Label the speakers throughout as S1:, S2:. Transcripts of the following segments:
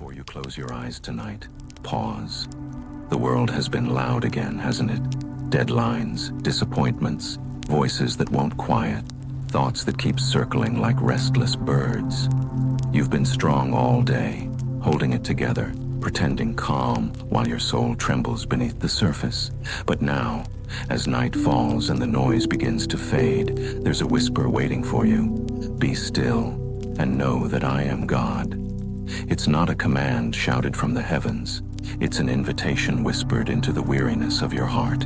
S1: Before you close your eyes tonight, pause. The world has been loud again, hasn't it? Deadlines, disappointments, voices that won't quiet, thoughts that keep circling like restless birds. You've been strong all day, holding it together, pretending calm while your soul trembles beneath the surface. But now, as night falls and the noise begins to fade, there's a whisper waiting for you. Be still and know that I am God. It's not a command shouted from the heavens. It's an invitation whispered into the weariness of your heart.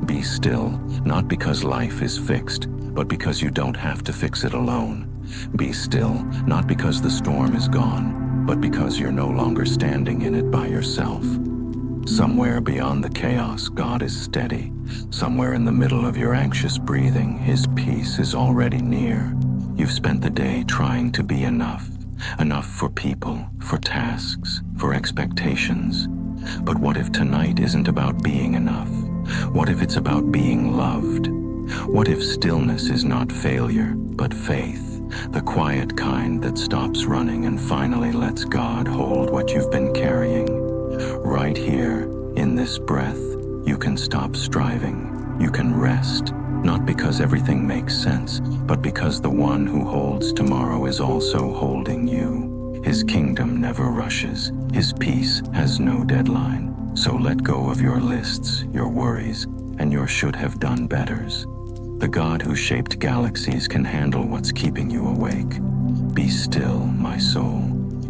S1: Be still, not because life is fixed, but because you don't have to fix it alone. Be still, not because the storm is gone, but because you're no longer standing in it by yourself. Somewhere beyond the chaos, God is steady. Somewhere in the middle of your anxious breathing, His peace is already near. You've spent the day trying to be enough. Enough for people, for tasks, for expectations. But what if tonight isn't about being enough? What if it's about being loved? What if stillness is not failure, but faith? The quiet kind that stops running and finally lets God hold what you've been carrying. Right here, in this breath, you can stop striving. You can rest, not because everything makes sense, but because the one who holds tomorrow is also holding you. His kingdom never rushes. His peace has no deadline. So let go of your lists, your worries, and your should-have-done betters. The God who shaped galaxies can handle what's keeping you awake. Be still, my soul.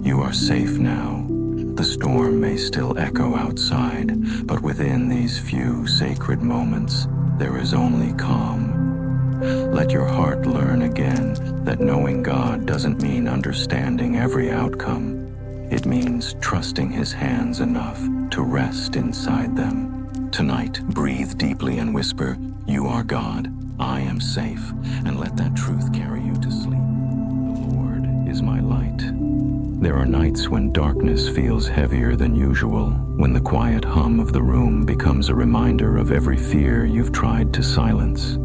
S1: You are safe now. The storm may still echo outside, but within these few sacred moments, there is only calm. Let your heart learn again that knowing God doesn't mean understanding every outcome. It means trusting His hands enough to rest inside them. Tonight, breathe deeply and whisper, "You are God, I am safe," and let that truth carry you to sleep. The Lord is my light. There are nights when darkness feels heavier than usual, when the quiet hum of the room becomes a reminder of every fear you've tried to silence.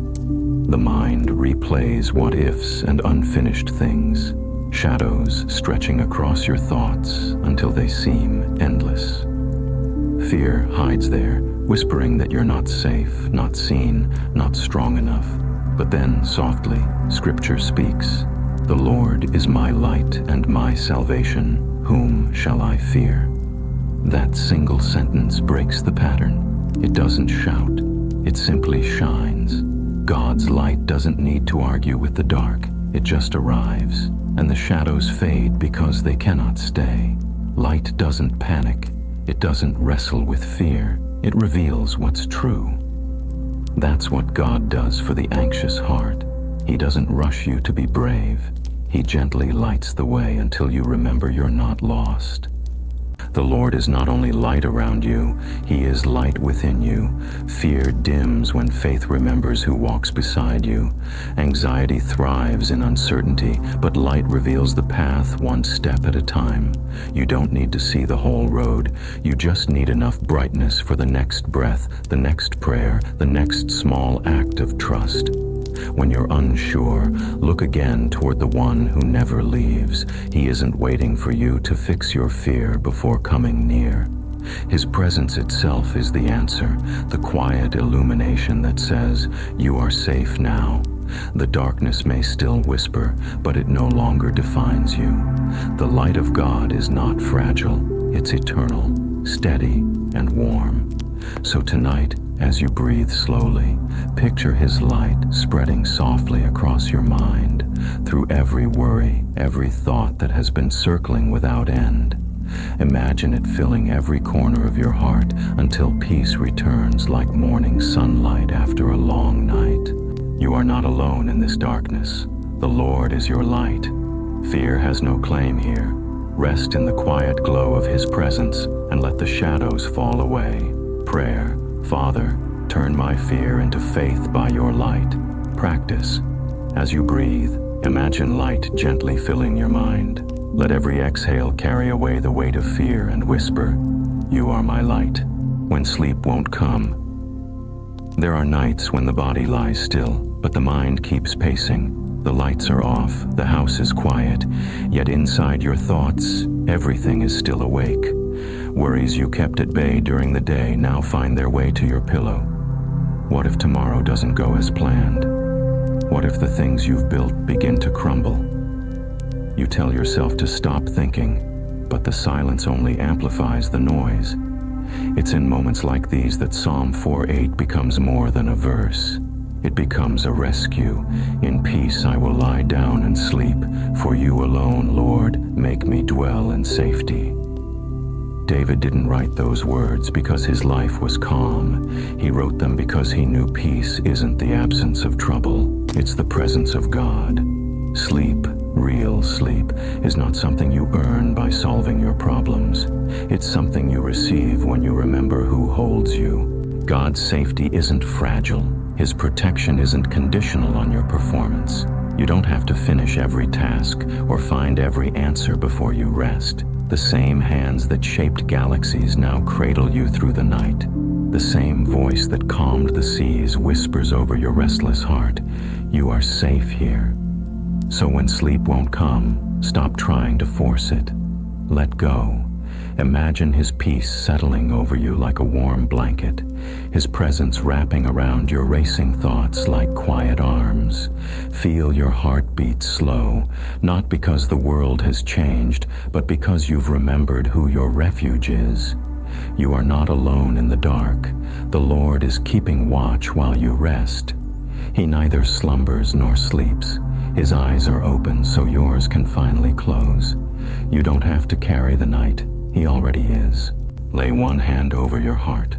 S1: The mind replays what-ifs and unfinished things, shadows stretching across your thoughts until they seem endless. Fear hides there, whispering that you're not safe, not seen, not strong enough. But then, softly, Scripture speaks. The Lord is my light and my salvation. Whom shall I fear? That single sentence breaks the pattern. It doesn't shout. It simply shines. God's light doesn't need to argue with the dark. It just arrives, and the shadows fade because they cannot stay. Light doesn't panic. It doesn't wrestle with fear. It reveals what's true. That's what God does for the anxious heart. He doesn't rush you to be brave. He gently lights the way until you remember you're not lost. The Lord is not only light around you, He is light within you. Fear dims when faith remembers who walks beside you. Anxiety thrives in uncertainty, but light reveals the path one step at a time. You don't need to see the whole road. You just need enough brightness for the next breath, the next prayer, the next small act of trust. When you're unsure, look again toward the one who never leaves. He isn't waiting for you to fix your fear before coming near. His presence itself is the answer, the quiet illumination that says, "You are safe now." The darkness may still whisper, but it no longer defines you. The light of God is not fragile. It's eternal, steady, and warm. So tonight, as you breathe slowly, picture His light spreading softly across your mind, through every worry, every thought that has been circling without end. Imagine it filling every corner of your heart until peace returns like morning sunlight after a long night. You are not alone in this darkness. The Lord is your light. Fear has no claim here. Rest in the quiet glow of His presence and let the shadows fall away. Prayer. Father, turn my fear into faith by your light. Practice. As you breathe, imagine light gently filling your mind. Let every exhale carry away the weight of fear and whisper, "You are my light," when sleep won't come. There are nights when the body lies still, but the mind keeps pacing. The lights are off, the house is quiet, yet inside your thoughts, Everything is still awake. Worries you kept at bay during the day now find their way to your pillow. What if tomorrow doesn't go as planned? What if the things you've built begin to crumble? You tell yourself to stop thinking, but the silence only amplifies the noise. It's in moments like these that Psalm 4:8 becomes more than a verse. It becomes a rescue. In peace I will lie down and sleep, for you alone, Lord, make me dwell in safety. David didn't write those words because his life was calm. He wrote them because he knew peace isn't the absence of trouble, it's the presence of God. Sleep, real sleep, is not something you earn by solving your problems. It's something you receive when you remember who holds you. God's safety isn't fragile. His protection isn't conditional on your performance. You don't have to finish every task or find every answer before you rest. The same hands that shaped galaxies now cradle you through the night. The same voice that calmed the seas whispers over your restless heart. You are safe here. So when sleep won't come, stop trying to force it. Let go. Imagine his peace settling over you like a warm blanket, his presence wrapping around your racing thoughts like quiet arms. Feel your heart beat slow, not because the world has changed, but because you've remembered who your refuge is. You are not alone in the dark. The Lord is keeping watch while you rest. He neither slumbers nor sleeps. His eyes are open so yours can finally close. You don't have to carry the night. He already is. Lay one hand over your heart.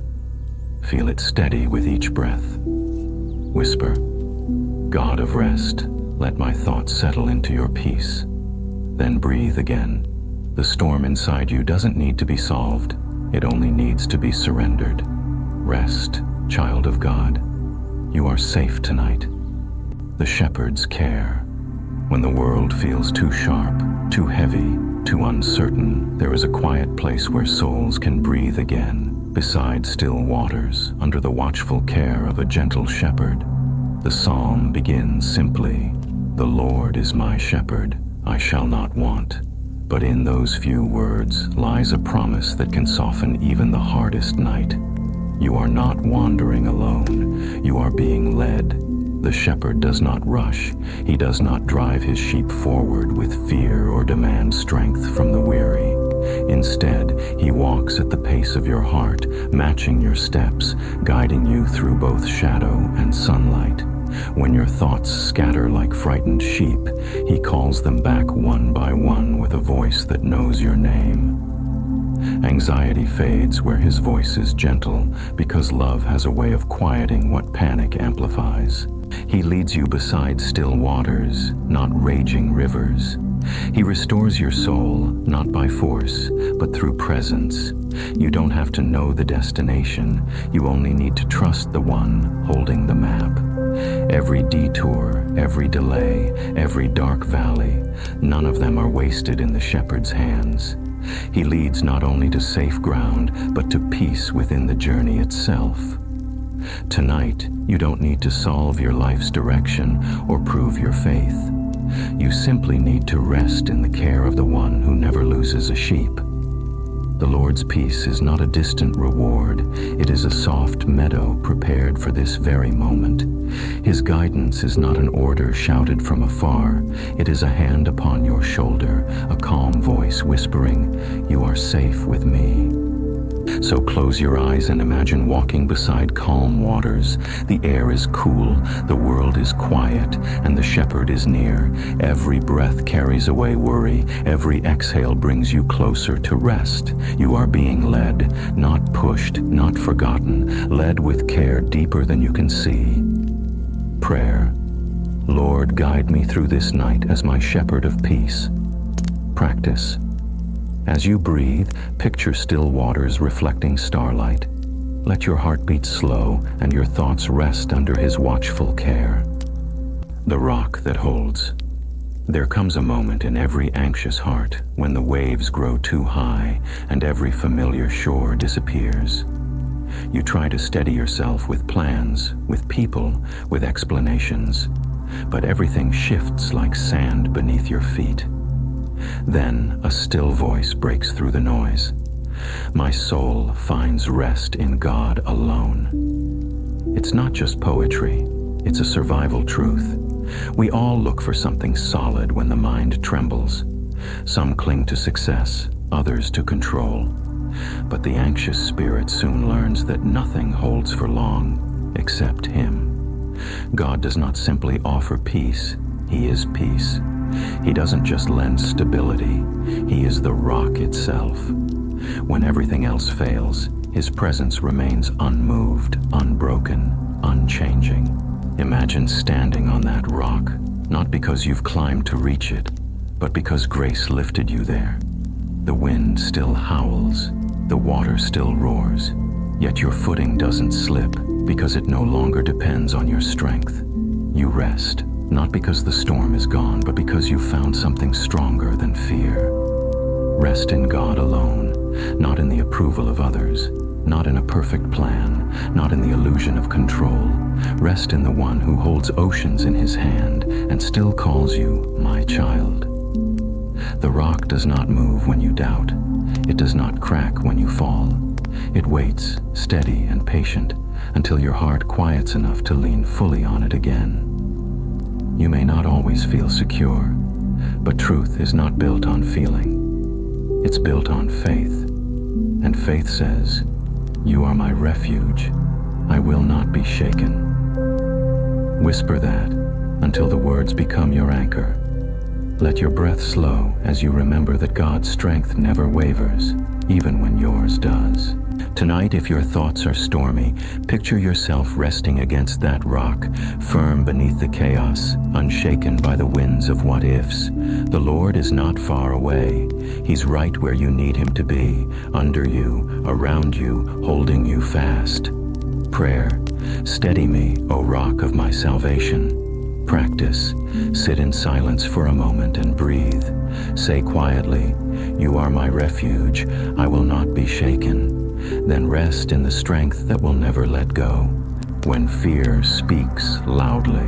S1: Feel it steady with each breath. Whisper, God of rest, let my thoughts settle into your peace. Then breathe again. The storm inside you doesn't need to be solved. It only needs to be surrendered. Rest, child of God. You are safe tonight. The shepherd's care. When the world feels too sharp, too heavy, too uncertain, there is a quiet place where souls can breathe again, beside still waters, under the watchful care of a gentle shepherd. The psalm begins simply, "The Lord is my shepherd, I shall not want." But in those few words lies a promise that can soften even the hardest night. You are not wandering alone, you are being led. The shepherd does not rush. He does not drive his sheep forward with fear or demand strength from the weary. Instead, he walks at the pace of your heart, matching your steps, guiding you through both shadow and sunlight. When your thoughts scatter like frightened sheep, he calls them back one by one with a voice that knows your name. Anxiety fades where his voice is gentle, because love has a way of quieting what panic amplifies. He leads you beside still waters, not raging rivers. He restores your soul, not by force, but through presence. You don't have to know the destination. You only need to trust the one holding the map. Every detour, every delay, every dark valley, none of them are wasted in the shepherd's hands. He leads not only to safe ground, but to peace within the journey itself. Tonight, you don't need to solve your life's direction or prove your faith. You simply need to rest in the care of the one who never loses a sheep. The Lord's peace is not a distant reward. It is a soft meadow prepared for this very moment. His guidance is not an order shouted from afar. It is a hand upon your shoulder, a calm voice whispering, "You are safe with me." So close your eyes and imagine walking beside calm waters. The air is cool, the world is quiet, and the shepherd is near. Every breath carries away worry. Every exhale brings you closer to rest. You are being led, not pushed, not forgotten, led with care deeper than you can see. Prayer. Lord, guide me through this night as my shepherd of peace. Practice. As you breathe, picture still waters reflecting starlight. Let your heart beat slow and your thoughts rest under his watchful care. The rock that holds. There comes a moment in every anxious heart when the waves grow too high and every familiar shore disappears. You try to steady yourself with plans, with people, with explanations, but everything shifts like sand beneath your feet. Then a still voice breaks through the noise. My soul finds rest in God alone. It's not just poetry, it's a survival truth. We all look for something solid when the mind trembles. Some cling to success, others to control. But the anxious spirit soon learns that nothing holds for long except Him. God does not simply offer peace, He is peace. He doesn't just lend stability, He is the rock itself. When everything else fails, His presence remains unmoved, unbroken, unchanging. Imagine standing on that rock, not because you've climbed to reach it, but because grace lifted you there. The wind still howls, the water still roars, yet your footing doesn't slip because it no longer depends on your strength. You rest, not because the storm is gone, but because you found something stronger than fear. Rest in God alone, not in the approval of others, not in a perfect plan, not in the illusion of control. Rest in the one who holds oceans in His hand and still calls you my child. The rock does not move when you doubt. It does not crack when you fall. It waits, steady and patient, until your heart quiets enough to lean fully on it again. You may not always feel secure, but truth is not built on feeling. It's built on faith. And faith says, "You are my refuge. I will not be shaken." Whisper that until the words become your anchor. Let your breath slow as you remember that God's strength never wavers, even when yours does. Tonight, if your thoughts are stormy, picture yourself resting against that rock, firm beneath the chaos, unshaken by the winds of what-ifs. The Lord is not far away. He's right where you need Him to be, under you, around you, holding you fast. Prayer. Steady me, O rock of my salvation. Practice. Sit in silence for a moment and breathe. Say quietly, "You are my refuge. I will not be shaken." Then rest in the strength that will never let go. When fear speaks loudly,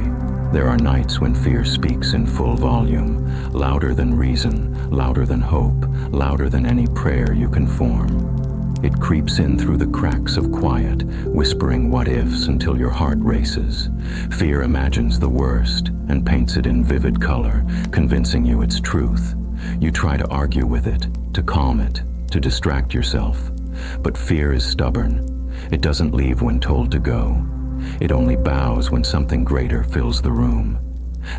S1: there are nights when fear speaks in full volume, louder than reason, louder than hope, louder than any prayer you can form. It creeps in through the cracks of quiet, whispering what-ifs until your heart races. Fear imagines the worst and paints it in vivid color, convincing you it's truth. You try to argue with it, to calm it, to distract yourself. But fear is stubborn. It doesn't leave when told to go. It only bows when something greater fills the room.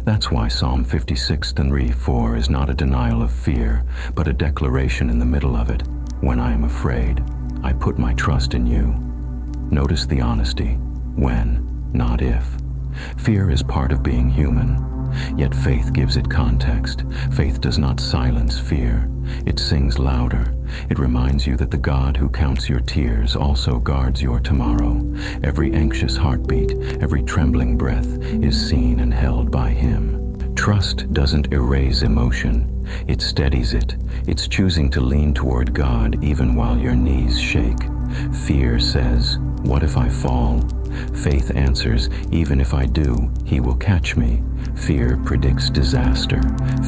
S1: That's why Psalm 56:4 is not a denial of fear, but a declaration in the middle of it. When I am afraid, I put my trust in you. Notice the honesty. When, not if. Fear is part of being human, yet faith gives it context. Faith does not silence fear. It sings louder. It reminds you that the God who counts your tears also guards your tomorrow. Every anxious heartbeat, every trembling breath is seen and held by Him. Trust doesn't erase emotion. It steadies it. It's choosing to lean toward God even while your knees shake. Fear says, "What if I fall?" Faith answers, "Even if I do, He will catch me." Fear predicts disaster.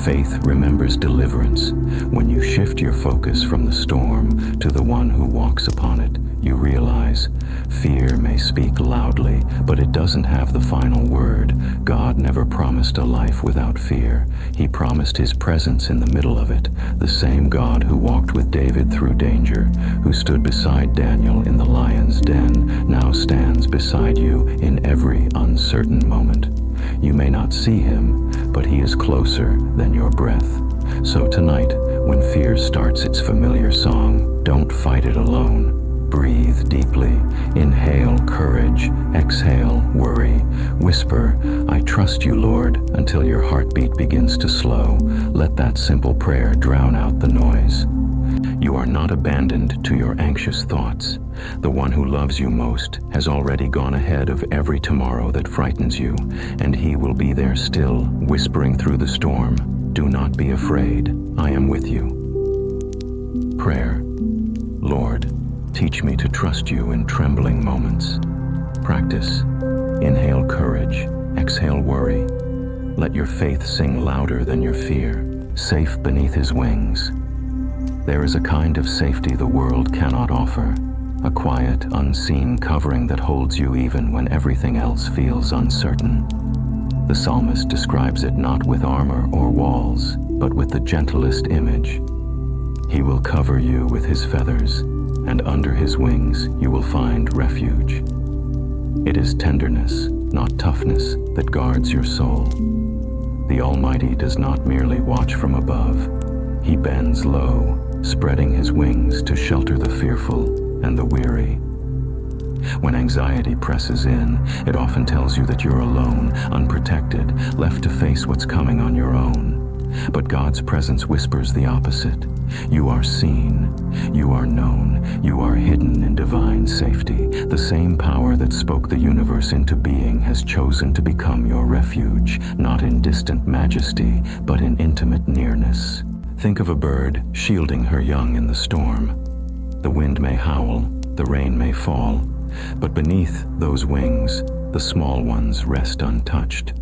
S1: Faith remembers deliverance. When you shift your focus from the storm to the one who walks upon it, you realize fear may speak loudly, but it doesn't have the final word. God never promised a life without fear. He promised His presence in the middle of it. The same God who walked with David through danger, who stood beside Daniel in the lion's den, now stands beside you in every uncertain moment. You may not see Him, but He is closer than your breath. So tonight, when fear starts its familiar song, don't fight it alone. Breathe deeply. Inhale courage. Exhale worry. Whisper, "I trust you, Lord," until your heartbeat begins to slow. Let that simple prayer drown out the noise. You are not abandoned to your anxious thoughts. The one who loves you most has already gone ahead of every tomorrow that frightens you, and He will be there still, whispering through the storm, "Do not be afraid. I am with you." Prayer. Lord, teach me to trust you in trembling moments. Practice. Inhale courage. Exhale worry. Let your faith sing louder than your fear. safe beneath his wings. There is a kind of safety the world cannot offer, a quiet, unseen covering that holds you even when everything else feels uncertain. The psalmist describes it not with armor or walls, but with the gentlest image. He will cover you with his feathers, and under his wings you will find refuge. It is tenderness, not toughness, that guards your soul. The Almighty does not merely watch from above. He bends low, spreading his wings to shelter the fearful and the weary. When anxiety presses in, it often tells you that you're alone, unprotected, left to face what's coming on your own. But God's presence whispers the opposite. You are seen, you are known, you are hidden in divine safety. The same power that spoke the universe into being has chosen to become your refuge, not in distant majesty, but in intimate nearness. Think of a bird shielding her young in the storm. The wind may howl, the rain may fall, but beneath those wings, the small ones rest untouched.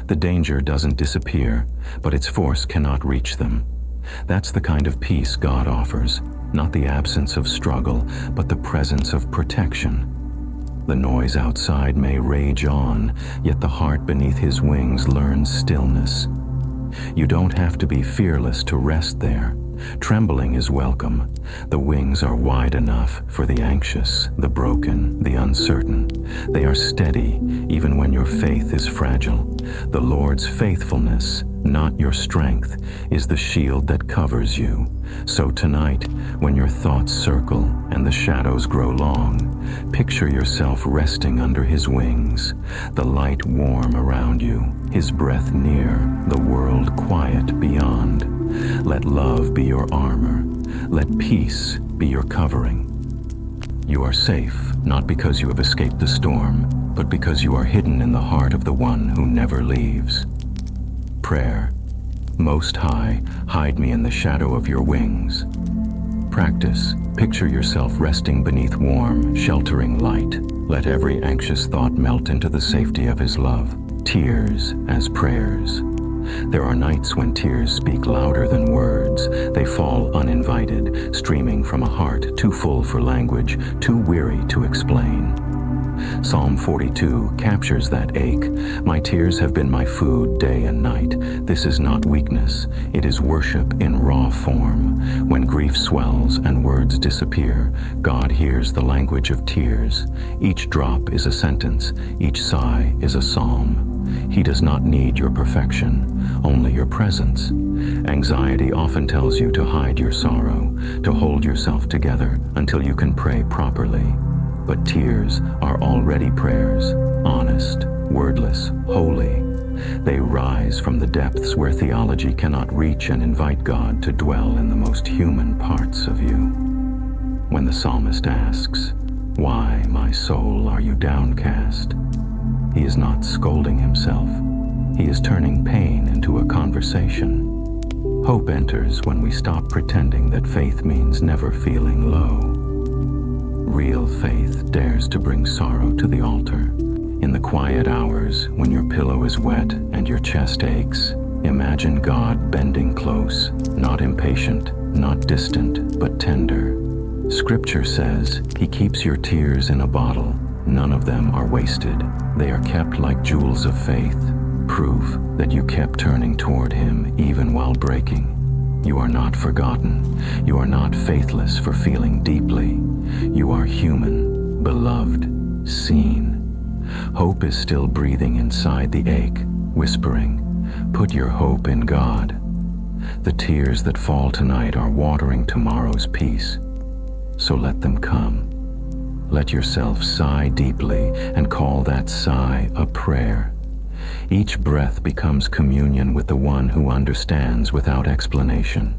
S1: The danger doesn't disappear, but its force cannot reach them. That's the kind of peace God offers, not the absence of struggle, but the presence of protection. The noise outside may rage on, yet the heart beneath his wings learns stillness. You don't have to be fearless to rest there. Trembling is welcome. The wings are wide enough for the anxious, the broken, the uncertain. They are steady, even when your faith is fragile. The Lord's faithfulness, not your strength, is the shield that covers you. So tonight, when your thoughts circle and the shadows grow long, picture yourself resting under his wings, the light warm around you, his breath near, the world quiet beyond. Let love be your armor. Let peace be your covering. You are safe, not because you have escaped the storm, but because you are hidden in the heart of the one who never leaves. Prayer. Most High, hide me in the shadow of your wings. Practice. Picture yourself resting beneath warm, sheltering light. Let every anxious thought melt into the safety of his love. Tears as prayers. There are nights when tears speak louder than words. They fall uninvited, streaming from a heart too full for language, too weary to explain. Psalm 42 captures that ache. My tears have been my food day and night. This is not weakness. It is worship in raw form. When grief swells and words disappear, God hears the language of tears. Each drop is a sentence. Each sigh is a psalm. He does not need your perfection, only your presence. Anxiety often tells you to hide your sorrow, to hold yourself together until you can pray properly. But tears are already prayers, honest, wordless, holy. They rise from the depths where theology cannot reach and invite God to dwell in the most human parts of you. When the psalmist asks, "Why, my soul, are you downcast?" he is not scolding himself. He is turning pain into a conversation. Hope enters when we stop pretending that faith means never feeling low. Real faith dares to bring sorrow to the altar. In the quiet hours, when your pillow is wet and your chest aches, imagine God bending close, not impatient, not distant, but tender. Scripture says he keeps your tears in a bottle. None of them are wasted. They are kept like jewels of faith, proof that you kept turning toward him even while breaking. You are not forgotten. You are not faithless for feeling deeply. You are human, beloved, seen. Hope is still breathing inside the ache, whispering, "Put your hope in God." The tears that fall tonight are watering tomorrow's peace. So let them come. Let yourself sigh deeply and call that sigh a prayer. Each breath becomes communion with the one who understands without explanation.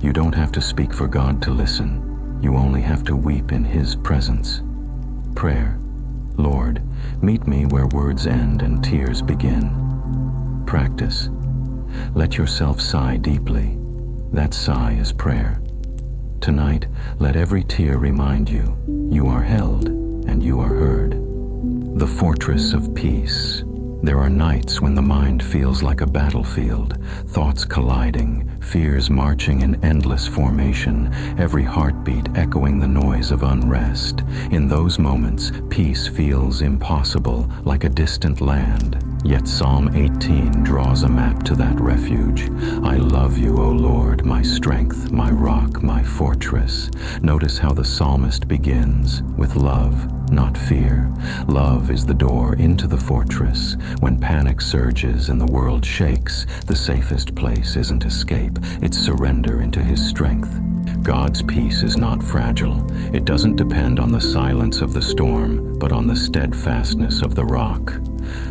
S1: You don't have to speak for God to listen. You only have to weep in his presence. Prayer. Lord, meet me where words end and tears begin. Practice. Let yourself sigh deeply. That sigh is prayer. Tonight, let every tear remind you, you are held and you are heard. The fortress of peace. There are nights when the mind feels like a battlefield, thoughts colliding, fears marching in endless formation, every heartbeat echoing the noise of unrest. In those moments, peace feels impossible, like a distant land. Yet Psalm 18 draws a map to that refuge. I love you, O Lord, my strength, my rock, my fortress. Notice how the psalmist begins with love, not fear. Love is the door into the fortress. When panic surges and the world shakes, the safest place isn't escape, it's surrender into his strength. God's peace is not fragile. It doesn't depend on the silence of the storm, but on the steadfastness of the rock.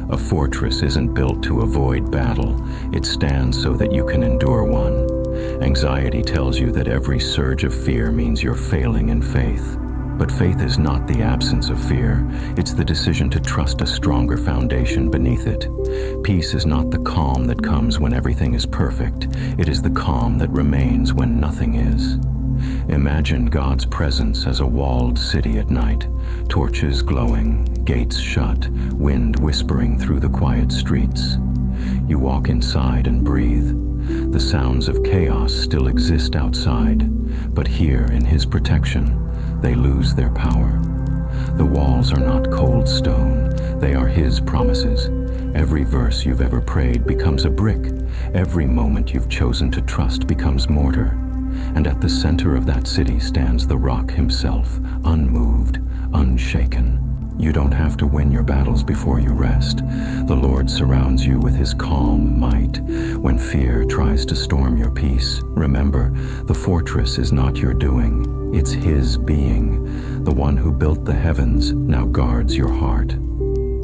S1: A fortress isn't built to avoid battle. It stands so that you can endure one. Anxiety tells you that every surge of fear means you're failing in faith. But faith is not the absence of fear. It's the decision to trust a stronger foundation beneath it. Peace is not the calm that comes when everything is perfect. It is the calm that remains when nothing is. Imagine God's presence as a walled city at night, torches glowing, gates shut, wind whispering through the quiet streets. You walk inside and breathe. The sounds of chaos still exist outside, but here in His protection, they lose their power. The walls are not cold stone, they are His promises. Every verse you've ever prayed becomes a brick. Every moment you've chosen to trust becomes mortar. And at the center of that city stands the rock himself, unmoved, unshaken. You don't have to win your battles before you rest. The Lord surrounds you with His calm might. When fear tries to storm your peace, remember, the fortress is not your doing, it's His being. The one who built the heavens now guards your heart.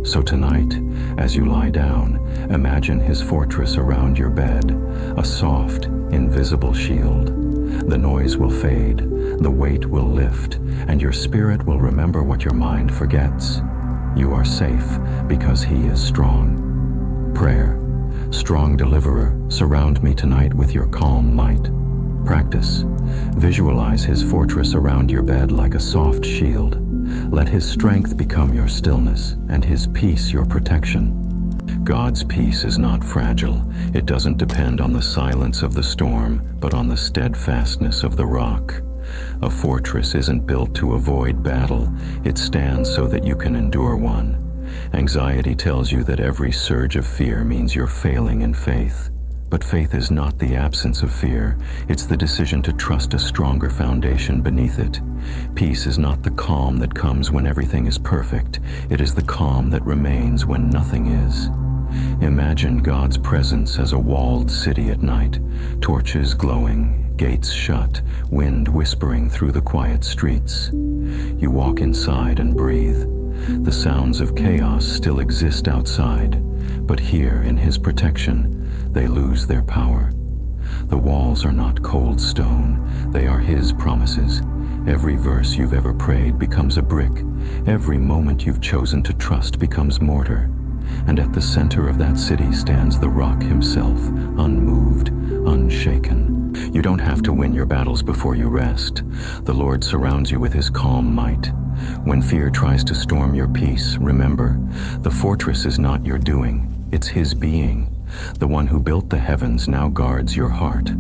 S1: So tonight, as you lie down, imagine His fortress around your bed, a soft, invisible shield. The noise will fade, the weight will lift, and your spirit will remember what your mind forgets. You are safe because He is strong. Prayer. Strong deliverer, surround me tonight with your calm might. Practice. Visualize His fortress around your bed like a soft shield. Let His strength become your stillness, and His peace your protection. God's peace is not fragile. It doesn't depend on the silence of the storm, but on the steadfastness of the rock. A fortress isn't built to avoid battle. It stands so that you can endure one. Anxiety tells you that every surge of fear means you're failing in faith. But faith is not the absence of fear. It's the decision to trust a stronger foundation beneath it. Peace is not the calm that comes when everything is perfect. It is the calm that remains when nothing is. Imagine God's presence as a walled city at night, torches glowing, gates shut, wind whispering through the quiet streets. You walk inside and breathe. The sounds of chaos still exist outside, but here in His protection, they lose their power. The walls are not cold stone, they are His promises. Every verse you've ever prayed becomes a brick. Every moment you've chosen to trust becomes mortar. And at the center of that city stands the rock himself, unmoved, unshaken. You don't have to win your battles before you rest. The Lord surrounds you with His calm might. When fear tries to storm your peace, remember, the fortress is not your doing, it's His being. The one who built the heavens now guards your heart.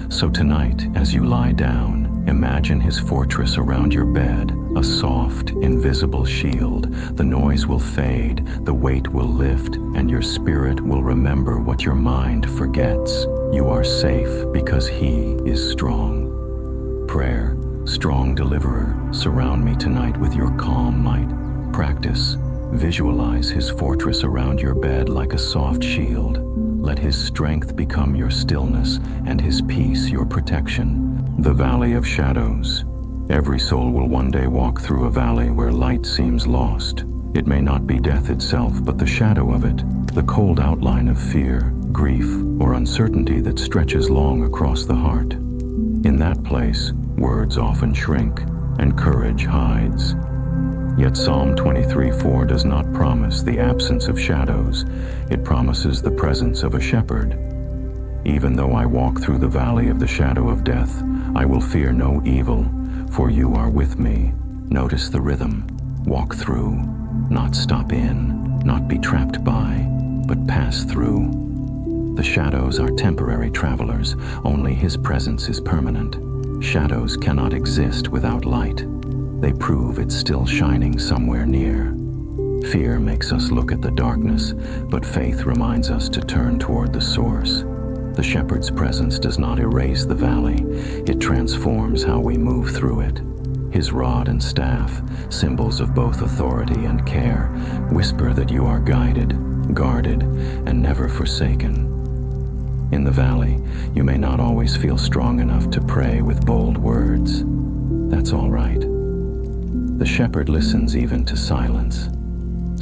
S1: So tonight, as you lie down, imagine His fortress around your bed, a soft, invisible shield. The noise will fade, the weight will lift, and your spirit will remember what your mind forgets. You are safe because He is strong. Prayer. Strong deliverer, surround me tonight with your calm might. Practice. Visualize His fortress around your bed like a soft shield. Let His strength become your stillness and His peace your protection. The Valley of Shadows. Every soul will one day walk through a valley where light seems lost. It may not be death itself, but the shadow of it, the cold outline of fear, grief, or uncertainty that stretches long across the heart. In that place, words often shrink and courage hides. Yet Psalm 23:4 does not promise the absence of shadows. It promises the presence of a shepherd. Even though I walk through the valley of the shadow of death, I will fear no evil, for you are with me. Notice the rhythm. Walk through, not stop in, not be trapped by. but pass through. The shadows are temporary travelers, only His presence is permanent. Shadows cannot exist without light. They prove it's still shining somewhere near. Fear makes us look at the darkness, but faith reminds us to turn toward the source. The shepherd's presence does not erase the valley, it transforms how we move through it. His rod and staff, symbols of both authority and care, whisper that you are guided, guarded, and never forsaken. In the valley, you may not always feel strong enough to pray with bold words. That's all right. The shepherd listens even to silence.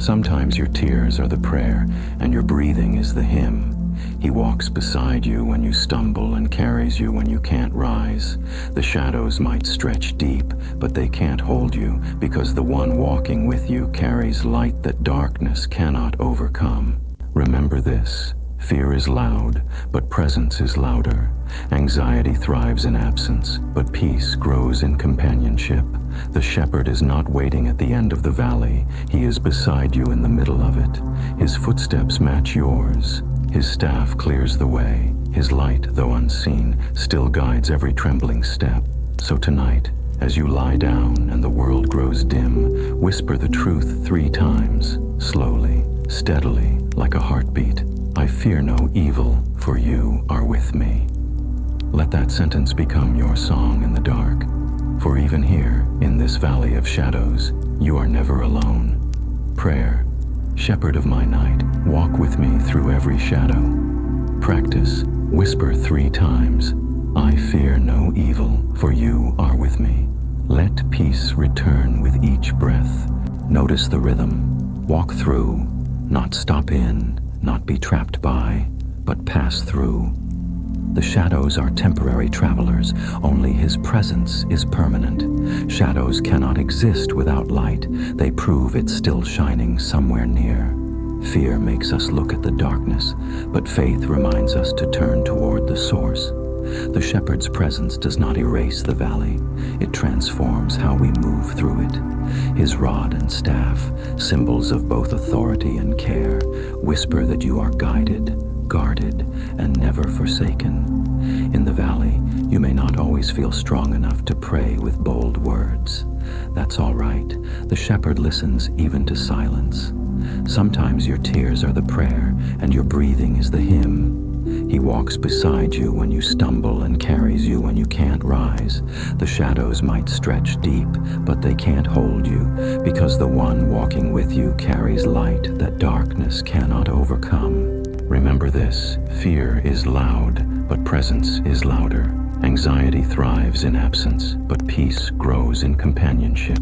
S1: Sometimes your tears are the prayer, and your breathing is the hymn. He walks beside you when you stumble and carries you when you can't rise. The shadows might stretch deep, but they can't hold you, because the one walking with you carries light that darkness cannot overcome. Remember this. Fear is loud, but presence is louder. Anxiety thrives in absence, but peace grows in companionship. The shepherd is not waiting at the end of the valley. He is beside you in the middle of it. His footsteps match yours. His staff clears the way. His light, though unseen, still guides every trembling step. So tonight, as you lie down and the world grows dim, whisper the truth 3 times, slowly, steadily, like a heartbeat. I fear no evil, for you are with me. Let that sentence become your song in the dark. For even here, in this valley of shadows, you are never alone. Prayer, shepherd of my night, walk with me through every shadow. Practice, whisper 3 times, I fear no evil, for you are with me. Let peace return with each breath. Notice the rhythm. Walk through, not stop in, not be trapped by, but pass through. The shadows are temporary travelers, only His presence is permanent. Shadows cannot exist without light, they prove it's still shining somewhere near. Fear makes us look at the darkness, but faith reminds us to turn toward the source. The shepherd's presence does not erase the valley, it transforms how we move through it. His rod and staff, symbols of both authority and care, whisper that you are guided, guarded, and never forsaken. In the valley, you may not always feel strong enough to pray with bold words. That's all right. The shepherd listens even to silence. Sometimes your tears are the prayer, and your breathing is the hymn. He walks beside you when you stumble and carries you when you can't rise. The shadows might stretch deep, but they can't hold you, because the one walking with you carries light that darkness cannot overcome. Remember this, fear is loud, but presence is louder. Anxiety thrives in absence, but peace grows in companionship.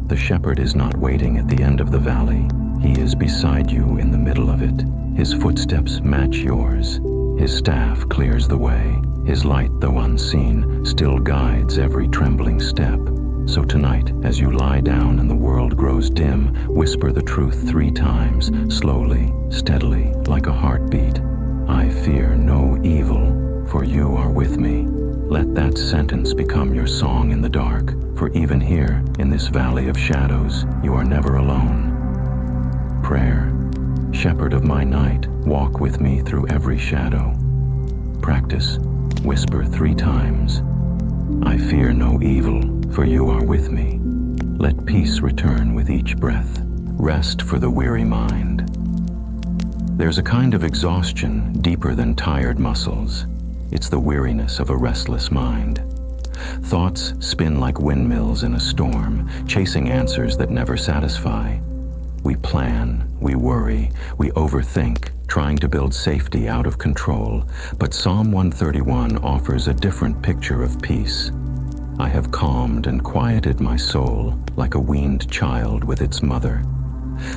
S1: The shepherd is not waiting at the end of the valley. He is beside you in the middle of it. His footsteps match yours. His staff clears the way. His light, though unseen, still guides every trembling step. So tonight, as you lie down and the world grows dim, whisper the truth 3 times, slowly, steadily, like a heartbeat. I fear no evil, for you are with me. Let that sentence become your song in the dark, for even here, in this valley of shadows, you are never alone. Prayer, shepherd of my night, walk with me through every shadow. Practice, whisper 3 times. I fear no evil, for you are with me. Let peace return with each breath. Rest for the weary mind. There's a kind of exhaustion deeper than tired muscles. It's the weariness of a restless mind. Thoughts spin like windmills in a storm, chasing answers that never satisfy. We plan, we worry, we overthink, trying to build safety out of control. But Psalm 131 offers a different picture of peace. I have calmed and quieted my soul like a weaned child with its mother.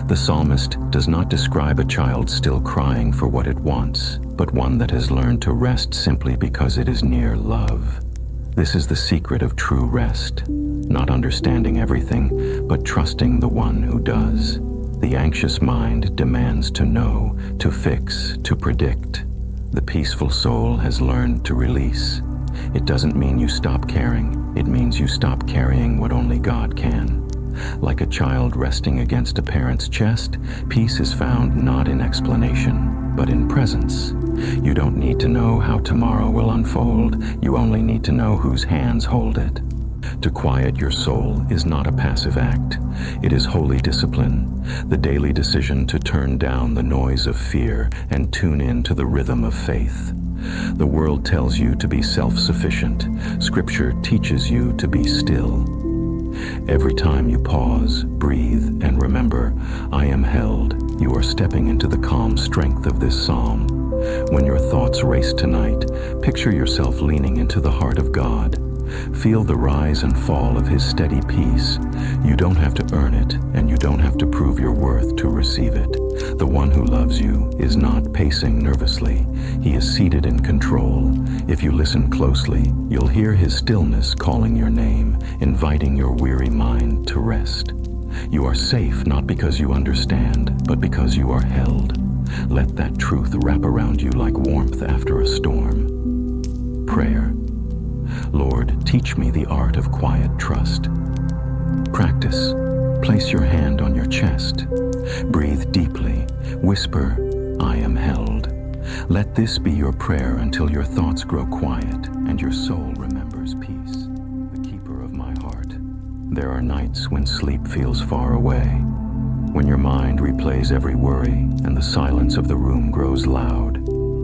S1: The psalmist does not describe a child still crying for what it wants, but one that has learned to rest simply because it is near love. This is the secret of true rest, not understanding everything, but trusting the one who does. The anxious mind demands to know, to fix, to predict. The peaceful soul has learned to release. It doesn't mean you stop caring. It means you stop carrying what only God can. Like a child resting against a parent's chest, peace is found not in explanation, but in presence. You don't need to know how tomorrow will unfold. You only need to know whose hands hold it. To quiet your soul is not a passive act. It is holy discipline, the daily decision to turn down the noise of fear and tune in to the rhythm of faith. The world tells you to be self-sufficient. Scripture teaches you to be still. Every time you pause, breathe, and remember, I am held, you are stepping into the calm strength of this psalm. When your thoughts race tonight, picture yourself leaning into the heart of God. Feel the rise and fall of His steady peace. You don't have to earn it, and you don't have to prove your worth to receive it. The one who loves you is not pacing nervously. He is seated in control. If you listen closely, you'll hear His stillness calling your name, inviting your weary mind to rest. You are safe not because you understand, but because you are held. Let that truth wrap around you like warmth after a storm. Prayer. Lord, teach me the art of quiet trust. Practice. Place your hand on your chest. Breathe deeply. Whisper, I am held. Let this be your prayer until your thoughts grow quiet and your soul remembers peace. The keeper of my heart. There are nights when sleep feels far away, when your mind replays every worry and the silence of the room grows loud.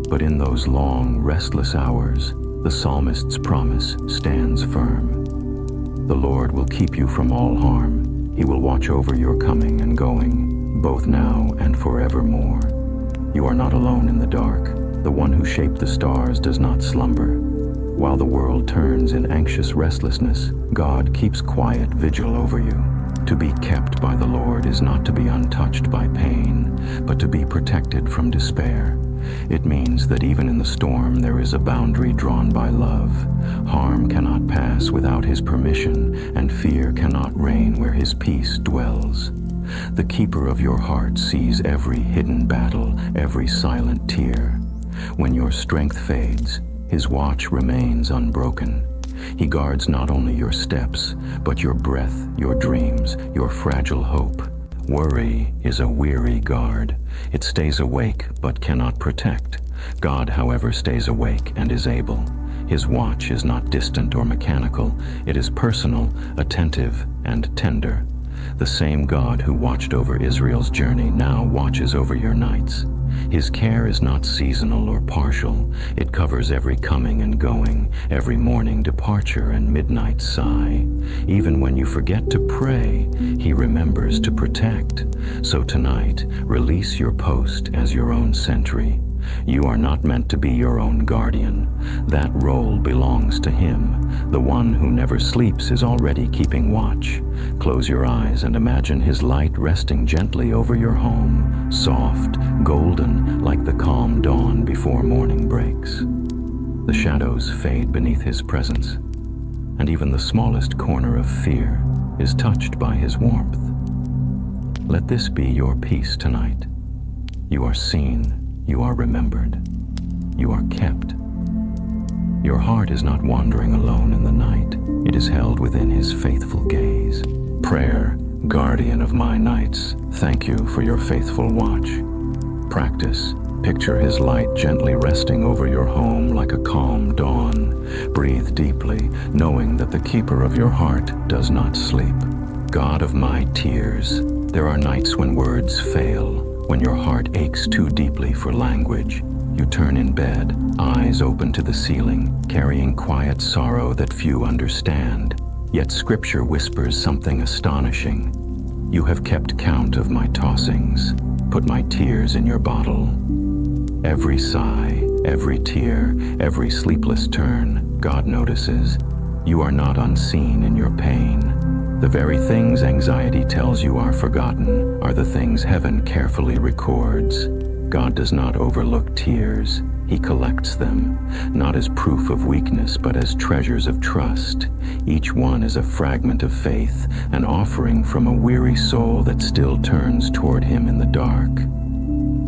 S1: But in those long, restless hours, the psalmist's promise stands firm. The Lord will keep you from all harm. He will watch over your coming and going, both now and forevermore. You are not alone in the dark. The one who shaped the stars does not slumber. While the world turns in anxious restlessness, God keeps quiet vigil over you. To be kept by the Lord is not to be untouched by pain, but to be protected from despair. It means that even in the storm there is a boundary drawn by love. Harm cannot pass without His permission, and fear cannot reign where His peace dwells. The keeper of your heart sees every hidden battle, every silent tear. When your strength fades, His watch remains unbroken. He guards not only your steps, but your breath, your dreams, your fragile hope. Worry is a weary guard. It stays awake but cannot protect. God, however, stays awake and is able. His watch is not distant or mechanical. It is personal, attentive, and tender. The same God who watched over Israel's journey now watches over your nights. His care is not seasonal or partial. It covers every coming and going, every morning departure and midnight sigh. Even when you forget to pray, He remembers to protect. So tonight, release your post as your own sentry. You are not meant to be your own guardian. That role belongs to Him. The one who never sleeps is already keeping watch. Close your eyes and imagine His light resting gently over your home, soft, golden, like the calm dawn before morning breaks. The shadows fade beneath His presence, and even the smallest corner of fear is touched by His warmth. Let this be your peace tonight. You are seen. You are remembered. You are kept. Your heart is not wandering alone in the night. It is held within His faithful gaze. Prayer, guardian of my nights, thank you for your faithful watch. Practice. Picture His light gently resting over your home like a calm dawn. Breathe deeply, knowing that the keeper of your heart does not sleep. God of my tears, there are nights when words fail. When your heart aches too deeply for language, you turn in bed, eyes open to the ceiling, carrying quiet sorrow that few understand. Yet Scripture whispers something astonishing. You have kept count of my tossings, put my tears in your bottle. Every sigh, every tear, every sleepless turn, God notices. You are not unseen in your pain. The very things anxiety tells you are forgotten are the things heaven carefully records. God does not overlook tears. He collects them, not as proof of weakness, but as treasures of trust. Each one is a fragment of faith, an offering from a weary soul that still turns toward Him in the dark.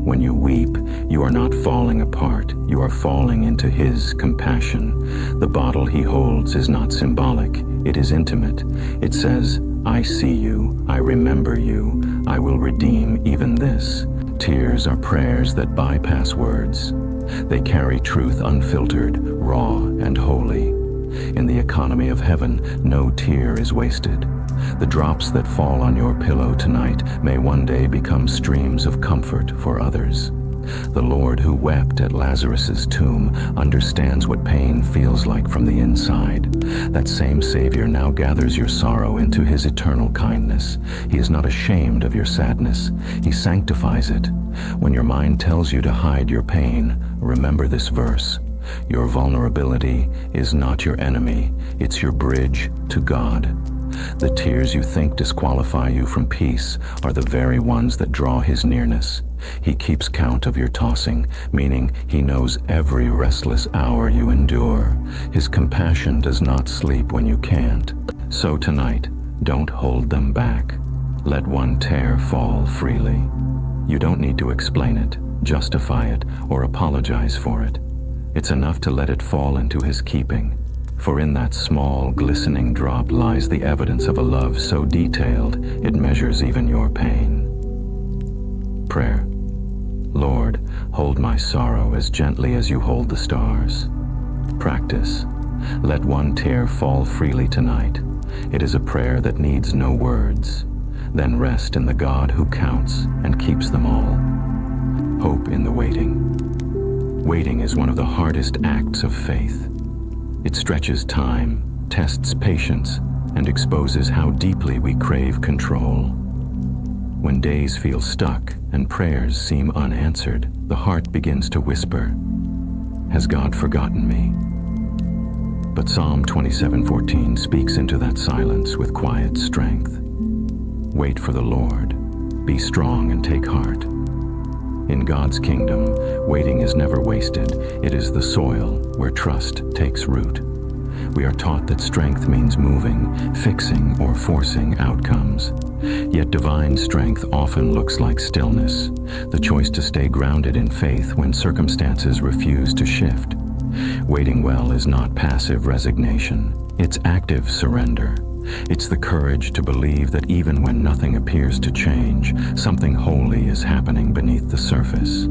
S1: When you weep, you are not falling apart. You are falling into His compassion. The bottle He holds is not symbolic. It is intimate. It says, I see you, I remember you, I will redeem even this. Tears are prayers that bypass words. They carry truth unfiltered, raw, and holy. In the economy of heaven, no tear is wasted. The drops that fall on your pillow tonight may one day become streams of comfort for others. The Lord who wept at Lazarus's tomb understands what pain feels like from the inside. That same Savior now gathers your sorrow into his eternal kindness. He is not ashamed of your sadness. He sanctifies it. When your mind tells you to hide your pain, remember this verse. Your vulnerability is not your enemy. It's your bridge to God. The tears you think disqualify you from peace are the very ones that draw his nearness. He keeps count of your tossing, meaning he knows every restless hour you endure. His compassion does not sleep when you can't. So tonight, don't hold them back. Let one tear fall freely. You don't need to explain it, justify it, or apologize for it. It's enough to let it fall into his keeping. For in that small, glistening drop lies the evidence of a love so detailed it measures even your pain. Prayer. Lord, hold my sorrow as gently as you hold the stars. Practice. Let one tear fall freely tonight. It is a prayer that needs no words. Then rest in the God who counts and keeps them all. Hope in the waiting. Waiting is one of the hardest acts of faith. It stretches time, tests patience, and exposes how deeply we crave control. When days feel stuck and prayers seem unanswered, the heart begins to whisper, "Has God forgotten me?" But Psalm 27:14 speaks into that silence with quiet strength. Wait for the Lord. Be strong and take heart. In God's kingdom, waiting is never wasted. It is the soil where trust takes root. We are taught that strength means moving, fixing, or forcing outcomes. Yet divine strength often looks like stillness, the choice to stay grounded in faith when circumstances refuse to shift. Waiting well is not passive resignation. It's active surrender. It's the courage to believe that even when nothing appears to change, something holy is happening beneath the surface.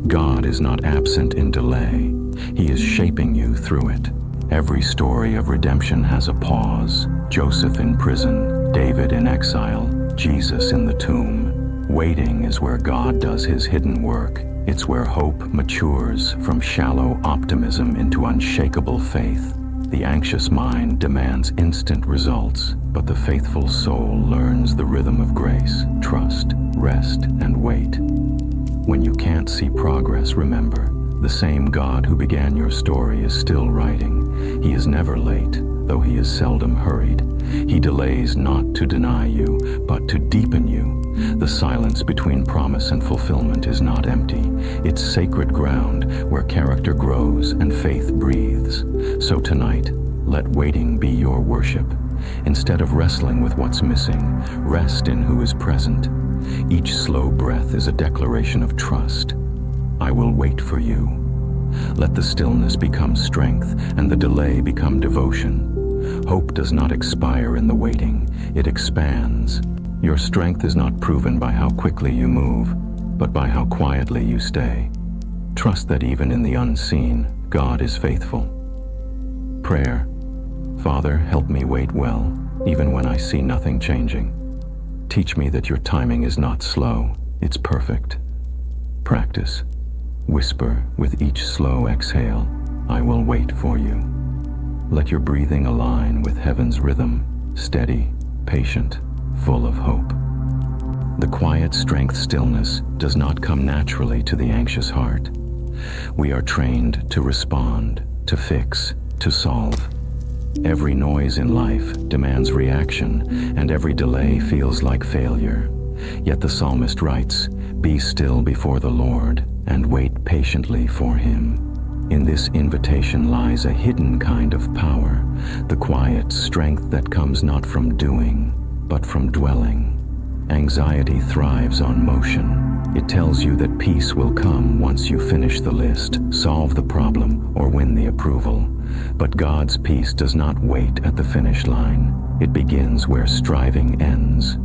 S1: God is not absent in delay. He is shaping you through it. Every story of redemption has a pause. Joseph in prison, David in exile, Jesus in the tomb. Waiting is where God does his hidden work. It's where hope matures from shallow optimism into unshakable faith. The anxious mind demands instant results, but the faithful soul learns the rhythm of grace, trust, rest, and wait. When you can't see progress, remember, the same God who began your story is still writing. He is never late, though he is seldom hurried. He delays not to deny you, but to deepen you. The silence between promise and fulfillment is not empty. It's sacred ground where character grows and faith breathes. So tonight, let waiting be your worship. Instead of wrestling with what's missing, rest in who is present. Each slow breath is a declaration of trust. I will wait for you. Let the stillness become strength and the delay become devotion. Hope does not expire in the waiting, it expands. Your strength is not proven by how quickly you move, but by how quietly you stay. Trust that even in the unseen, God is faithful. Prayer. Father, help me wait well, even when I see nothing changing. Teach me that your timing is not slow, it's perfect. Practice. Whisper with each slow exhale, I will wait for you. Let your breathing align with heaven's rhythm, steady, patient, full of hope. The quiet strength stillness does not come naturally to the anxious heart. We are trained to respond, to fix, to solve. Every noise in life demands reaction, and every delay feels like failure. Yet the psalmist writes, "Be still before the Lord, and wait patiently for him." In this invitation lies a hidden kind of power, the quiet strength that comes not from doing, but from dwelling. Anxiety thrives on motion. It tells you that peace will come once you finish the list, solve the problem, or win the approval. But God's peace does not wait at the finish line. It begins where striving ends.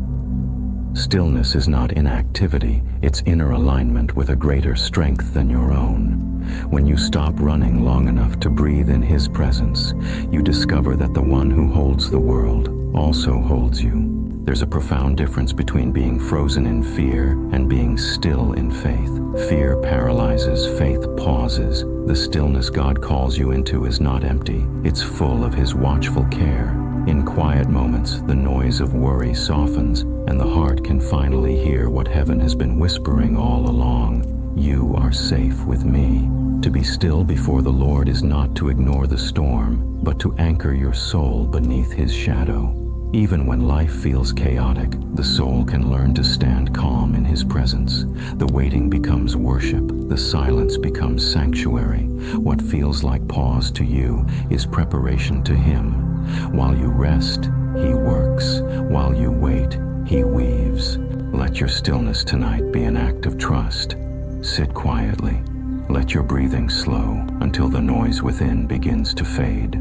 S1: Stillness is not inactivity, it's inner alignment with a greater strength than your own. When you stop running long enough to breathe in His presence, you discover that the one who holds the world also holds you. There's a profound difference between being frozen in fear and being still in faith. Fear paralyzes, faith pauses. The stillness God calls you into is not empty, it's full of His watchful care. In quiet moments, the noise of worry softens, and the heart can finally hear what heaven has been whispering all along. You are safe with me. To be still before the Lord is not to ignore the storm, but to anchor your soul beneath His shadow. Even when life feels chaotic, the soul can learn to stand calm in His presence. The waiting becomes worship, the silence becomes sanctuary. What feels like pause to you is preparation to Him. While you rest, He works. While you wait, He weaves. Let your stillness tonight be an act of trust. Sit quietly. Let your breathing slow until the noise within begins to fade.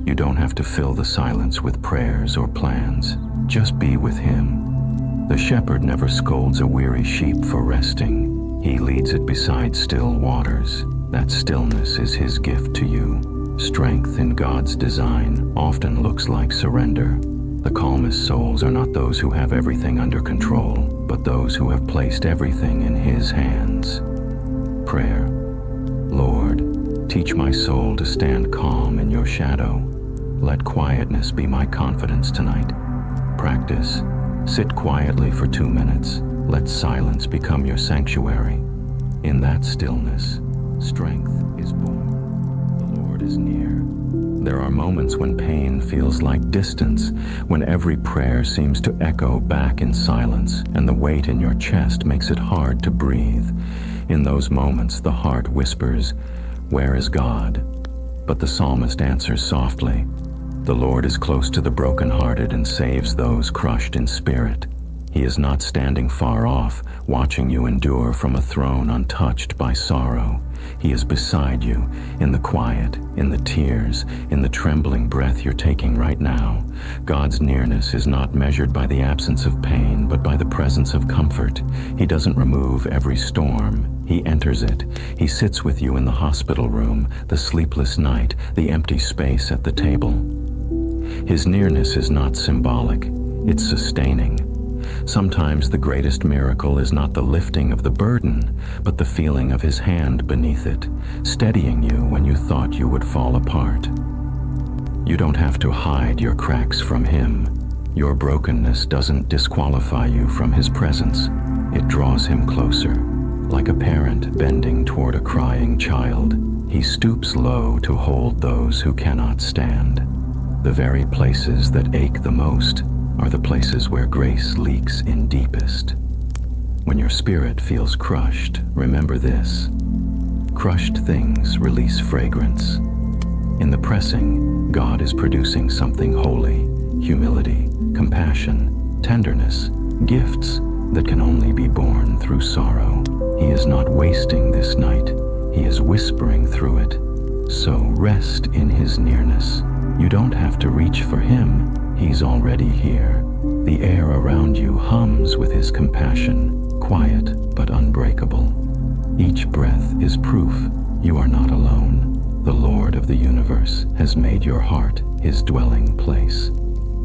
S1: You don't have to fill the silence with prayers or plans. Just be with Him. The shepherd never scolds a weary sheep for resting. He leads it beside still waters. That stillness is His gift to you. Strength in God's design often looks like surrender. The calmest souls are not those who have everything under control, but those who have placed everything in His hands. Prayer. Lord, teach my soul to stand calm in your shadow. Let quietness be my confidence tonight. Practice. Sit quietly for 2 minutes. Let silence become your sanctuary. In that stillness, strength is born. The Lord is near. There are moments when pain feels like distance, when every prayer seems to echo back in silence, and the weight in your chest makes it hard to breathe. In those moments, the heart whispers, "Where is God?" But the psalmist answers softly, "The Lord is close to the brokenhearted and saves those crushed in spirit." He is not standing far off, watching you endure from a throne untouched by sorrow. He is beside you, in the quiet, in the tears, in the trembling breath you're taking right now. God's nearness is not measured by the absence of pain, but by the presence of comfort. He doesn't remove every storm. He enters it. He sits with you in the hospital room, the sleepless night, the empty space at the table. His nearness is not symbolic, it's sustaining. Sometimes the greatest miracle is not the lifting of the burden, but the feeling of His hand beneath it, steadying you when you thought you would fall apart. You don't have to hide your cracks from Him. Your brokenness doesn't disqualify you from His presence. It draws Him closer. Like a parent bending toward a crying child, He stoops low to hold those who cannot stand. The very places that ache the most are the places where grace leaks in deepest. When your spirit feels crushed, remember this: crushed things release fragrance. In the pressing, God is producing something holy: humility, compassion, tenderness, gifts that can only be born through sorrow. He is not wasting this night, He is whispering through it. So rest in His nearness. You don't have to reach for Him, He's already here. The air around you hums with His compassion, quiet but unbreakable. Each breath is proof you are not alone. The Lord of the universe has made your heart His dwelling place.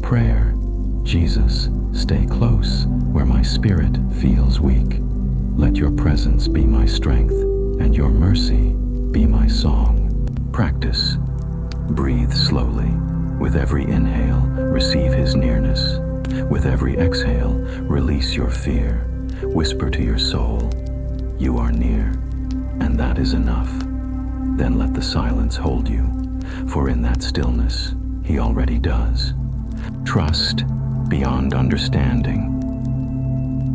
S1: Prayer. Jesus, stay close where my spirit feels weak. Let your presence be my strength, and your mercy be my song. Practice. Breathe slowly. With every inhale, receive His nearness. With every exhale, release your fear. Whisper to your soul, "You are near," and that is enough. Then let the silence hold you, for in that stillness, He already does. Trust beyond understanding.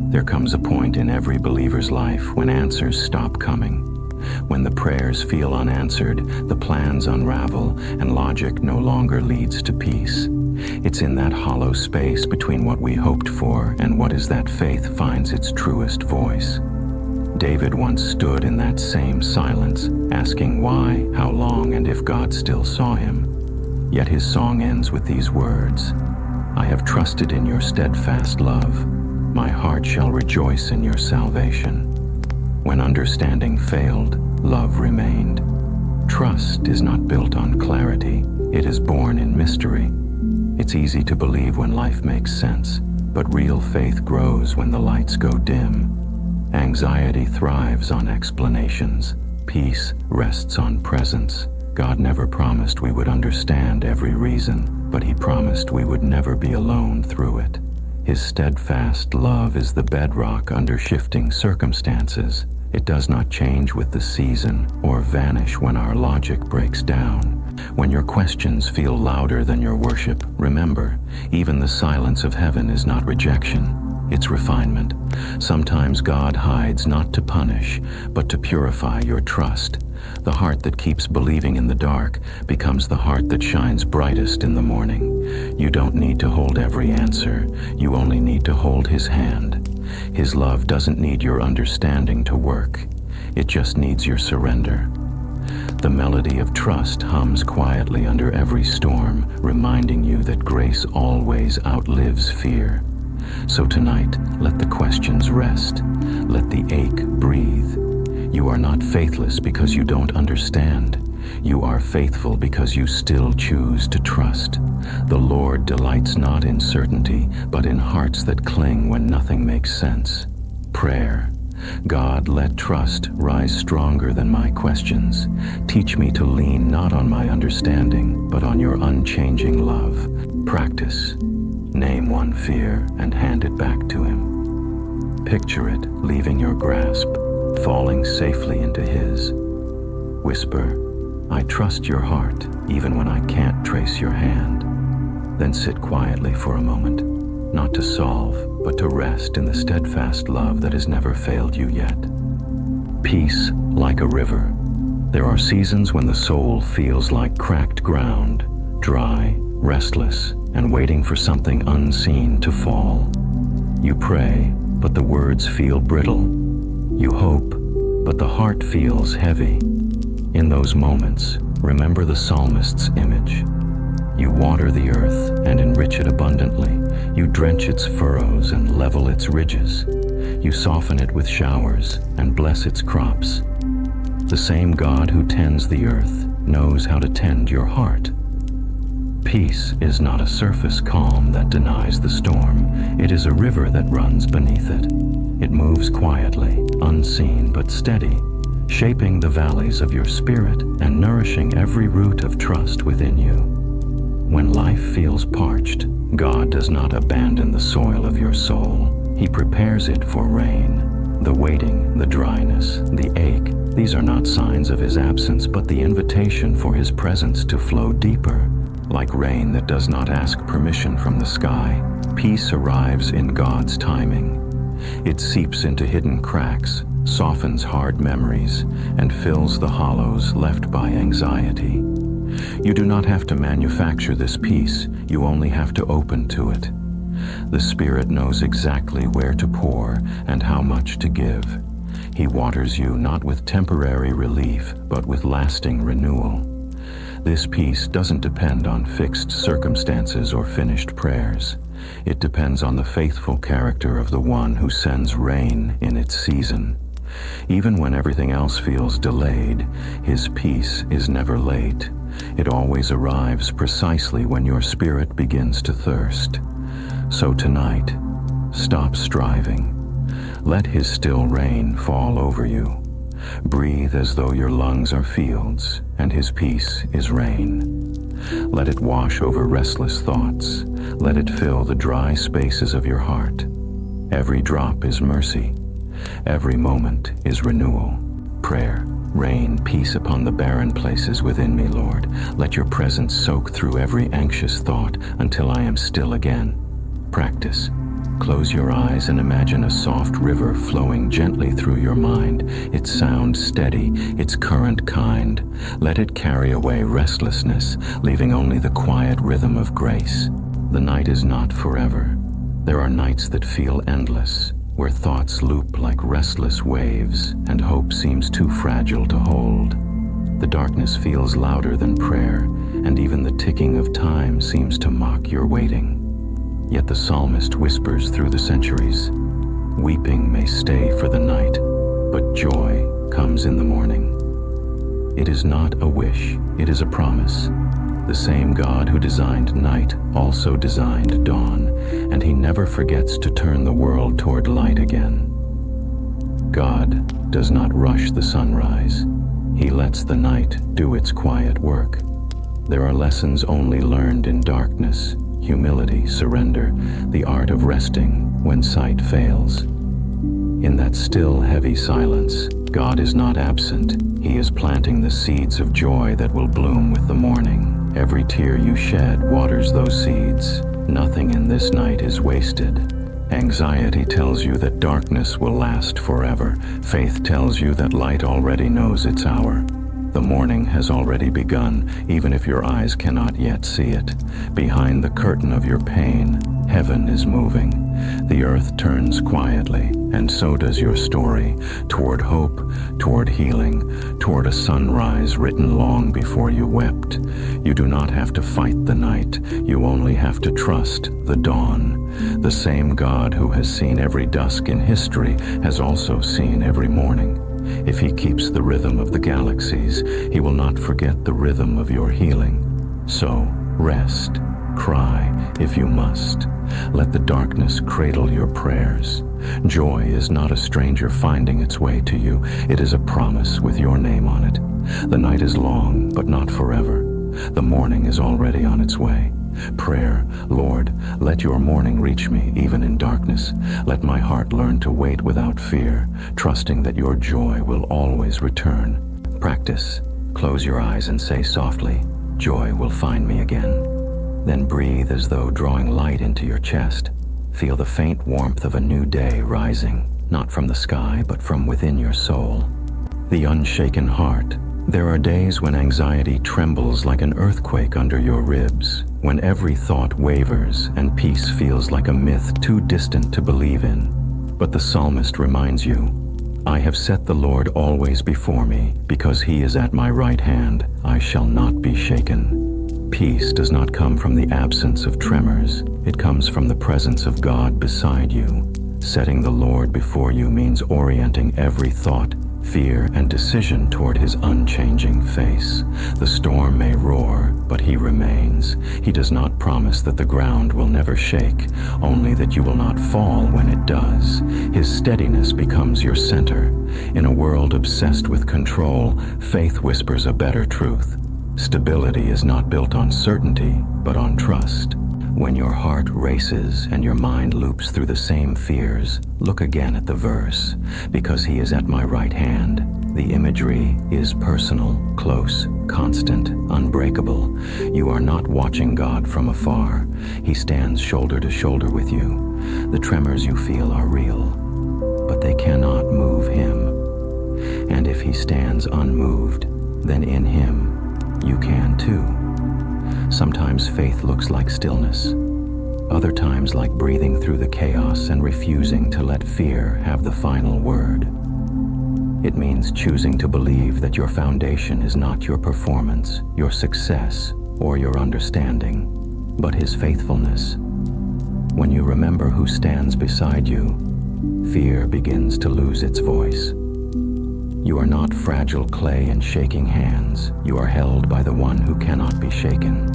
S1: There comes a point in every believer's life when answers stop coming. When the prayers feel unanswered, the plans unravel, and logic no longer leads to peace. It's in that hollow space between what we hoped for and what is that faith finds its truest voice. David once stood in that same silence, asking why, how long, and if God still saw him. Yet his song ends with these words, "I have trusted in your steadfast love. My heart shall rejoice in your salvation." When understanding failed, love remained. Trust is not built on clarity, it is born in mystery. It's easy to believe when life makes sense, but real faith grows when the lights go dim. Anxiety thrives on explanations. Peace rests on presence. God never promised we would understand every reason, but He promised we would never be alone through it. His steadfast love is the bedrock under shifting circumstances. It does not change with the season or vanish when our logic breaks down. When your questions feel louder than your worship, remember, even the silence of heaven is not rejection. It's refinement. Sometimes God hides not to punish, but to purify your trust. The heart that keeps believing in the dark becomes the heart that shines brightest in the morning. You don't need to hold every answer. You only need to hold His hand. His love doesn't need your understanding to work. It just needs your surrender. The melody of trust hums quietly under every storm, reminding you that grace always outlives fear. So tonight, let the questions rest. Let the ache breathe. You are not faithless because you don't understand. You are faithful because you still choose to trust. The Lord delights not in certainty, but in hearts that cling when nothing makes sense. Prayer. God, let trust rise stronger than my questions. Teach me to lean not on my understanding, but on your unchanging love. Practice. Name one fear and hand it back to Him. Picture it leaving your grasp, falling safely into His. Whisper, "I trust your heart, even when I can't trace your hand." Then sit quietly for a moment, not to solve, but to rest in the steadfast love that has never failed you yet. Peace like a river. There are seasons when the soul feels like cracked ground, dry, restless, and waiting for something unseen to fall. You pray, but the words feel brittle. You hope, but the heart feels heavy. In those moments, remember the psalmist's image. You water the earth and enrich it abundantly. You drench its furrows and level its ridges. You soften it with showers and bless its crops. The same God who tends the earth knows how to tend your heart. Peace is not a surface calm that denies the storm. It is a river that runs beneath it. It moves quietly, unseen but steady, shaping the valleys of your spirit and nourishing every root of trust within you. When life feels parched, God does not abandon the soil of your soul. He prepares it for rain. The waiting, the dryness, the ache, these are not signs of His absence, but the invitation for His presence to flow deeper. Like rain that does not ask permission from the sky, peace arrives in God's timing. It seeps into hidden cracks, softens hard memories, and fills the hollows left by anxiety. You do not have to manufacture this peace, you only have to open to it. The Spirit knows exactly where to pour and how much to give. He waters you not with temporary relief, but with lasting renewal. This peace doesn't depend on fixed circumstances or finished prayers. It depends on the faithful character of the one who sends rain in its season. Even when everything else feels delayed, His peace is never late. It always arrives precisely when your spirit begins to thirst. So tonight, stop striving. Let His still rain fall over you. Breathe as though your lungs are fields, and His peace is rain. Let it wash over restless thoughts. Let it fill the dry spaces of your heart. Every drop is mercy. Every moment is renewal. Prayer. Rain peace upon the barren places within me, Lord. Let your presence soak through every anxious thought until I am still again. Practice. Close your eyes and imagine a soft river flowing gently through your mind. Its sound steady, its current kind. Let it carry away restlessness, leaving only the quiet rhythm of grace. The night is not forever. There are nights that feel endless, where thoughts loop like restless waves and hope seems too fragile to hold. The darkness feels louder than prayer, and even the ticking of time seems to mock your waiting. Yet the psalmist whispers through the centuries, "Weeping may stay for the night, but joy comes in the morning." It is not a wish, it is a promise. The same God who designed night also designed dawn, and he never forgets to turn the world toward light again. God does not rush the sunrise. He lets the night do its quiet work. There are lessons only learned in darkness: humility, surrender, the art of resting when sight fails. In that still, heavy silence, God is not absent. He is planting the seeds of joy that will bloom with the morning. Every tear you shed waters those seeds. Nothing in this night is wasted. Anxiety tells you that darkness will last forever. Faith tells you that light already knows its hour. The morning has already begun, even if your eyes cannot yet see it. Behind the curtain of your pain, heaven is moving. The earth turns quietly, and so does your story, toward hope, toward healing, toward a sunrise written long before you wept. You do not have to fight the night, you only have to trust the dawn. The same God who has seen every dusk in history has also seen every morning. If he keeps the rhythm of the galaxies, he will not forget the rhythm of your healing. So, rest, cry if you must. Let the darkness cradle your prayers. Joy is not a stranger finding its way to you. It is a promise with your name on it. The night is long, but not forever. The morning is already on its way. Prayer, Lord, let your morning reach me even in darkness. Let my heart learn to wait without fear, trusting that your joy will always return. Practice. Close your eyes and say softly, "Joy will find me again." Then breathe as though drawing light into your chest. Feel the faint warmth of a new day rising, not from the sky, but from within your soul. The unshaken heart. There are days when anxiety trembles like an earthquake under your ribs, when every thought wavers and peace feels like a myth too distant to believe in. But the psalmist reminds you, "I have set the Lord always before me, because he is at my right hand, I shall not be shaken." Peace does not come from the absence of tremors. It comes from the presence of God beside you. Setting the Lord before you means orienting every thought, fear, and decision toward his unchanging face. The storm may roar, but he remains. He does not promise that the ground will never shake, only that you will not fall when it does. His steadiness becomes your center. In a world obsessed with control, faith whispers a better truth. Stability is not built on certainty, but on trust. When your heart races and your mind loops through the same fears, look again at the verse. Because he is at my right hand. The imagery is personal, close, constant, unbreakable. You are not watching God from afar. He stands shoulder to shoulder with you. The tremors you feel are real, but they cannot move him. And if he stands unmoved, then in him, you can too. Sometimes faith looks like stillness. Other times like breathing through the chaos and refusing to let fear have the final word. It means choosing to believe that your foundation is not your performance, your success, or your understanding, but his faithfulness. When you remember who stands beside you, fear begins to lose its voice. You are not fragile clay in shaking hands. You are held by the one who cannot be shaken.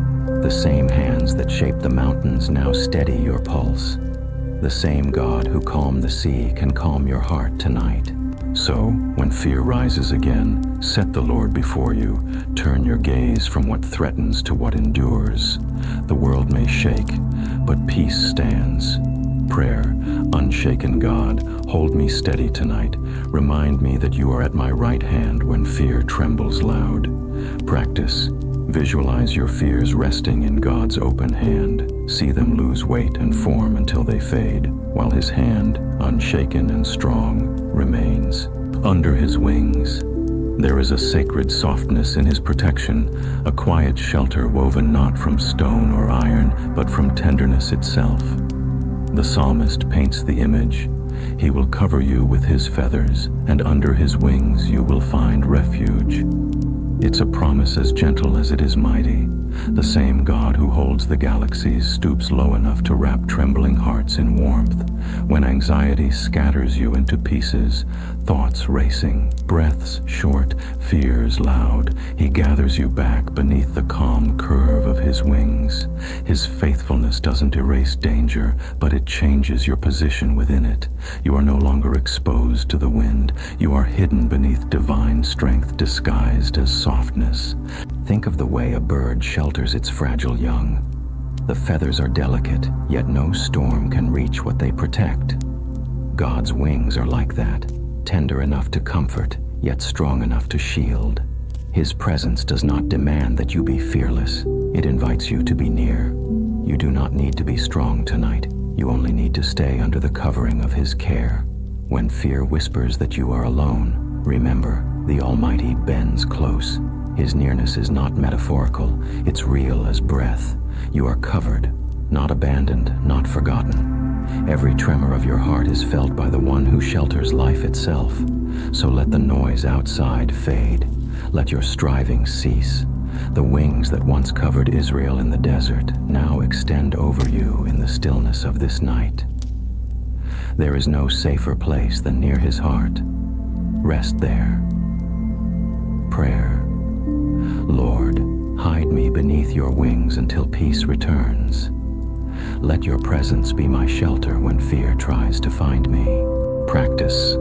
S1: The same hands that shaped the mountains now steady your pulse. The same God who calmed the sea can calm your heart tonight. So, when fear rises again, set the Lord before you. Turn your gaze from what threatens to what endures. The world may shake, but peace stands. Prayer, unshaken God, hold me steady tonight. Remind me that you are at my right hand when fear trembles loud. Practice. Visualize your fears resting in God's open hand. See them lose weight and form until they fade, while his hand, unshaken and strong, remains. Under his wings, there is a sacred softness in his protection, a quiet shelter woven not from stone or iron, but from tenderness itself. The psalmist paints the image. He will cover you with his feathers, and under his wings you will find refuge. It's a promise as gentle as it is mighty. The same God who holds the galaxies stoops low enough to wrap trembling hearts in warmth. When anxiety scatters you into pieces, thoughts racing, breaths short, fears loud, he gathers you back beneath the calm curve of his wings. His faithfulness doesn't erase danger, but it changes your position within it. You are no longer exposed to the wind. You are hidden beneath divine strength disguised as softness. Think of the way a bird shelters its fragile young. The feathers are delicate, yet no storm can reach what they protect. God's wings are like that, tender enough to comfort, yet strong enough to shield. His presence does not demand that you be fearless. It invites you to be near. You do not need to be strong tonight. You only need to stay under the covering of his care. When fear whispers that you are alone, remember, the Almighty bends close. His nearness is not metaphorical, it's real as breath. You are covered, not abandoned, not forgotten. Every tremor of your heart is felt by the one who shelters life itself. So let the noise outside fade. Let your striving cease. The wings that once covered Israel in the desert now extend over you in the stillness of this night. There is no safer place than near his heart. Rest there. Prayer. Lord, hide me beneath your wings until peace returns. Let your presence be my shelter when fear tries to find me. Practice.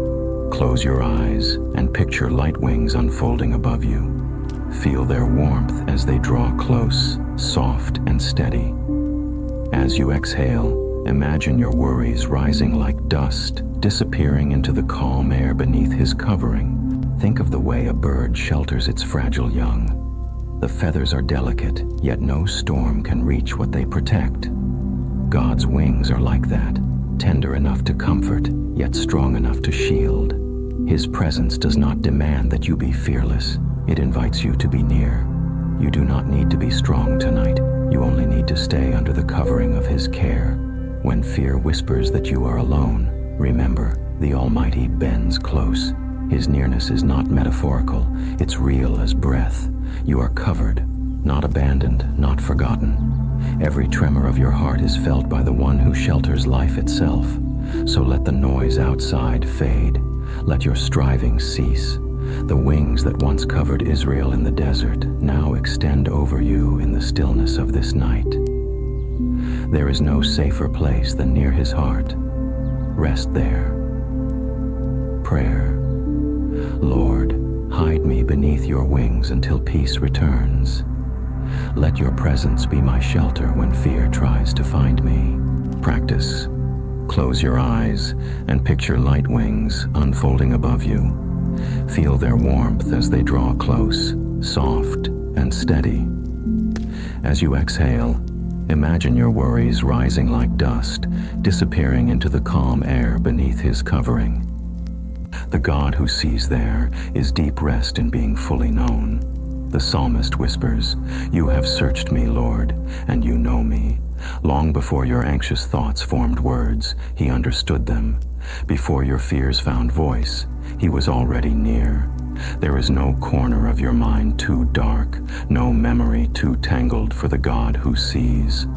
S1: Close your eyes and picture light wings unfolding above you. Feel their warmth as they draw close, soft and steady. As you exhale, imagine your worries rising like dust, disappearing into the calm air beneath his covering. Think of the way a bird shelters its fragile young. The feathers are delicate, yet no storm can reach what they protect. God's wings are like that, tender enough to comfort, yet strong enough to shield. His presence does not demand that you be fearless. It invites you to be near. You do not need to be strong tonight. You only need to stay under the covering of his care. When fear whispers that you are alone, remember, the Almighty bends close. His nearness is not metaphorical, it's real as breath. You are covered, not abandoned, not forgotten. Every tremor of your heart is felt by the one who shelters life itself. So let the noise outside fade. Let your striving cease. The wings that once covered Israel in the desert now extend over you in the stillness of this night. There is no safer place than near his heart. Rest there. Prayer. Lord, hide me beneath your wings until peace returns. Let your presence be my shelter when fear tries to find me. Practice. Close your eyes and picture light wings unfolding above you. Feel their warmth as they draw close, soft and steady. As you exhale, imagine your worries rising like dust, disappearing into the calm air beneath his covering. The God who sees there is deep rest in being fully known. The psalmist whispers, "You have searched me, Lord, and you know me." Long before your anxious thoughts formed words, he understood them. Before your fears found voice, he was already near. There is no corner of your mind too dark, no memory too tangled for the God who sees.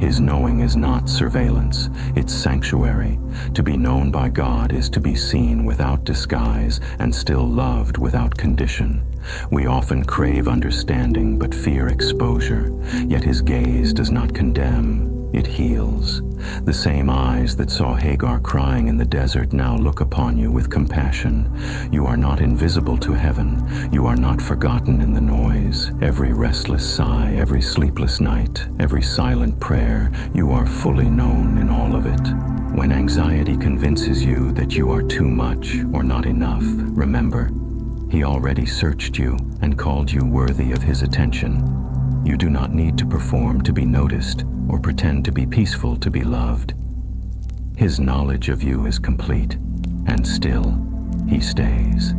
S1: His knowing is not surveillance, it's sanctuary. To be known by God is to be seen without disguise and still loved without condition. We often crave understanding but fear exposure, yet his gaze does not condemn, it heals. The same eyes that saw Hagar crying in the desert now look upon you with compassion. You are not invisible to heaven. You are not forgotten in the noise. Every restless sigh, every sleepless night, every silent prayer, you are fully known in all of it. When anxiety convinces you that you are too much or not enough, remember, he already searched you and called you worthy of his attention. You do not need to perform to be noticed or pretend to be peaceful to be loved. His knowledge of you is complete, and still, he stays.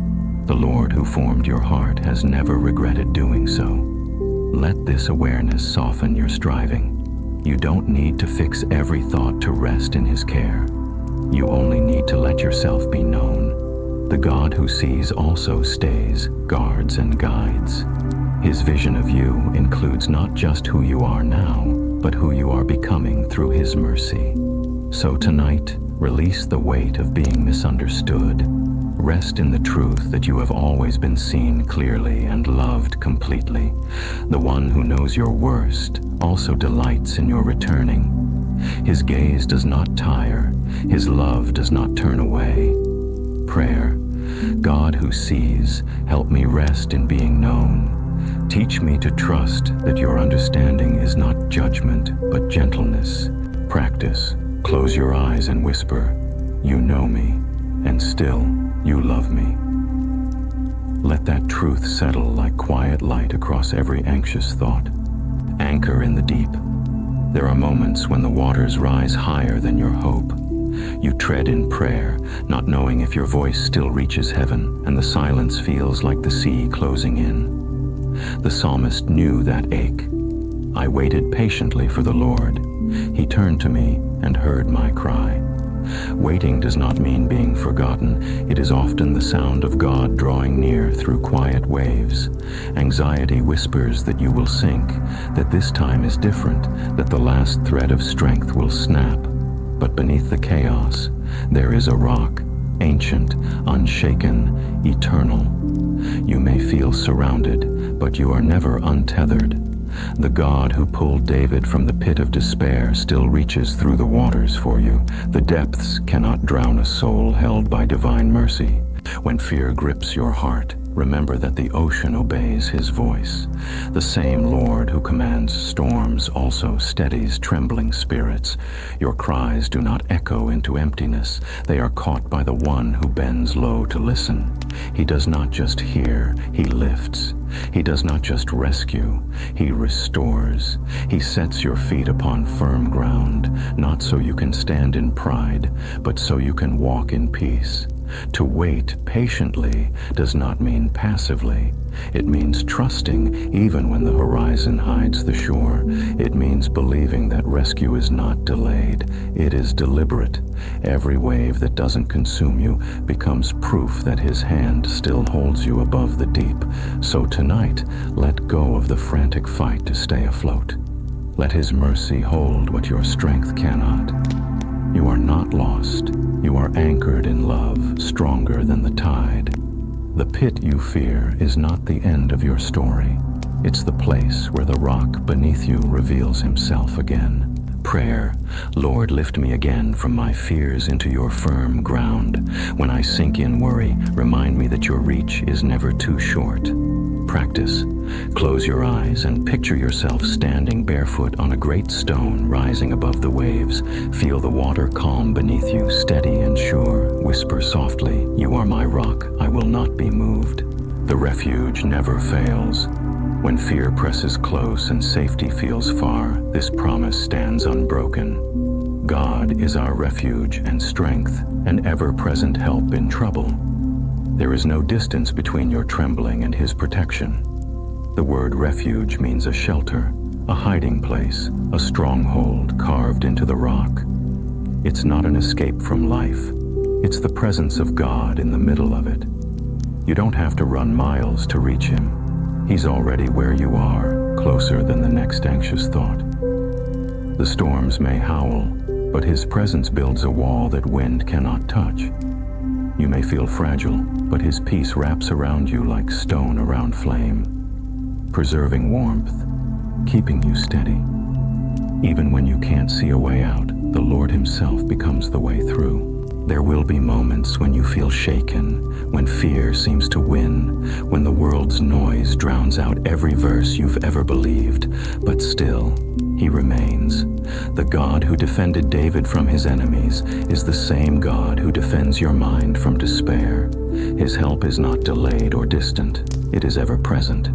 S1: The Lord who formed your heart has never regretted doing so. Let this awareness soften your striving. You don't need to fix every thought to rest in his care. You only need to let yourself be known. The God who sees also stays, guards, and guides. His vision of you includes not just who you are now, but who you are becoming through His mercy. So tonight, release the weight of being misunderstood. Rest in the truth that you have always been seen clearly and loved completely. The one who knows your worst also delights in your returning. His gaze does not tire. His love does not turn away. Prayer. God who sees, help me rest in being known. Teach me to trust that your understanding is not judgment, but gentleness. Practice. Close your eyes and whisper, you know me, and still you love me. Let that truth settle like quiet light across every anxious thought. Anchor in the deep. There are moments when the waters rise higher than your hope. You tread in prayer, not knowing if your voice still reaches heaven, and the silence feels like the sea closing in. The psalmist knew that ache. I waited patiently for the Lord. He turned to me and heard my cry. Waiting does not mean being forgotten. It is often the sound of God drawing near through quiet waves. Anxiety whispers that you will sink, that this time is different, that the last thread of strength will snap. But beneath the chaos, there is a rock, ancient, unshaken, eternal. You may feel surrounded, but you are never untethered. The God who pulled David from the pit of despair still reaches through the waters for you. The depths cannot drown a soul held by divine mercy. When fear grips your heart, remember that the ocean obeys His voice. The same Lord who commands storms also steadies trembling spirits. Your cries do not echo into emptiness. They are caught by the one who bends low to listen. He does not just hear, He lifts. He does not just rescue, He restores. He sets your feet upon firm ground, not so you can stand in pride, but so you can walk in peace. To wait patiently does not mean passively. It means trusting even when the horizon hides the shore. It means believing that rescue is not delayed. It is deliberate. Every wave that doesn't consume you becomes proof that His hand still holds you above the deep. So tonight, let go of the frantic fight to stay afloat. Let His mercy hold what your strength cannot. You are not lost. You are anchored in love, stronger than the tide. The pit you fear is not the end of your story. It's the place where the rock beneath you reveals Himself again. Prayer. Lord, lift me again from my fears into your firm ground. When I sink in worry, remind me that your reach is never too short. Practice. Close your eyes and picture yourself standing barefoot on a great stone rising above the waves. Feel the water calm beneath you, steady and sure. Whisper softly, you are my rock, I will not be moved. The refuge never fails. When fear presses close and safety feels far, this promise stands unbroken. God is our refuge and strength, an ever-present help in trouble. There is no distance between your trembling and His protection. The word refuge means a shelter, a hiding place, a stronghold carved into the rock. It's not an escape from life. It's the presence of God in the middle of it. You don't have to run miles to reach Him. He's already where you are, closer than the next anxious thought. The storms may howl, but His presence builds a wall that wind cannot touch. You may feel fragile, but His peace wraps around you like stone around flame, preserving warmth, keeping you steady. Even when you can't see a way out, the Lord Himself becomes the way through. There will be moments when you feel shaken, when fear seems to win, when the world's noise drowns out every verse you've ever believed, but still, He remains. The God who defended David from his enemies is the same God who defends your mind from despair. His help is not delayed or distant. It is ever present.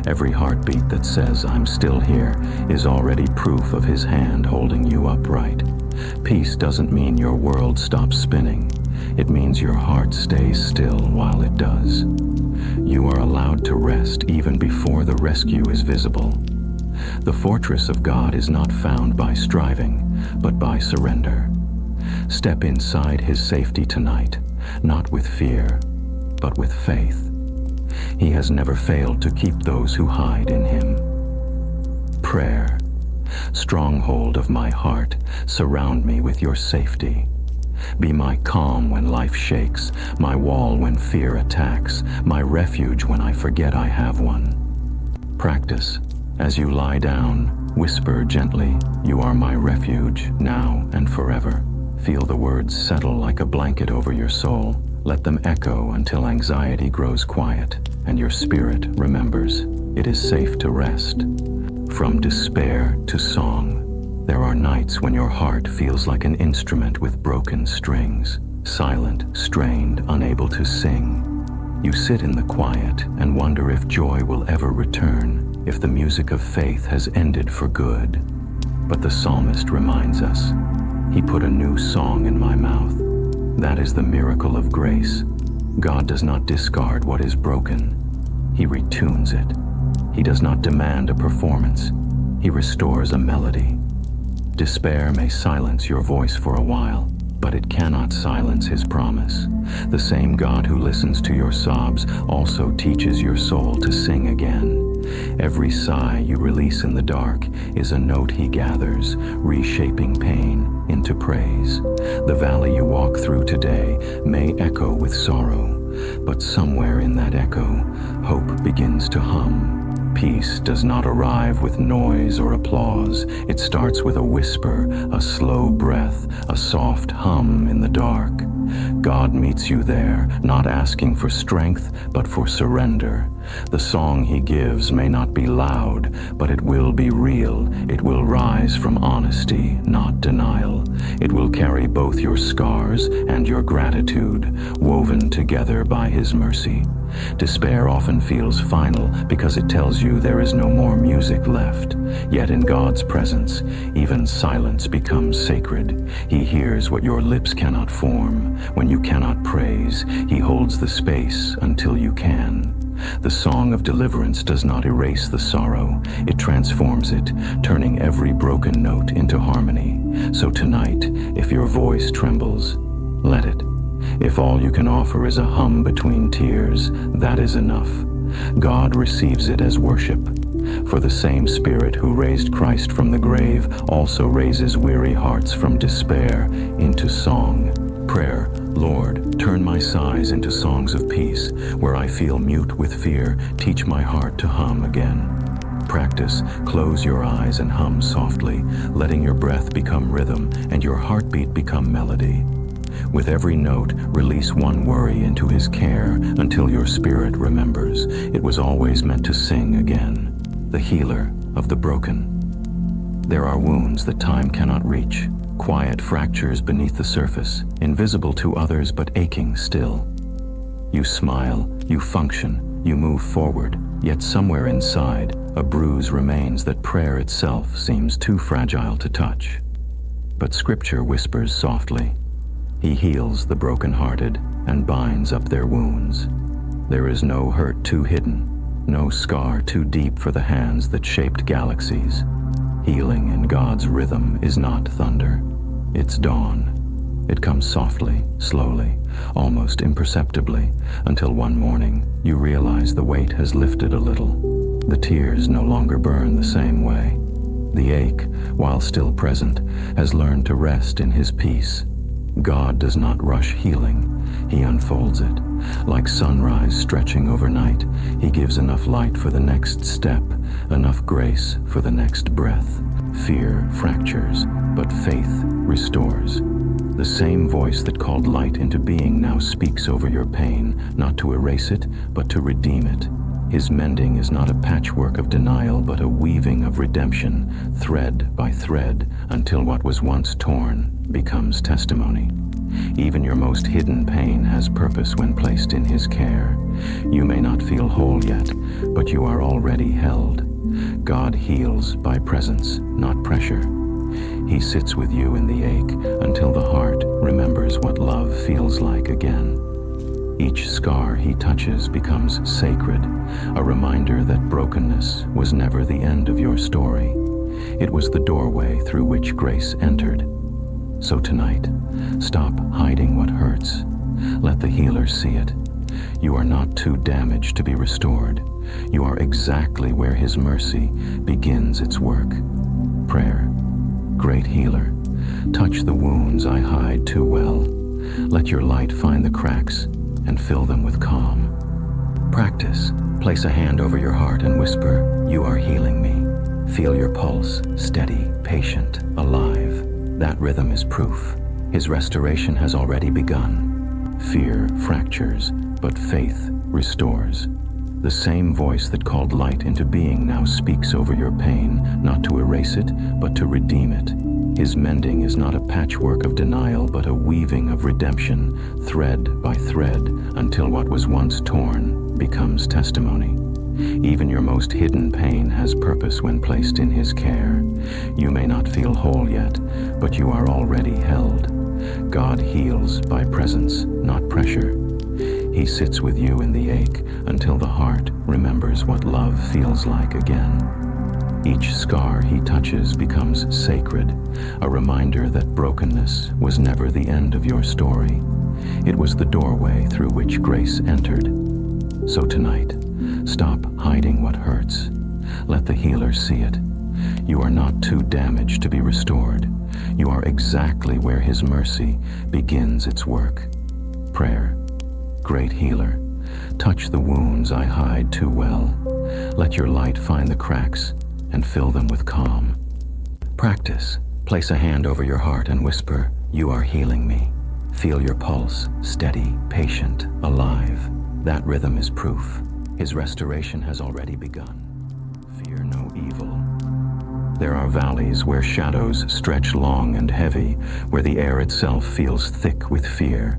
S1: Every heartbeat that says, I'm still here, is already proof of His hand holding you upright. Peace doesn't mean your world stops spinning. It means your heart stays still while it does. You are allowed to rest even before the rescue is visible. The fortress of God is not found by striving, but by surrender. Step inside his safety tonight, not with fear, but with faith. He has never failed to keep those who hide in him. Prayer. Stronghold of my heart, surround me with your safety. Be my calm when life shakes, my wall when fear attacks, my refuge when I forget I have one. Practice. As you lie down, whisper gently, "You are my refuge, now and forever." Feel the words settle like a blanket over your soul. Let them echo until anxiety grows quiet and your spirit remembers it is safe to rest. From despair to song. There are nights when your heart feels like an instrument with broken strings, silent, strained, unable to sing. You sit in the quiet and wonder if joy will ever return, if the music of faith has ended for good. But the psalmist reminds us, "He put a new song in my mouth." That is the miracle of grace. God does not discard what is broken. He retunes it. He does not demand a performance. He restores a melody. Despair may silence your voice for a while, but it cannot silence his promise. The same God who listens to your sobs also teaches your soul to sing again. Every sigh you release in the dark is a note he gathers, reshaping pain into praise. The valley you walk through today may echo with sorrow, but somewhere in that echo, hope begins to hum. Peace does not arrive with noise or applause. It starts with a whisper, a slow breath, a soft hum in the dark. God meets you there, not asking for strength, but for surrender. The song he gives may not be loud, but it will be real. It will rise from honesty, not denial. It will carry both your scars and your gratitude, woven together by his mercy. Despair often feels final because it tells you there is no more music left. Yet in God's presence, even silence becomes sacred. He hears what your lips cannot form. When you cannot praise, he holds the space until you can. The song of deliverance does not erase the sorrow. It transforms it, turning every broken note into harmony. So tonight, if your voice trembles, let it. If all you can offer is a hum between tears, that is enough. God receives it as worship. For the same Spirit who raised Christ from the grave also raises weary hearts from despair into song. Prayer. Lord, turn my sighs into songs of peace. Where I feel mute with fear, teach my heart to hum again. Practice. Close your eyes and hum softly, letting your breath become rhythm and your heartbeat become melody. With every note, release one worry into his care until your spirit remembers it was always meant to sing again. The healer of the broken. There are wounds that time cannot reach, quiet fractures beneath the surface, invisible to others but aching still. You smile, you function, you move forward, yet somewhere inside, a bruise remains that prayer itself seems too fragile to touch. But Scripture whispers softly. He heals the brokenhearted and binds up their wounds. There is no hurt too hidden, no scar too deep for the hands that shaped galaxies. Healing in God's rhythm is not thunder, it's dawn. It comes softly, slowly, almost imperceptibly, until one morning you realize the weight has lifted a little. The tears no longer burn the same way. The ache, while still present, has learned to rest in his peace. God does not rush healing. He unfolds it. Like sunrise stretching overnight, he gives enough light for the next step, enough grace for the next breath. Fear fractures, but faith restores. The same voice that called light into being now speaks over your pain, not to erase it, but to redeem it. His mending is not a patchwork of denial, but a weaving of redemption, thread by thread, until what was once torn becomes testimony. Even your most hidden pain has purpose when placed in his care. You may not feel whole yet, but you are already held. God heals by presence, not pressure. He sits with you in the ache until the heart remembers what love feels like again. Each scar he touches becomes sacred, a reminder that brokenness was never the end of your story. It was the doorway through which grace entered. So tonight, stop hiding what hurts. Let the healer see it. You are not too damaged to be restored. You are exactly where His mercy begins its work. Prayer. Great healer, touch the wounds I hide too well. Let your light find the cracks and fill them with calm. Practice. Place a hand over your heart and whisper, "You are healing me." Feel your pulse, steady, patient, alive. That rhythm is proof. His restoration has already begun. Fear fractures, but faith restores. The same voice that called light into being now speaks over your pain, not to erase it, but to redeem it. His mending is not a patchwork of denial, but a weaving of redemption, thread by thread, until what was once torn becomes testimony. Even your most hidden pain has purpose when placed in His care. You may not feel whole yet, but you are already held. God heals by presence, not pressure. He sits with you in the ache until the heart remembers what love feels like again. Each scar He touches becomes sacred, a reminder that brokenness was never the end of your story. It was the doorway through which grace entered. So tonight, stop hiding what hurts. Let the healer see it. You are not too damaged to be restored. You are exactly where His mercy begins its work. Prayer. Great healer, touch the wounds I hide too well. Let your light find the cracks and fill them with calm. Practice. Place a hand over your heart and whisper, "You are healing me." Feel your pulse, steady, patient, alive. That rhythm is proof. His restoration has already begun. Fear no evil. There are valleys where shadows stretch long and heavy, where the air itself feels thick with fear.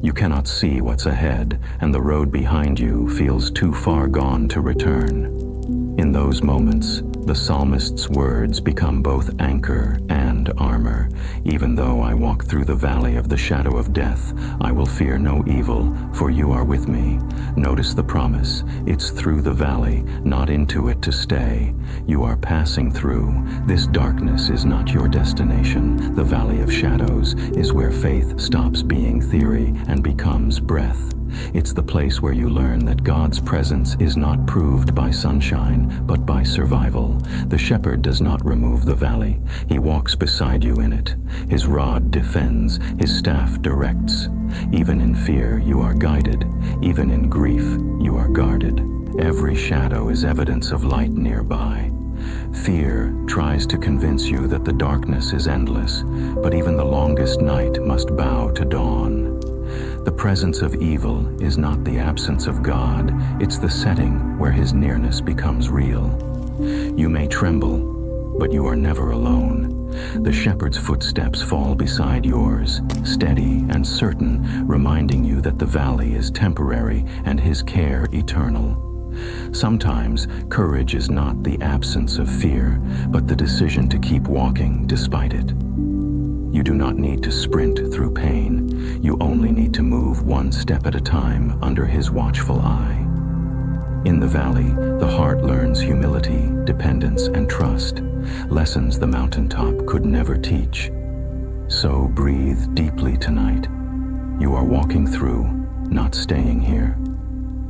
S1: You cannot see what's ahead, and the road behind you feels too far gone to return. In those moments, the psalmist's words become both anchor and armor. Even though I walk through the valley of the shadow of death, I will fear no evil, for you are with me. Notice the promise. It's through the valley, not into it to stay. You are passing through. This darkness is not your destination. The valley of shadows is where faith stops being theory and becomes breath. It's the place where you learn that God's presence is not proved by sunshine, but by survival. The shepherd does not remove the valley. He walks beside you in it. His rod defends, His staff directs. Even in fear, you are guided. Even in grief, you are guarded. Every shadow is evidence of light nearby. Fear tries to convince you that the darkness is endless, but even the longest night must bow to dawn. The presence of evil is not the absence of God, it's the setting where His nearness becomes real. You may tremble, but you are never alone. The shepherd's footsteps fall beside yours, steady and certain, reminding you that the valley is temporary and His care eternal. Sometimes courage is not the absence of fear, but the decision to keep walking despite it. You do not need to sprint through pain. You only need to move one step at a time under His watchful eye. In the valley, the heart learns humility, dependence, and trust, lessons the mountaintop could never teach. So breathe deeply tonight. You are walking through, not staying here.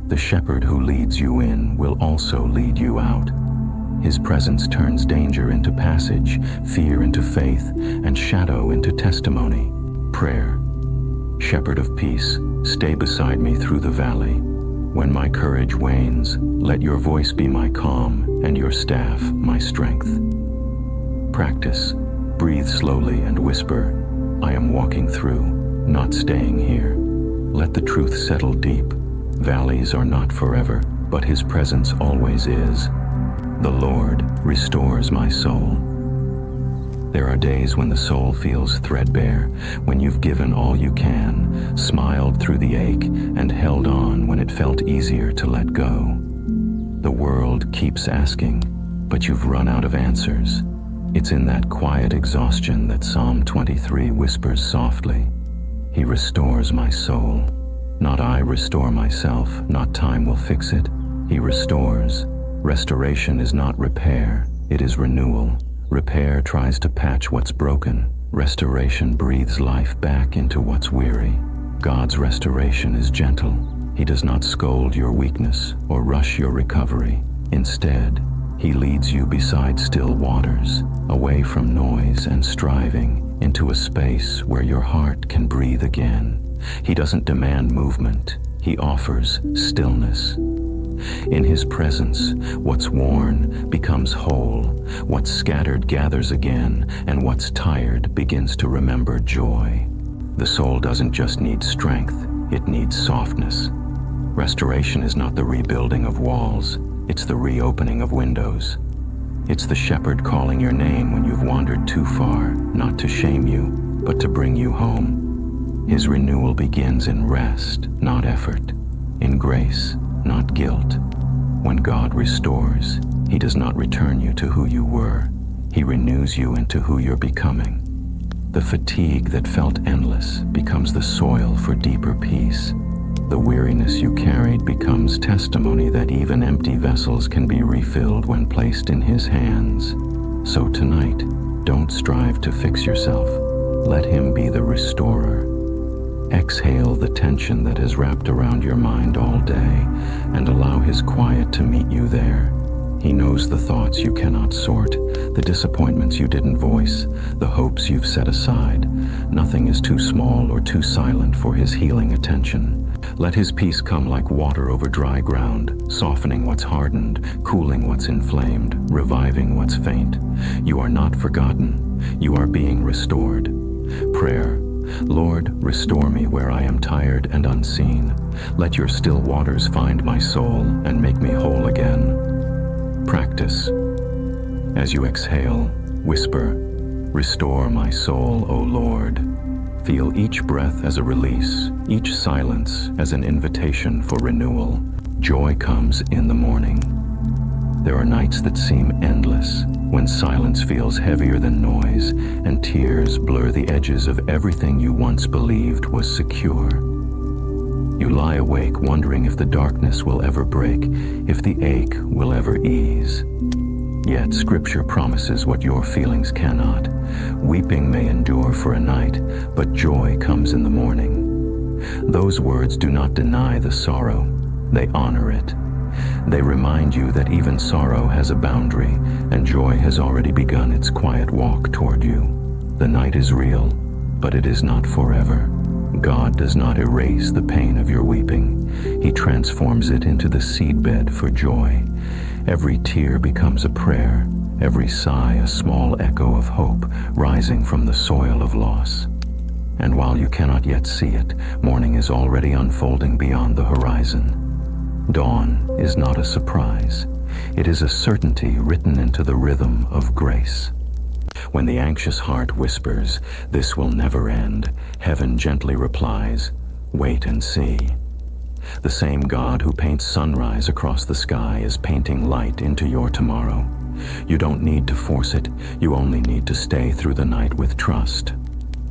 S1: The shepherd who leads you in will also lead you out. His presence turns danger into passage, fear into faith, and shadow into testimony. Prayer. Shepherd of peace, stay beside me through the valley. When my courage wanes, let your voice be my calm and your staff my strength. Practice. Breathe slowly and whisper, I am walking through, not staying here. Let the truth settle deep. Valleys are not forever, but His presence always is. The Lord restores my soul. There are days when the soul feels threadbare, when you've given all you can, smiled through the ache, and held on when it felt easier to let go. The world keeps asking, but you've run out of answers. It's in that quiet exhaustion that Psalm 23 whispers softly, He restores my soul. Not I restore myself, not time will fix it. He restores. Restoration is not repair, it is renewal. Repair tries to patch what's broken. Restoration breathes life back into what's weary. God's restoration is gentle. He does not scold your weakness or rush your recovery. Instead, He leads you beside still waters, away from noise and striving, into a space where your heart can breathe again. He doesn't demand movement. He offers stillness. In His presence, what's worn becomes whole, what's scattered gathers again, and what's tired begins to remember joy. The soul doesn't just need strength, it needs softness. Restoration is not the rebuilding of walls, it's the reopening of windows. It's the shepherd calling your name when you've wandered too far, not to shame you, but to bring you home. His renewal begins in rest, not effort, in grace, not guilt. When God restores, He does not return you to who you were. He renews you into who you're becoming. The fatigue that felt endless becomes the soil for deeper peace. The weariness you carried becomes testimony that even empty vessels can be refilled when placed in His hands. So tonight, don't strive to fix yourself. Let Him be the restorer. Exhale the tension that has wrapped around your mind all day and allow His quiet to meet you there. He knows the thoughts you cannot sort, the disappointments you didn't voice, the hopes you've set aside. Nothing is too small or too silent for His healing attention. Let His peace come like water over dry ground, softening what's hardened, cooling what's inflamed, reviving what's faint. You are not forgotten. You are being restored. Prayer. Lord, restore me where I am tired and unseen. Let your still waters find my soul and make me whole again. Practice. As you exhale, whisper, "Restore my soul, O Lord." Feel each breath as a release, each silence as an invitation for renewal. Joy comes in the morning. There are nights that seem endless, when silence feels heavier than noise, and tears blur the edges of everything you once believed was secure. You lie awake wondering if the darkness will ever break, if the ache will ever ease. Yet Scripture promises what your feelings cannot. Weeping may endure for a night, but joy comes in the morning. Those words do not deny the sorrow, they honor it. They remind you that even sorrow has a boundary, and joy has already begun its quiet walk toward you. The night is real, but it is not forever. God does not erase the pain of your weeping. He transforms it into the seedbed for joy. Every tear becomes a prayer, every sigh a small echo of hope rising from the soil of loss. And while you cannot yet see it, morning is already unfolding beyond the horizon. Dawn is not a surprise. It is a certainty written into the rhythm of grace. When the anxious heart whispers, "This will never end," heaven gently replies, "Wait and see." The same God who paints sunrise across the sky is painting light into your tomorrow. You don't need to force it, you only need to stay through the night with trust.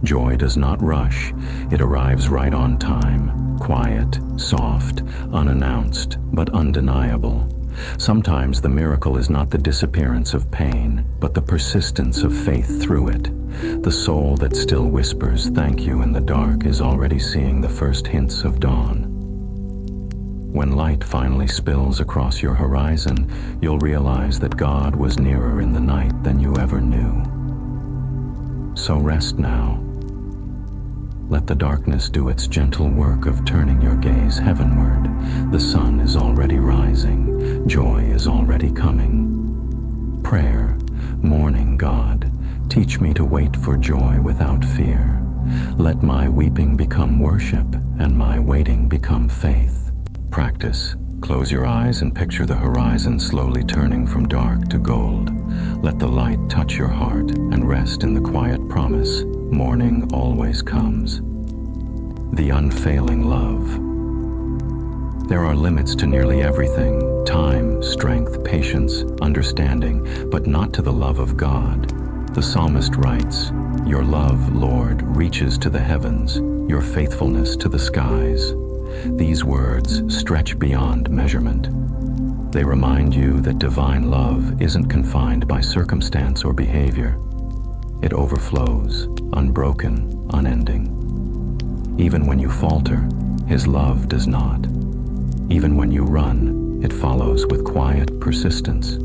S1: Joy does not rush, it arrives right on time, quiet, soft, unannounced, but undeniable. Sometimes the miracle is not the disappearance of pain, but the persistence of faith through it. The soul that still whispers thank you in the dark is already seeing the first hints of dawn. When light finally spills across your horizon, you'll realize that God was nearer in the night than you ever knew. So rest now. Let the darkness do its gentle work of turning your gaze heavenward. The sun is already rising. Joy is already coming. Prayer. Morning, God, teach me to wait for joy without fear. Let my weeping become worship and my waiting become faith. Practice. Close your eyes and picture the horizon slowly turning from dark to gold. Let the light touch your heart and rest in the quiet promise, morning always comes. The unfailing love. There are limits to nearly everything: time, strength, patience, understanding, but not to the love of God. The psalmist writes, "Your love, Lord, reaches to the heavens, your faithfulness to the skies." These words stretch beyond measurement. They remind you that divine love isn't confined by circumstance or behavior. It overflows, unbroken, unending. Even when you falter, His love does not. Even when you run, it follows with quiet persistence.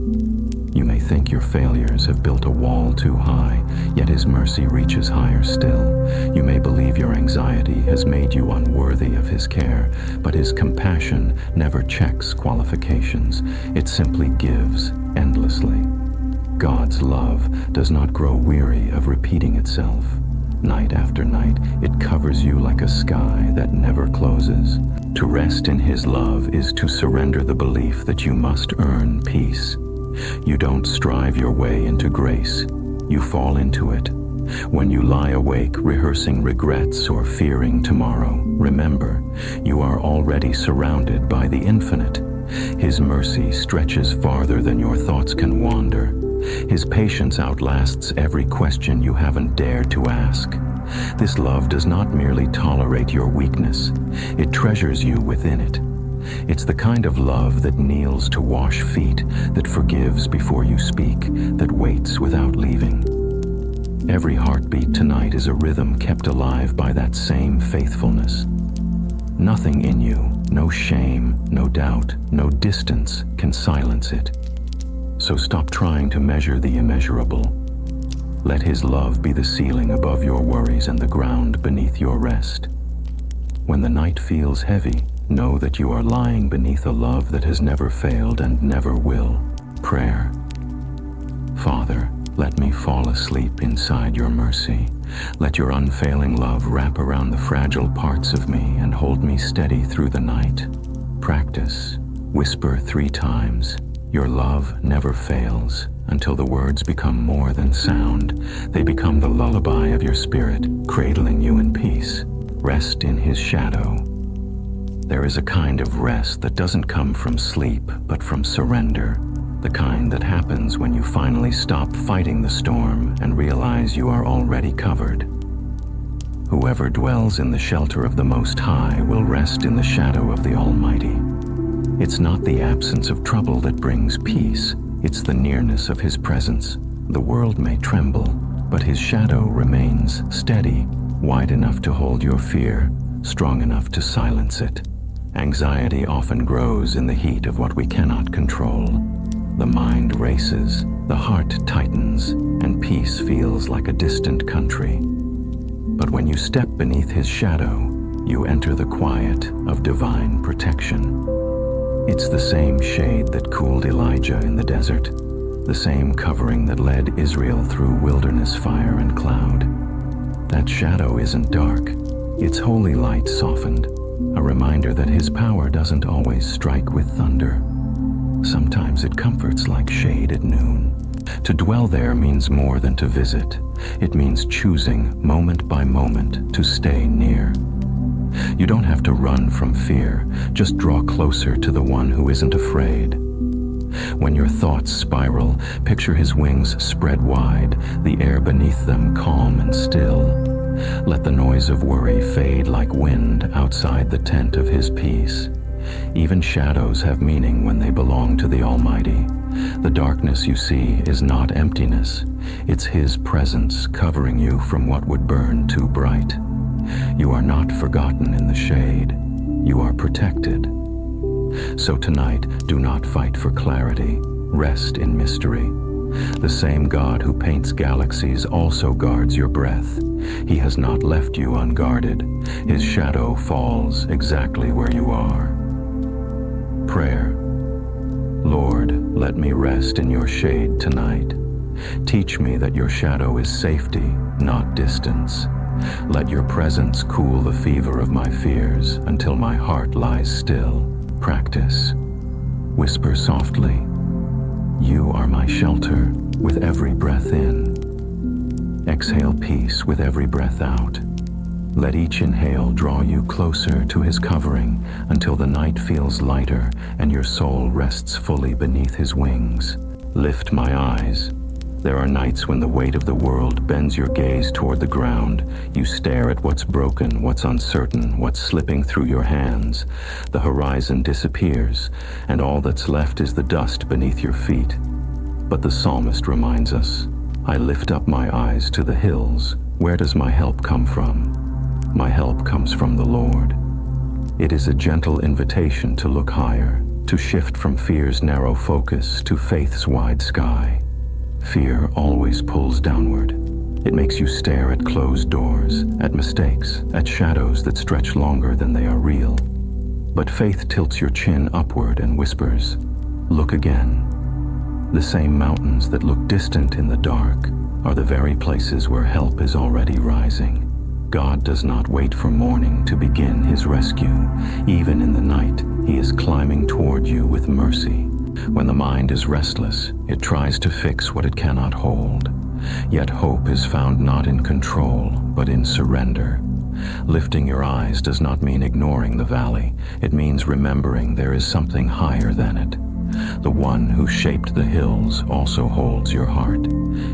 S1: You may think your failures have built a wall too high, yet His mercy reaches higher still. You may believe your anxiety has made you unworthy of His care, but His compassion never checks qualifications. It simply gives endlessly. God's love does not grow weary of repeating itself. Night after night, it covers you like a sky that never closes. To rest in His love is to surrender the belief that you must earn peace. You don't strive your way into grace. You fall into it. When you lie awake rehearsing regrets or fearing tomorrow, remember, you are already surrounded by the infinite. His mercy stretches farther than your thoughts can wander. His patience outlasts every question you haven't dared to ask. This love does not merely tolerate your weakness, it treasures you within it. It's the kind of love that kneels to wash feet, that forgives before you speak, that waits without leaving. Every heartbeat tonight is a rhythm kept alive by that same faithfulness. Nothing in you, no shame, no doubt, no distance can silence it. So stop trying to measure the immeasurable. Let His love be the ceiling above your worries and the ground beneath your rest. When the night feels heavy, know that you are lying beneath a love that has never failed and never will. Prayer. Father, let me fall asleep inside your mercy. Let your unfailing love wrap around the fragile parts of me and hold me steady through the night. Practice. Whisper 3 times. Your love never fails, until the words become more than sound. They become the lullaby of your spirit, cradling you in peace. Rest in His shadow. There is a kind of rest that doesn't come from sleep, but from surrender. The kind that happens when you finally stop fighting the storm and realize you are already covered. Whoever dwells in the shelter of the Most High will rest in the shadow of the Almighty. It's not the absence of trouble that brings peace, it's the nearness of His presence. The world may tremble, but His shadow remains steady, wide enough to hold your fear, strong enough to silence it. Anxiety often grows in the heat of what we cannot control. The mind races, the heart tightens, and peace feels like a distant country. But when you step beneath His shadow, you enter the quiet of divine protection. It's the same shade that cooled Elijah in the desert, the same covering that led Israel through wilderness fire and cloud. That shadow isn't dark, it's holy light softened, a reminder that His power doesn't always strike with thunder. Sometimes it comforts like shade at noon. To dwell there means more than to visit. It means choosing, moment by moment, to stay near. You don't have to run from fear, just draw closer to the one who isn't afraid. When your thoughts spiral, picture His wings spread wide, the air beneath them calm and still. Let the noise of worry fade like wind outside the tent of His peace. Even shadows have meaning when they belong to the Almighty. The darkness you see is not emptiness. It's His presence covering you from what would burn too bright. You are not forgotten in the shade. You are protected. So tonight, do not fight for clarity. Rest in mystery. The same God who paints galaxies also guards your breath. He has not left you unguarded. His shadow falls exactly where you are. Prayer. Lord, let me rest in your shade tonight. Teach me that your shadow is safety, not distance. Let your presence cool the fever of my fears until my heart lies still. Practice. Whisper softly, you are my shelter with every breath in. Exhale peace with every breath out. Let each inhale draw you closer to His covering until the night feels lighter and your soul rests fully beneath His wings. Lift my eyes. There are nights when the weight of the world bends your gaze toward the ground. You stare at what's broken, what's uncertain, what's slipping through your hands. The horizon disappears, and all that's left is the dust beneath your feet. But the psalmist reminds us, I lift up my eyes to the hills. Where does my help come from? My help comes from the Lord. It is a gentle invitation to look higher, to shift from fear's narrow focus to faith's wide sky. Fear always pulls downward. It makes you stare at closed doors, at mistakes, at shadows that stretch longer than they are real. But faith tilts your chin upward and whispers, "Look again." The same mountains that look distant in the dark are the very places where help is already rising. God does not wait for morning to begin his rescue. Even in the night, he is climbing toward you with mercy. When the mind is restless, it tries to fix what it cannot hold. Yet hope is found not in control, but in surrender. Lifting your eyes does not mean ignoring the valley. It means remembering there is something higher than it. The one who shaped the hills also holds your heart.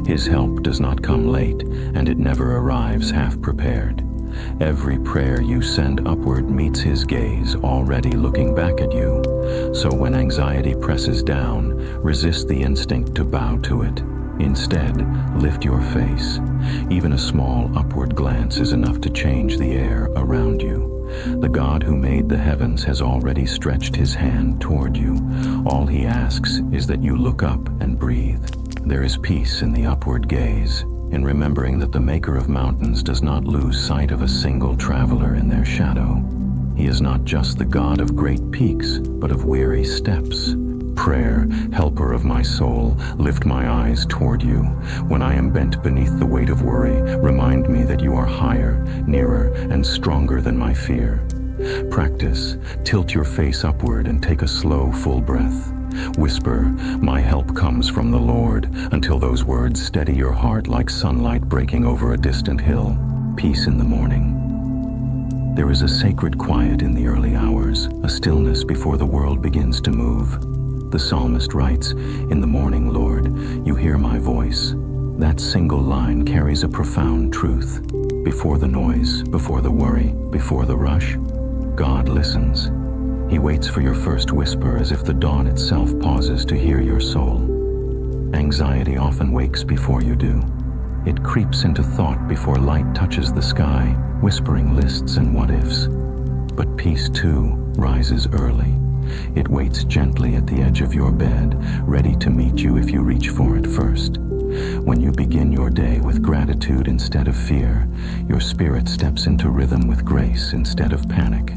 S1: His help does not come late, and it never arrives half prepared. Every prayer you send upward meets his gaze, already looking back at you. So when anxiety presses down, resist the instinct to bow to it. Instead, lift your face. Even a small upward glance is enough to change the air around you. The God who made the heavens has already stretched his hand toward you. All he asks is that you look up and breathe. There is peace in the upward gaze, in remembering that the maker of mountains does not lose sight of a single traveler in their shadow. He is not just the God of great peaks, but of weary steps. Prayer, helper of my soul, lift my eyes toward you. When I am bent beneath the weight of worry, remind me that you are higher, nearer, and stronger than my fear. Practice. Tilt your face upward and take a slow, full breath. Whisper, "My help comes from the Lord," until those words steady your heart like sunlight breaking over a distant hill. Peace in the morning. There is a sacred quiet in the early hours, a stillness before the world begins to move. The psalmist writes, "In the morning, Lord, you hear my voice." That single line carries a profound truth. Before the noise, before the worry, before the rush, God listens. He waits for your first whisper as if the dawn itself pauses to hear your soul. Anxiety often wakes before you do. It creeps into thought before light touches the sky, whispering lists and what-ifs. But peace, too, rises early. It waits gently at the edge of your bed, ready to meet you if you reach for it first. When you begin your day with gratitude instead of fear, your spirit steps into rhythm with grace instead of panic.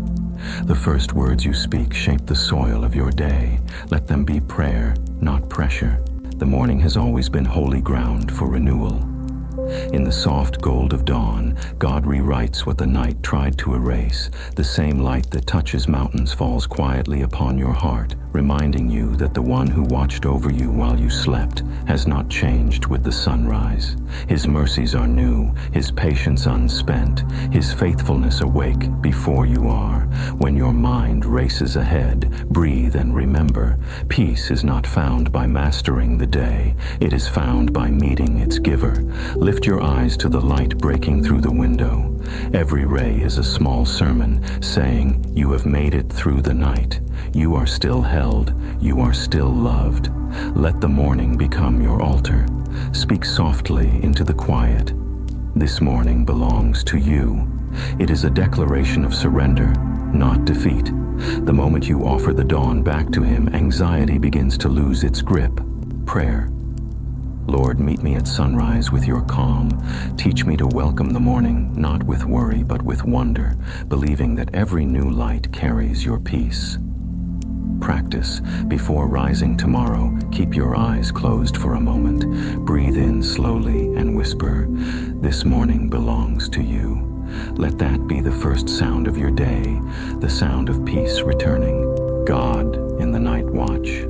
S1: The first words you speak shape the soil of your day. Let them be prayer, not pressure. The morning has always been holy ground for renewal. In the soft gold of dawn, God rewrites what the night tried to erase. The same light that touches mountains falls quietly upon your heart, reminding you that the one who watched over you while you slept has not changed with the sunrise. His mercies are new, his patience unspent, his faithfulness awake before you are. When your mind races ahead, breathe and remember, peace is not found by mastering the day. It is found by meeting its giver. Lift your eyes to the light breaking through the window. Every ray is a small sermon saying, "You have made it through the night. You are still held. You are still loved." Let the morning become your altar. Speak softly into the quiet. This morning belongs to you. It is a declaration of surrender, not defeat. The moment you offer the dawn back to him, anxiety begins to lose its grip. Prayer. Lord, meet me at sunrise with your calm. Teach me to welcome the morning, not with worry, but with wonder, believing that every new light carries your peace. Practice. Before rising tomorrow, keep your eyes closed for a moment. Breathe in slowly and whisper, "This morning belongs to you." Let that be the first sound of your day, the sound of peace returning. God in the night watch.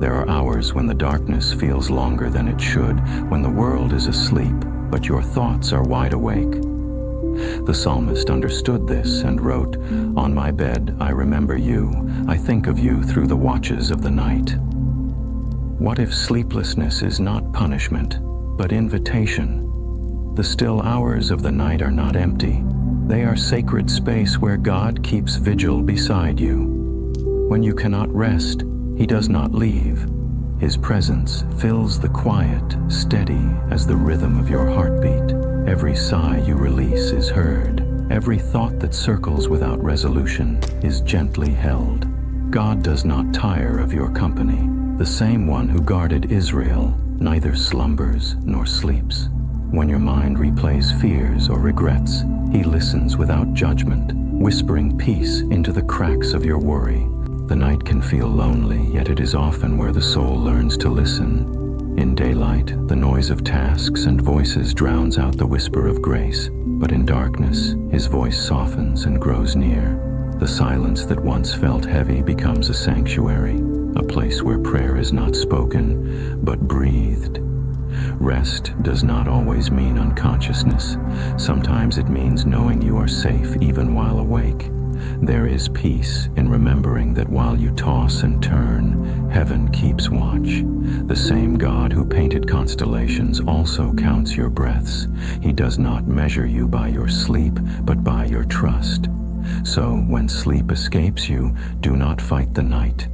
S1: There are hours when the darkness feels longer than it should, when the world is asleep, but your thoughts are wide awake. The psalmist understood this and wrote, "On my bed I remember you. I think of you through the watches of the night." What if sleeplessness is not punishment, but invitation? The still hours of the night are not empty. They are sacred space where God keeps vigil beside you. When you cannot rest, he does not leave. His presence fills the quiet, steady as the rhythm of your heartbeat. Every sigh you release is heard. Every thought that circles without resolution is gently held. God does not tire of your company. The same one who guarded Israel neither slumbers nor sleeps. When your mind replays fears or regrets, He listens without judgment, whispering peace into the cracks of your worry. The night can feel lonely, yet it is often where the soul learns to listen. In daylight, the noise of tasks and voices drowns out the whisper of grace, but in darkness, His voice softens and grows near. The silence that once felt heavy becomes a sanctuary, a place where prayer is not spoken, but breathed. Rest does not always mean unconsciousness. Sometimes it means knowing you are safe even while awake. There is peace in remembering that while you toss and turn, heaven keeps watch. The same God who painted constellations also counts your breaths. He does not measure you by your sleep, but by your trust. So when sleep escapes you, do not fight the night.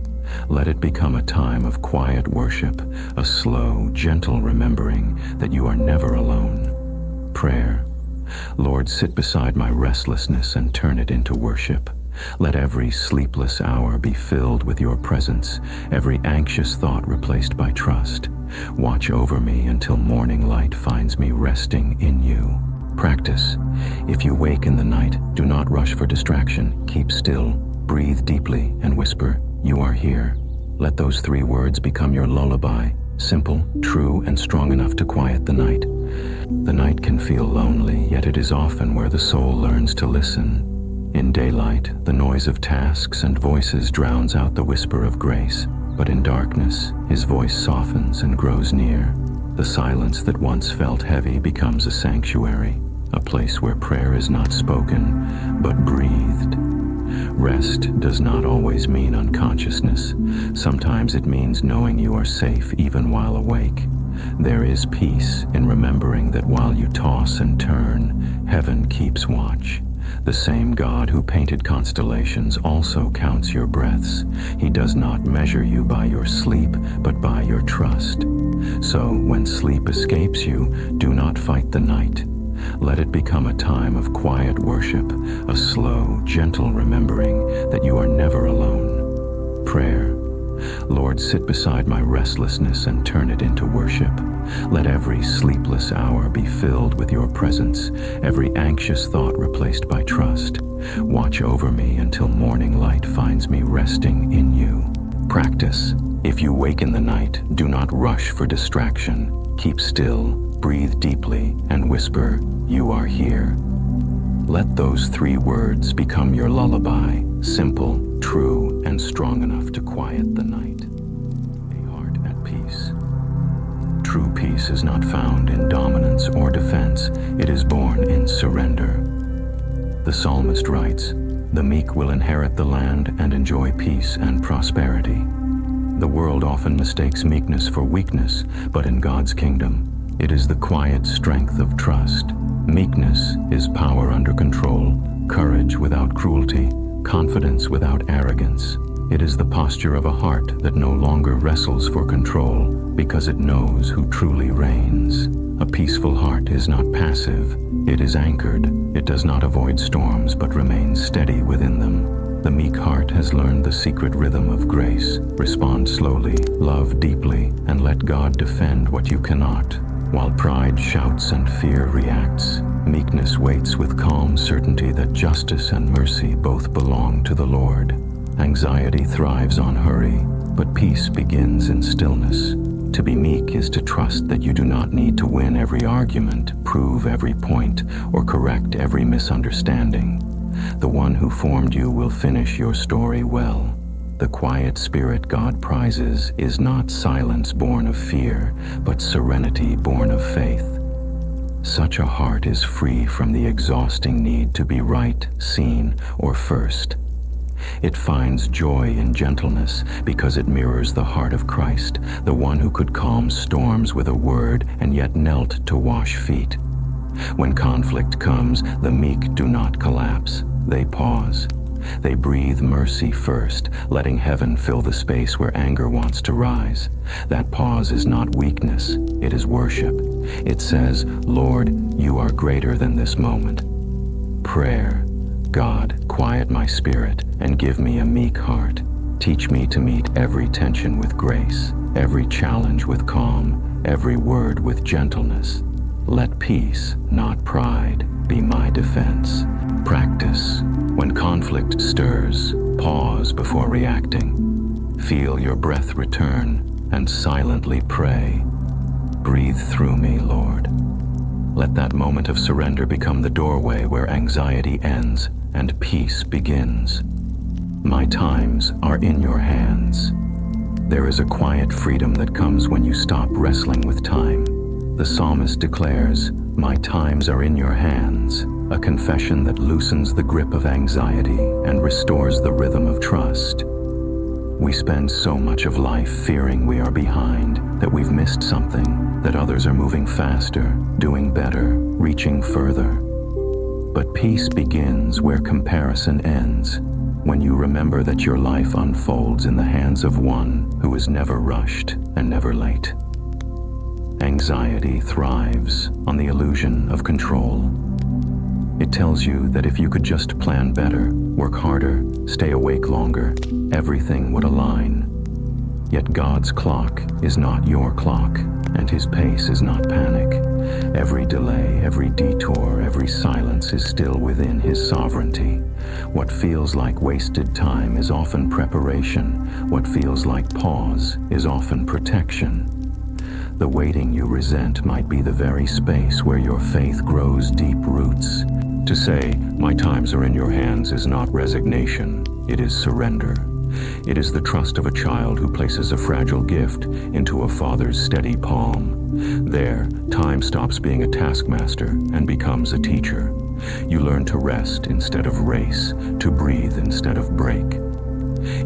S1: Let it become a time of quiet worship, a slow, gentle remembering that you are never alone. Prayer. Lord, sit beside my restlessness and turn it into worship. Let every sleepless hour be filled with your presence, every anxious thought replaced by trust. Watch over me until morning light finds me resting in you. Practice. If you wake in the night, do not rush for distraction. Keep still, breathe deeply, and whisper, "You are here." Let those 3 words become your lullaby, simple, true, and strong enough to quiet the night. The night can feel lonely, yet it is often where the soul learns to listen. In daylight, the noise of tasks and voices drowns out the whisper of grace, but in darkness, His voice softens and grows near. The silence that once felt heavy becomes a sanctuary, a place where prayer is not spoken, but breathed. Rest does not always mean unconsciousness. Sometimes it means knowing you are safe even while awake. There is peace in remembering that while you toss and turn, heaven keeps watch. The same God who painted constellations also counts your breaths. He does not measure you by your sleep, but by your trust. So when sleep escapes you, do not fight the night. Let it become a time of quiet worship, a slow, gentle remembering that you are never alone. Prayer. Lord, sit beside my restlessness and turn it into worship. Let every sleepless hour be filled with your presence, every anxious thought replaced by trust. Watch over me until morning light finds me resting in you. Practice. If you wake in the night, do not rush for distraction. Keep still, breathe deeply, and whisper, "You are here." Let those 3 words become your lullaby, simple, true, and strong enough to quiet the night. A heart at peace. True peace is not found in dominance or defense. It is born in surrender. The psalmist writes, "The meek will inherit the land and enjoy peace and prosperity." The world often mistakes meekness for weakness, but in God's kingdom, it is the quiet strength of trust. Meekness is power under control, courage without cruelty, confidence without arrogance. It is the posture of a heart that no longer wrestles for control because it knows who truly reigns. A peaceful heart is not passive, it is anchored. It does not avoid storms but remains steady within them. The meek heart has learned the secret rhythm of grace. Respond slowly, love deeply, and let God defend what you cannot. While pride shouts and fear reacts, meekness waits with calm certainty that justice and mercy both belong to the Lord. Anxiety thrives on hurry, but peace begins in stillness. To be meek is to trust that you do not need to win every argument, prove every point, or correct every misunderstanding. The one who formed you will finish your story well. The quiet spirit God prizes is not silence born of fear, but serenity born of faith. Such a heart is free from the exhausting need to be right, seen, or first. It finds joy in gentleness because it mirrors the heart of Christ, the one who could calm storms with a word and yet knelt to wash feet. When conflict comes, the meek do not collapse. They pause. They breathe mercy first, letting heaven fill the space where anger wants to rise. That pause is not weakness, it is worship. It says, Lord, you are greater than this moment. Prayer. God, quiet my spirit and give me a meek heart. Teach me to meet every tension with grace, every challenge with calm, every word with gentleness. Let peace, not pride, be my defense. Practice. When conflict stirs, pause before reacting. Feel your breath return and silently pray. Breathe through me, Lord. Let that moment of surrender become the doorway where anxiety ends and peace begins. My times are in your hands. There is a quiet freedom that comes when you stop wrestling with time. The psalmist declares, my times are in your hands, a confession that loosens the grip of anxiety and restores the rhythm of trust. We spend so much of life fearing we are behind, that we've missed something, that others are moving faster, doing better, reaching further. But peace begins where comparison ends, when you remember that your life unfolds in the hands of one who is never rushed and never late. Anxiety thrives on the illusion of control. It tells you that if you could just plan better, work harder, stay awake longer, everything would align. Yet God's clock is not your clock, and His pace is not panic. Every delay, every detour, every silence is still within His sovereignty. What feels like wasted time is often preparation. What feels like pause is often protection. The waiting you resent might be the very space where your faith grows deep roots. To say, my times are in your hands is not resignation, it is surrender. It is the trust of a child who places a fragile gift into a father's steady palm. There, time stops being a taskmaster and becomes a teacher. You learn to rest instead of race, to breathe instead of break.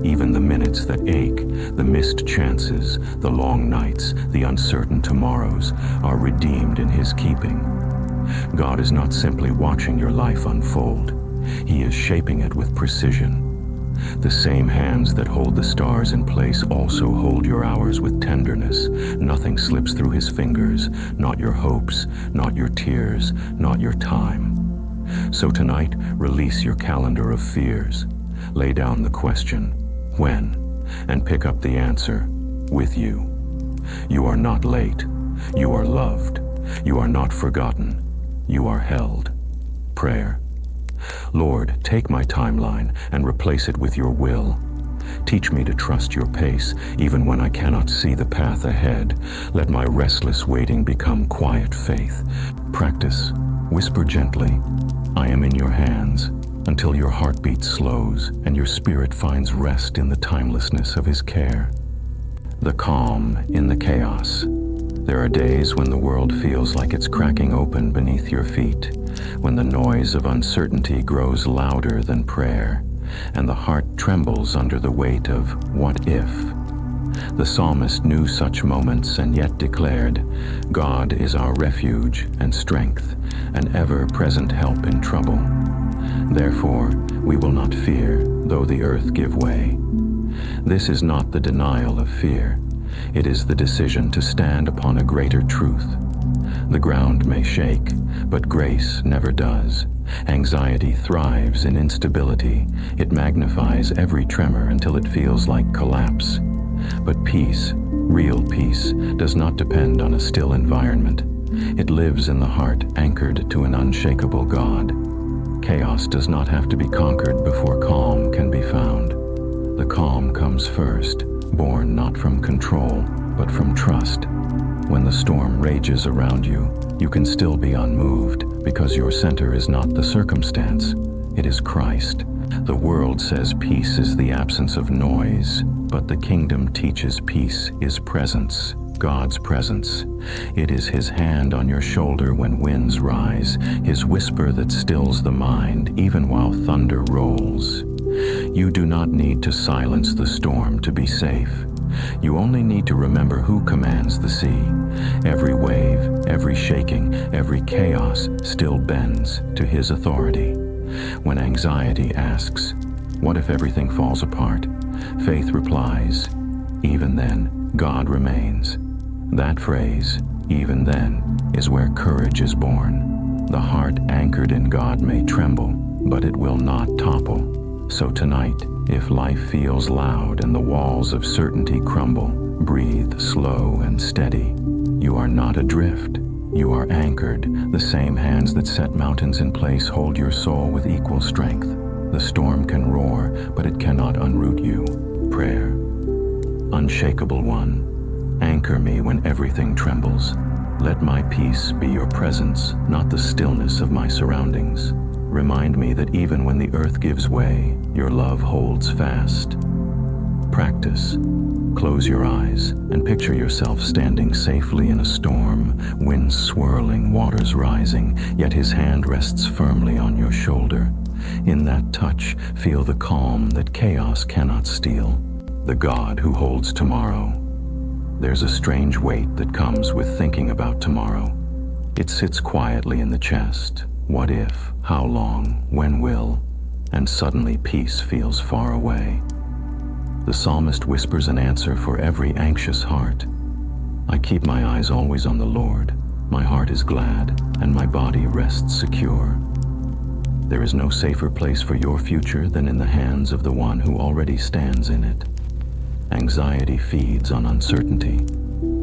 S1: Even the minutes that ache, the missed chances, the long nights, the uncertain tomorrows are redeemed in His keeping. God is not simply watching your life unfold. He is shaping it with precision. The same hands that hold the stars in place also hold your hours with tenderness. Nothing slips through His fingers, not your hopes, not your tears, not your time. So tonight, release your calendar of fears. Lay down the question, when, and pick up the answer, with you. You are not late. You are loved. You are not forgotten. You are held. Prayer. Lord, take my timeline and replace it with your will. Teach me to trust your pace, even when I cannot see the path ahead. Let my restless waiting become quiet faith. Practice. Whisper gently, I am in your hands, until your heartbeat slows and your spirit finds rest in the timelessness of His care. The calm in the chaos. There are days when the world feels like it's cracking open beneath your feet, when the noise of uncertainty grows louder than prayer, and the heart trembles under the weight of what if. The psalmist knew such moments and yet declared, God is our refuge and strength, an ever-present help in trouble. Therefore, we will not fear, though the earth give way. This is not the denial of fear. It is the decision to stand upon a greater truth. The ground may shake, but grace never does. Anxiety thrives in instability. It magnifies every tremor until it feels like collapse. But peace, real peace, does not depend on a still environment. It lives in the heart, anchored to an unshakable God. Chaos does not have to be conquered before calm can be found. The calm comes first, born not from control, but from trust. When the storm rages around you, you can still be unmoved, because your center is not the circumstance, it is Christ. The world says peace is the absence of noise, but the kingdom teaches peace is presence, God's presence. It is His hand on your shoulder when winds rise, His whisper that stills the mind even while thunder rolls. You do not need to silence the storm to be safe. You only need to remember who commands the sea. Every wave, every shaking, every chaos still bends to His authority. When anxiety asks, What if everything falls apart? Faith replies, even then, God remains. That phrase, even then, is where courage is born. The heart anchored in God may tremble, but it will not topple. So tonight, if life feels loud and the walls of certainty crumble, breathe slow and steady. You are not adrift. You are anchored. The same hands that set mountains in place hold your soul with equal strength. The storm can roar, but it cannot unroot you. Prayer. Unshakable one, anchor me when everything trembles. Let my peace be your presence, not the stillness of my surroundings. Remind me that even when the earth gives way, your love holds fast. Practice. Close your eyes and picture yourself standing safely in a storm, winds swirling, waters rising, yet his hand rests firmly on your shoulder. In that touch, feel the calm that chaos cannot steal. The God who holds tomorrow. There's a strange weight that comes with thinking about tomorrow. It sits quietly in the chest. What if? How long? When will? And suddenly peace feels far away. The psalmist whispers an answer for every anxious heart. I keep my eyes always on the Lord. My heart is glad, and my body rests secure. There is no safer place for your future than in the hands of the one who already stands in it. Anxiety feeds on uncertainty.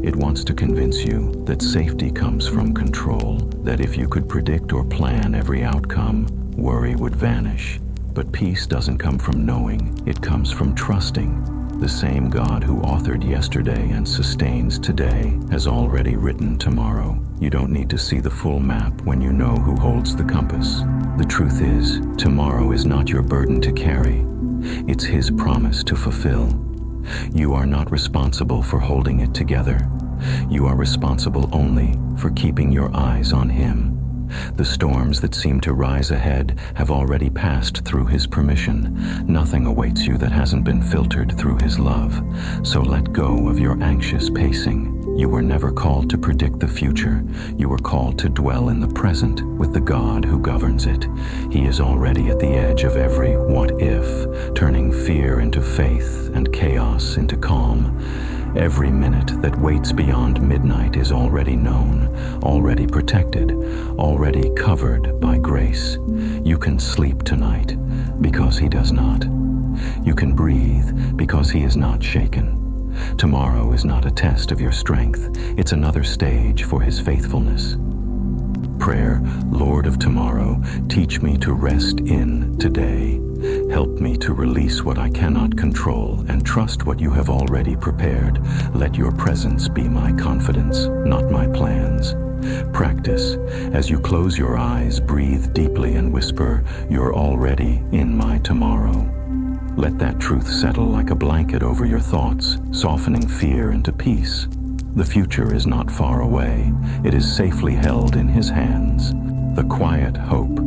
S1: It wants to convince you that safety comes from control, that if you could predict or plan every outcome, worry would vanish. But peace doesn't come from knowing, it comes from trusting. The same God who authored yesterday and sustains today has already written tomorrow. You don't need to see the full map when you know who holds the compass. The truth is, tomorrow is not your burden to carry. It's his promise to fulfill. You are not responsible for holding it together. You are responsible only for keeping your eyes on him. The storms that seem to rise ahead have already passed through his permission. Nothing awaits you that hasn't been filtered through his love. So let go of your anxious pacing. You were never called to predict the future. You were called to dwell in the present with the God who governs it. He is already at the edge of every what if, turning fear into faith and chaos into calm. Every minute that waits beyond midnight is already known, already protected, already covered by grace. You can sleep tonight because he does not. You can breathe because he is not shaken. Tomorrow is not a test of your strength. It's another stage for his faithfulness. Prayer, Lord of tomorrow, teach me to rest in today. Help me to release what I cannot control and trust what you have already prepared. Let your presence be my confidence, not my plans. Practice. As you close your eyes, breathe deeply and whisper, "You're already in my tomorrow." Let that truth settle like a blanket over your thoughts, softening fear into peace. The future is not far away. It is safely held in his hands. The quiet hope.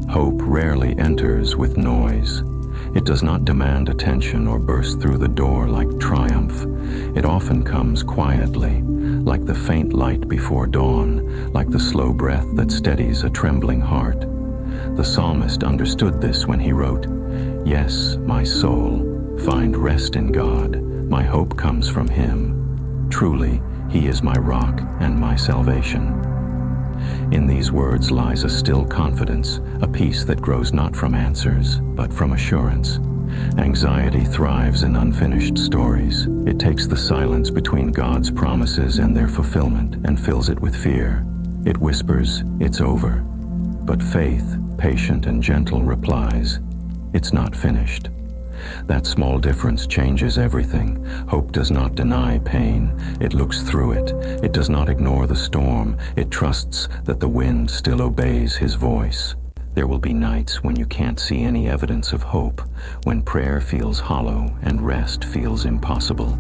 S1: Hope rarely enters with noise. It does not demand attention or burst through the door like triumph. It often comes quietly, like the faint light before dawn, like the slow breath that steadies a trembling heart. The psalmist understood this when he wrote, "Yes, my soul, find rest in God. My hope comes from him. Truly, he is my rock and my salvation." In these words lies a still confidence, a peace that grows not from answers, but from assurance. Anxiety thrives in unfinished stories. It takes the silence between God's promises and their fulfillment and fills it with fear. It whispers, "It's over." But faith, patient and gentle, replies, "It's not finished." That small difference changes everything. Hope does not deny pain. It looks through it. It does not ignore the storm. It trusts that the wind still obeys his voice. There will be nights when you can't see any evidence of hope, when prayer feels hollow and rest feels impossible.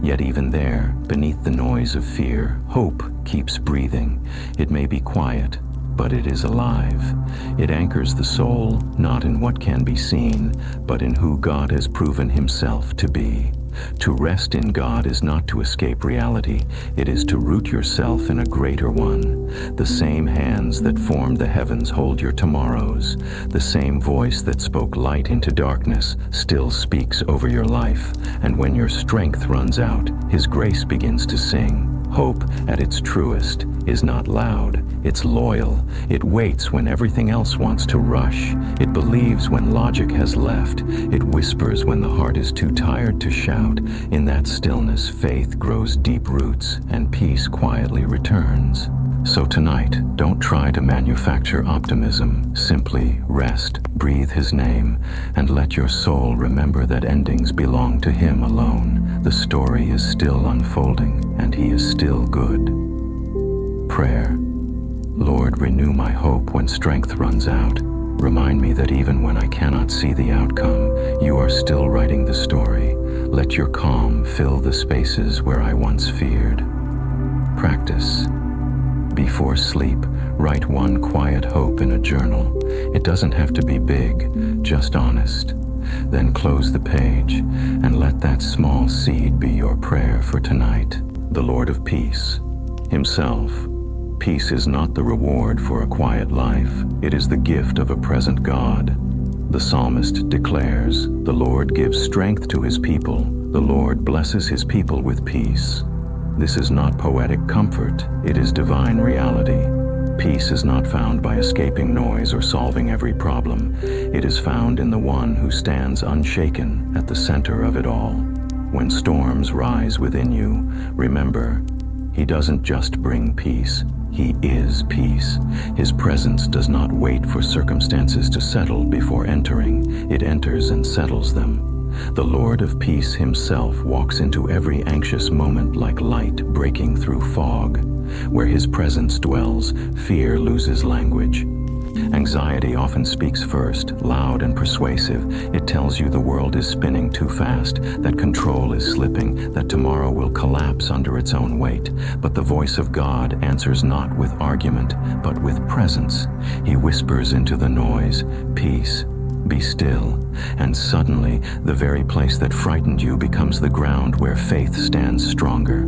S1: Yet even there, beneath the noise of fear, hope keeps breathing. It may be quiet, but it is alive. It anchors the soul, not in what can be seen, but in who God has proven himself to be. To rest in God is not to escape reality. It is to root yourself in a greater one. The same hands that formed the heavens hold your tomorrows. The same voice that spoke light into darkness still speaks over your life. And when your strength runs out, His grace begins to sing. Hope, at its truest, is not loud. It's loyal. It waits when everything else wants to rush. It believes when logic has left. It whispers when the heart is too tired to shout. In that stillness, faith grows deep roots, and peace quietly returns. So tonight, don't try to manufacture optimism. Simply rest, breathe His name, and let your soul remember that endings belong to Him alone. The story is still unfolding, and He is still good. Prayer. Lord, renew my hope when strength runs out. Remind me that even when I cannot see the outcome, You are still writing the story. Let Your calm fill the spaces where I once feared. Practice. Before sleep, write one quiet hope in a journal. It doesn't have to be big, just honest. Then close the page and let that small seed be your prayer for tonight. The Lord of Peace, Himself. Peace is not the reward for a quiet life. It is the gift of a present God. The psalmist declares, "The Lord gives strength to His people. The Lord blesses His people with peace." This is not poetic comfort, it is divine reality. Peace is not found by escaping noise or solving every problem. It is found in the one who stands unshaken at the center of it all. When storms rise within you, remember, He doesn't just bring peace, He is peace. His presence does not wait for circumstances to settle before entering. It enters and settles them. The Lord of Peace Himself walks into every anxious moment like light breaking through fog. Where His presence dwells, fear loses language. Anxiety often speaks first, loud and persuasive. It tells you the world is spinning too fast, that control is slipping, that tomorrow will collapse under its own weight. But the voice of God answers not with argument, but with presence. He whispers into the noise, "Peace, be still," and suddenly the very place that frightened you becomes the ground where faith stands stronger.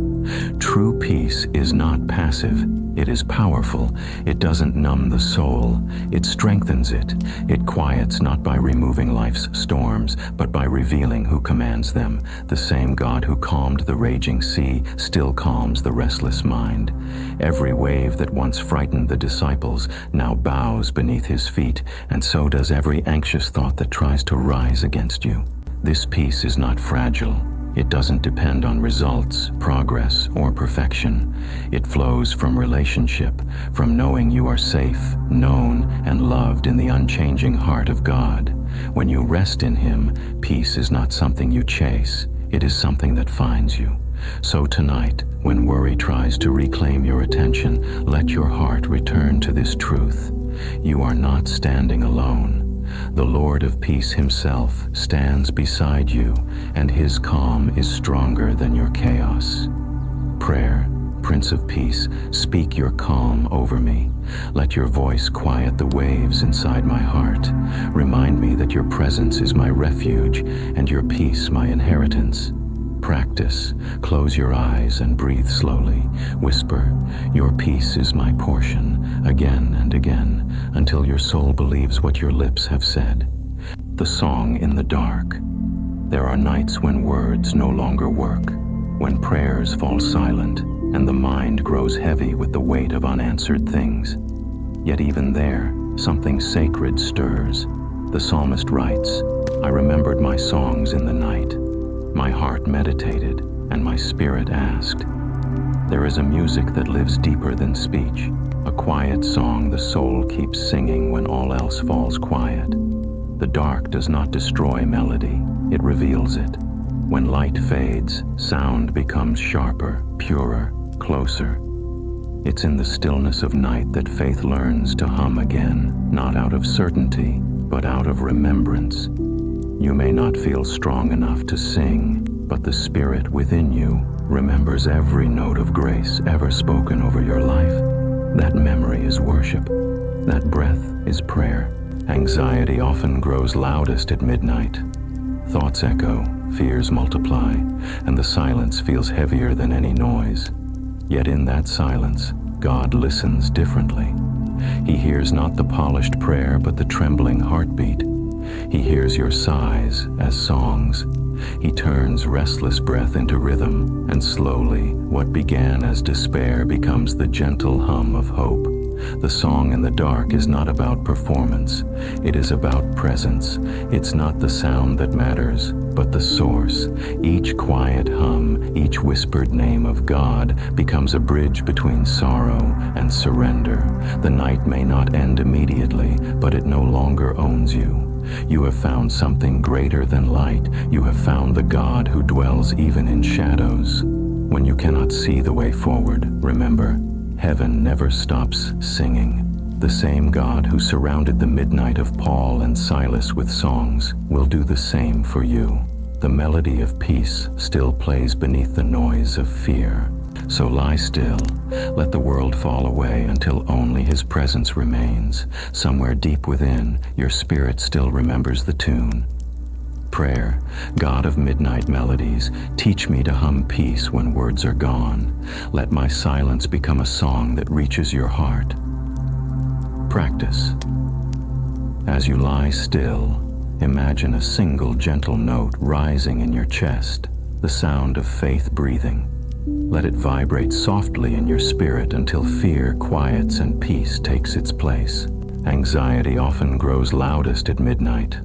S1: True peace is not passive. It is powerful. It doesn't numb the soul. It strengthens it. It quiets not by removing life's storms, but by revealing who commands them. The same God who calmed the raging sea still calms the restless mind. Every wave that once frightened the disciples now bows beneath His feet, and so does every anxious thought that tries to rise against you. This peace is not fragile. It doesn't depend on results, progress, or perfection. It flows from relationship, from knowing you are safe, known, and loved in the unchanging heart of God. When you rest in Him, peace is not something you chase. It is something that finds you. So tonight, when worry tries to reclaim your attention, let your heart return to this truth. You are not standing alone. The Lord of Peace Himself stands beside you, and His calm is stronger than your chaos. Prayer. Prince of Peace, speak your calm over me. Let your voice quiet the waves inside my heart. Remind me that your presence is my refuge, and your peace my inheritance. Practice. Close your eyes and breathe slowly. Whisper, "Your peace is my portion," again and again, until your soul believes what your lips have said. The song in the dark. There are nights when words no longer work, when prayers fall silent, and the mind grows heavy with the weight of unanswered things. Yet even there, something sacred stirs. The psalmist writes, "I remembered my songs in the night. My heart meditated, and my spirit asked." There is a music that lives deeper than speech, a quiet song the soul keeps singing when all else falls quiet. The dark does not destroy melody, it reveals it. When light fades, sound becomes sharper, purer, closer. It's in the stillness of night that faith learns to hum again, not out of certainty, but out of remembrance. You may not feel strong enough to sing, but the Spirit within you remembers every note of grace ever spoken over your life. That memory is worship. That breath is prayer. Anxiety often grows loudest at midnight. Thoughts echo, fears multiply, and the silence feels heavier than any noise. Yet in that silence, God listens differently. He hears not the polished prayer, but the trembling heartbeat. He hears your sighs as songs. He turns restless breath into rhythm, and slowly, what began as despair becomes the gentle hum of hope. The song in the dark is not about performance. It is about presence. It's not the sound that matters, but the source. Each quiet hum, each whispered name of God becomes a bridge between sorrow and surrender. The night may not end immediately, but it no longer owns you. You have found something greater than light. You have found the God who dwells even in shadows. When you cannot see the way forward, remember, heaven never stops singing. The same God who surrounded the midnight of Paul and Silas with songs will do the same for you. The melody of peace still plays beneath the noise of fear. So lie still, let the world fall away until only His presence remains. Somewhere deep within, your spirit still remembers the tune. Prayer, God of midnight melodies, teach me to hum peace when words are gone. Let my silence become a song that reaches your heart. Practice. As you lie still, imagine a single gentle note rising in your chest, the sound of faith breathing. Let it vibrate softly in your spirit until fear quiets and peace takes its place. Anxiety often grows loudest at midnight.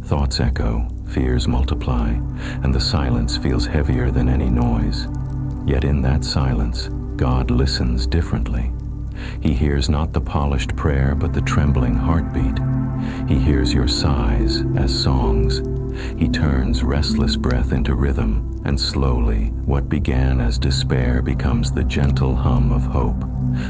S1: Thoughts echo, fears multiply, and the silence feels heavier than any noise. Yet in that silence, God listens differently. He hears not the polished prayer, but the trembling heartbeat. He hears your sighs as songs. He turns restless breath into rhythm, and slowly, what began as despair becomes the gentle hum of hope.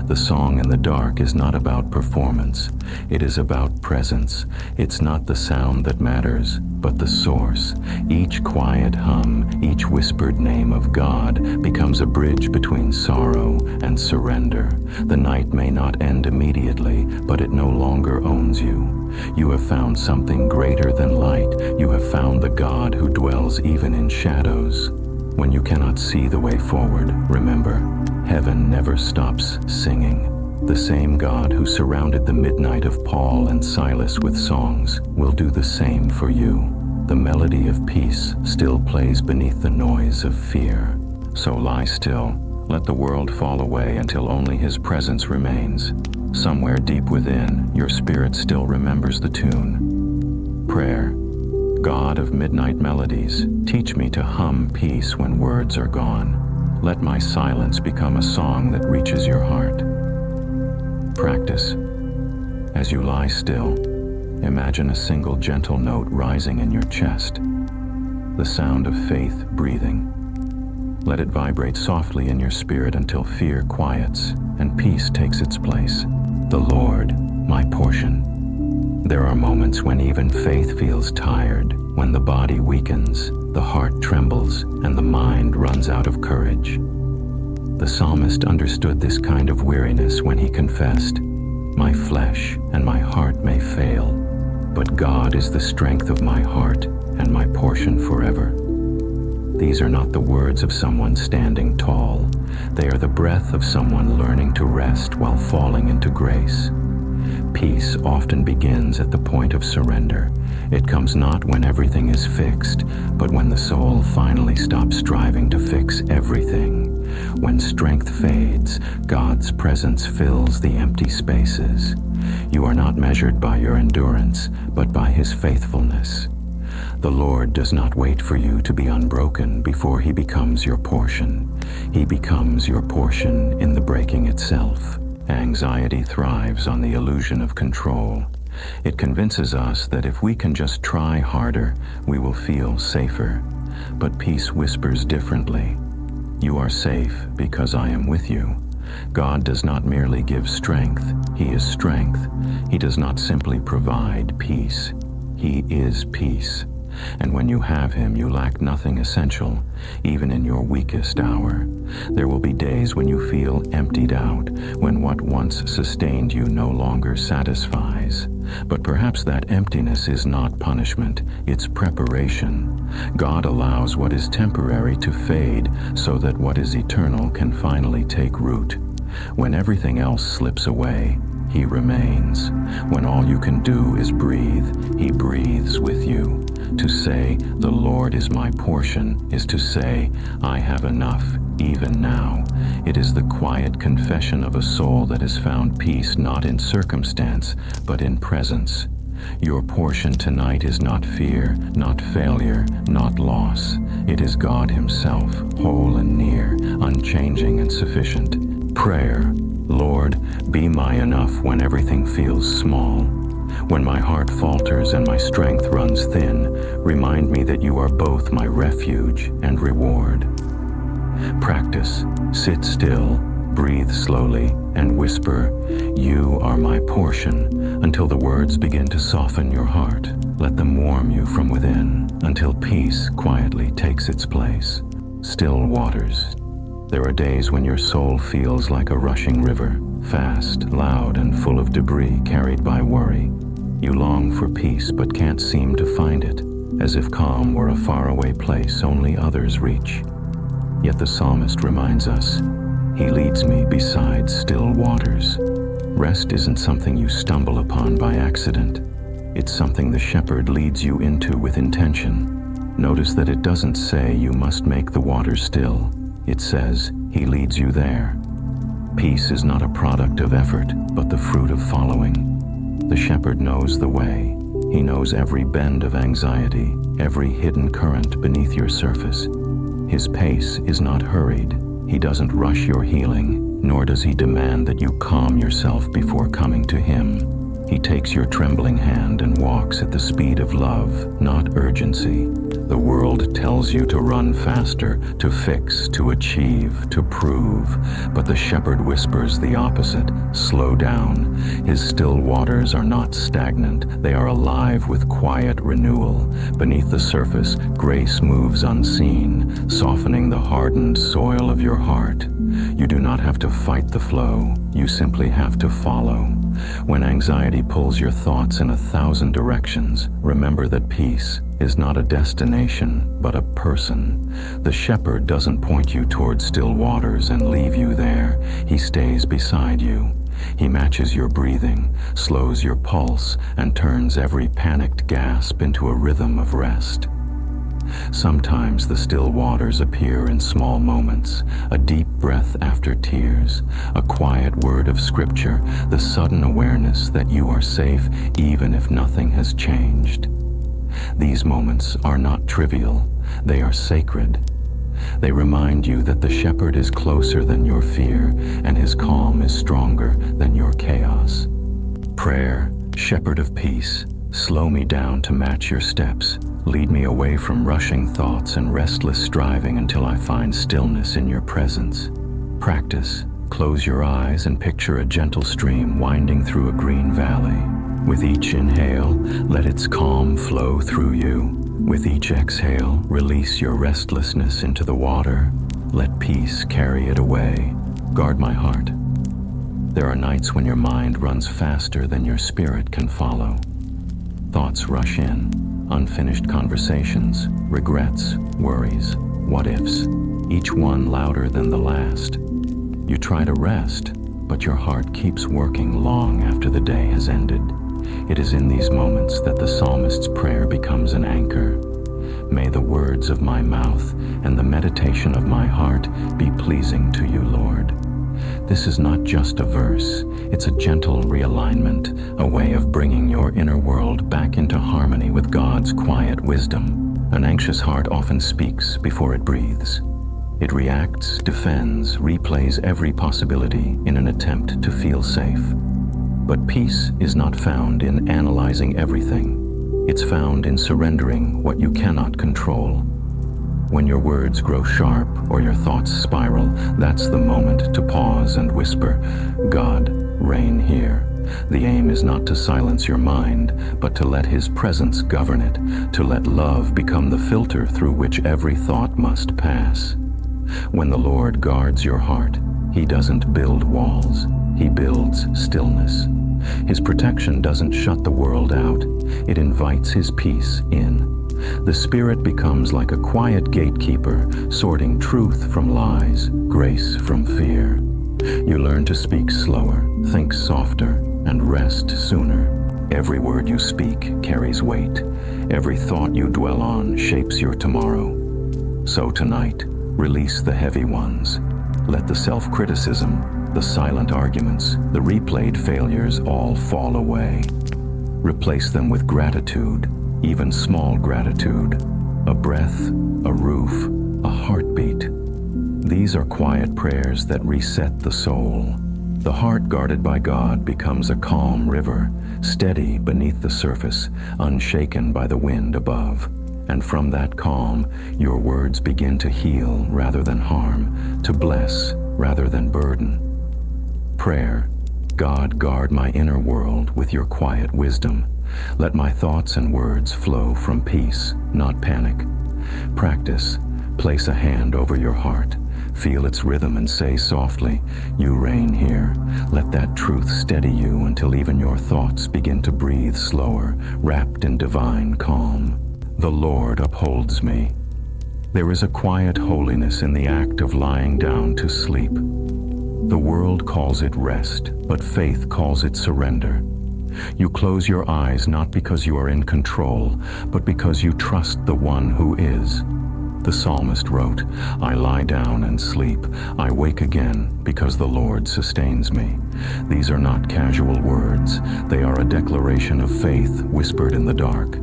S1: The song in the dark is not about performance. It is about presence. It's not the sound that matters, but the source. Each quiet hum, each whispered name of God becomes a bridge between sorrow and surrender. The night may not end immediately, but it no longer owns you. You have found something greater than light. You have found the God who dwells even in shadows. When you cannot see the way forward, remember, heaven never stops singing. The same God who surrounded the midnight of Paul and Silas with songs will do the same for you. The melody of peace still plays beneath the noise of fear. So lie still, let the world fall away until only His presence remains. Somewhere deep within, your spirit still remembers the tune. Prayer. God of midnight melodies, teach me to hum peace when words are gone. Let my silence become a song that reaches your heart. Practice. As you lie still, imagine a single gentle note rising in your chest, the sound of faith breathing. Let it vibrate softly in your spirit until fear quiets and peace takes its place. The Lord, my portion. There are moments when even faith feels tired, when the body weakens, the heart trembles, and the mind runs out of courage. The psalmist understood this kind of weariness when he confessed, "My flesh and my heart may fail, but God is the strength of my heart and my portion forever." These are not the words of someone standing tall. They are the breath of someone learning to rest while falling into grace. Peace often begins at the point of surrender. It comes not when everything is fixed, but when the soul finally stops striving to fix everything. When strength fades, God's presence fills the empty spaces. You are not measured by your endurance, but by His faithfulness. The Lord does not wait for you to be unbroken before He becomes your portion. He becomes your portion in the breaking itself. Anxiety thrives on the illusion of control. It convinces us that if we can just try harder, we will feel safer. But peace whispers differently. You are safe because I am with you. God does not merely give strength, He is strength. He does not simply provide peace. He is peace. And when you have him, you lack nothing essential, even in your weakest hour. There will be days when you feel emptied out, when what once sustained you no longer satisfies. But perhaps that emptiness is not punishment, it's preparation. God allows what is temporary to fade so that what is eternal can finally take root. When everything else slips away, he remains. When all you can do is breathe, he breathes with you. To say, "The Lord is my portion," is to say, "I have enough, even now." It is the quiet confession of a soul that has found peace not in circumstance, but in presence. Your portion tonight is not fear, not failure, not loss. It is God himself, whole and near, unchanging and sufficient. Prayer: Lord, be my enough when everything feels small. When my heart falters and my strength runs thin, remind me that you are both my refuge and reward. Practice: sit still, breathe slowly, and whisper, "You are my portion," until the words begin to soften your heart. Let them warm you from within, until peace quietly takes its place. Still waters. There are days when your soul feels like a rushing river, fast, loud, and full of debris carried by worry. You long for peace but can't seem to find it, as if calm were a faraway place only others reach. Yet the psalmist reminds us, "He leads me beside still waters." Rest isn't something you stumble upon by accident. It's something the shepherd leads you into with intention. Notice that it doesn't say you must make the water still. It says he leads you there. Peace is not a product of effort, but the fruit of following. The shepherd knows the way. He knows every bend of anxiety, every hidden current beneath your surface. His pace is not hurried. He doesn't rush your healing, nor does he demand that you calm yourself before coming to him. He takes your trembling hand and walks at the speed of love, not urgency. The world tells you to run faster, to fix, to achieve, to prove. But the shepherd whispers the opposite: slow down. His still waters are not stagnant. They are alive with quiet renewal. Beneath the surface, grace moves unseen, softening the hardened soil of your heart. You do not have to fight the flow. You simply have to follow. When anxiety pulls your thoughts in 1,000 directions, remember that peace is not a destination, but a person. The shepherd doesn't point you toward still waters and leave you there. He stays beside you. He matches your breathing, slows your pulse, and turns every panicked gasp into a rhythm of rest. Sometimes the still waters appear in small moments: a deep breath after tears, a quiet word of scripture, the sudden awareness that you are safe even if nothing has changed. These moments are not trivial, they are sacred. They remind you that the shepherd is closer than your fear, and his calm is stronger than your chaos. Prayer: shepherd of peace, slow me down to match your steps. Lead me away from rushing thoughts and restless striving until I find stillness in your presence. Practice: close your eyes and picture a gentle stream winding through a green valley. With each inhale, let its calm flow through you. With each exhale, release your restlessness into the water. Let peace carry it away. Guard my heart. There are nights when your mind runs faster than your spirit can follow. Thoughts rush in. Unfinished conversations, regrets, worries, what-ifs, each one louder than the last. You try to rest, but your heart keeps working long after the day has ended. It is in these moments that the psalmist's prayer becomes an anchor. May the words of my mouth and the meditation of my heart be pleasing to you, Lord. This is not just a verse, it's a gentle realignment, a way of bringing your inner world back into harmony with God's quiet wisdom. An anxious heart often speaks before it breathes. It reacts, defends, replays every possibility in an attempt to feel safe. But peace is not found in analyzing everything. It's found in surrendering what you cannot control. When your words grow sharp or your thoughts spiral, that's the moment to pause and whisper, "God, reign here." The aim is not to silence your mind, but to let His presence govern it, to let love become the filter through which every thought must pass. When the Lord guards your heart, He doesn't build walls, He builds stillness. His protection doesn't shut the world out, it invites His peace in. The Spirit becomes like a quiet gatekeeper, sorting truth from lies, grace from fear. You learn to speak slower, think softer, and rest sooner. Every word you speak carries weight. Every thought you dwell on shapes your tomorrow. So tonight, release the heavy ones. Let the self-criticism, the silent arguments, the replayed failures all fall away. Replace them with gratitude, even small gratitude. A breath, a roof, a heartbeat. These are quiet prayers that reset the soul. The heart guarded by God becomes a calm river, steady beneath the surface, unshaken by the wind above. And from that calm, your words begin to heal rather than harm, to bless rather than burden. Prayer. God, guard my inner world with your quiet wisdom. Let my thoughts and words flow from peace, not panic. Practice. Place a hand over your heart. Feel its rhythm and say softly, "You reign here." Let that truth steady you until even your thoughts begin to breathe slower, wrapped in divine calm. The Lord upholds me. There is a quiet holiness in the act of lying down to sleep. The world calls it rest, but faith calls it surrender. You close your eyes not because you are in control, but because you trust the one who is. The psalmist wrote, "I lie down and sleep. I wake again because the Lord sustains me." These are not casual words. They are a declaration of faith whispered in the dark.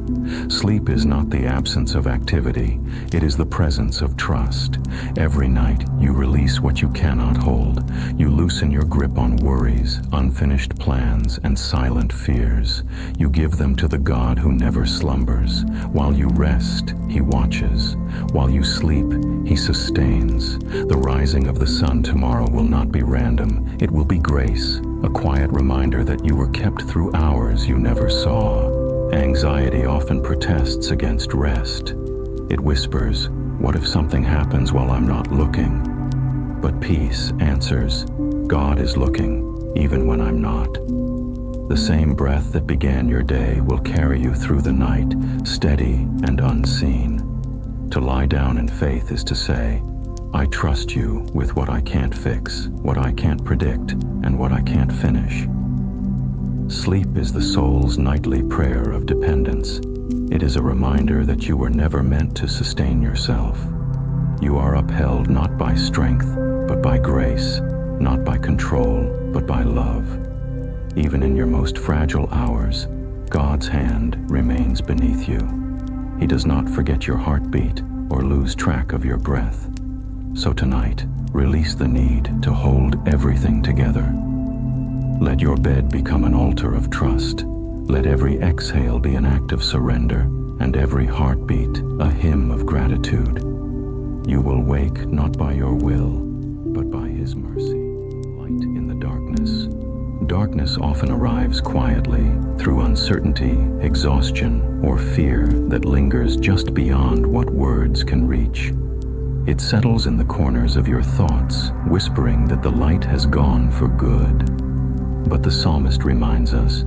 S1: Sleep is not the absence of activity. It is the presence of trust. Every night, you release what you cannot hold. You loosen your grip on worries, unfinished plans, and silent fears. You give them to the God who never slumbers. While you rest, He watches. While you sleep, He sustains. The rising of the sun tomorrow will not be random. It will be grace, a quiet reminder that you were kept through hours you never saw. Anxiety often protests against rest. It whispers, "What if something happens while I'm not looking?" But peace answers, "God is looking, even when I'm not." The same breath that began your day will carry you through the night, steady and unseen. To lie down in faith is to say, "I trust you with what I can't fix, what I can't predict, and what I can't finish." Sleep is the soul's nightly prayer of dependence. It is a reminder that you were never meant to sustain yourself. You are upheld not by strength, but by grace, not by control, but by love. Even in your most fragile hours, God's hand remains beneath you. He does not forget your heartbeat or lose track of your breath. So tonight, release the need to hold everything together. Let your bed become an altar of trust. Let every exhale be an act of surrender, and every heartbeat a hymn of gratitude. You will wake not by your will, but by His mercy. Light in the darkness. Darkness often arrives quietly through uncertainty, exhaustion, or fear that lingers just beyond what words can reach. It settles in the corners of your thoughts, whispering that the light has gone for good. But the psalmist reminds us,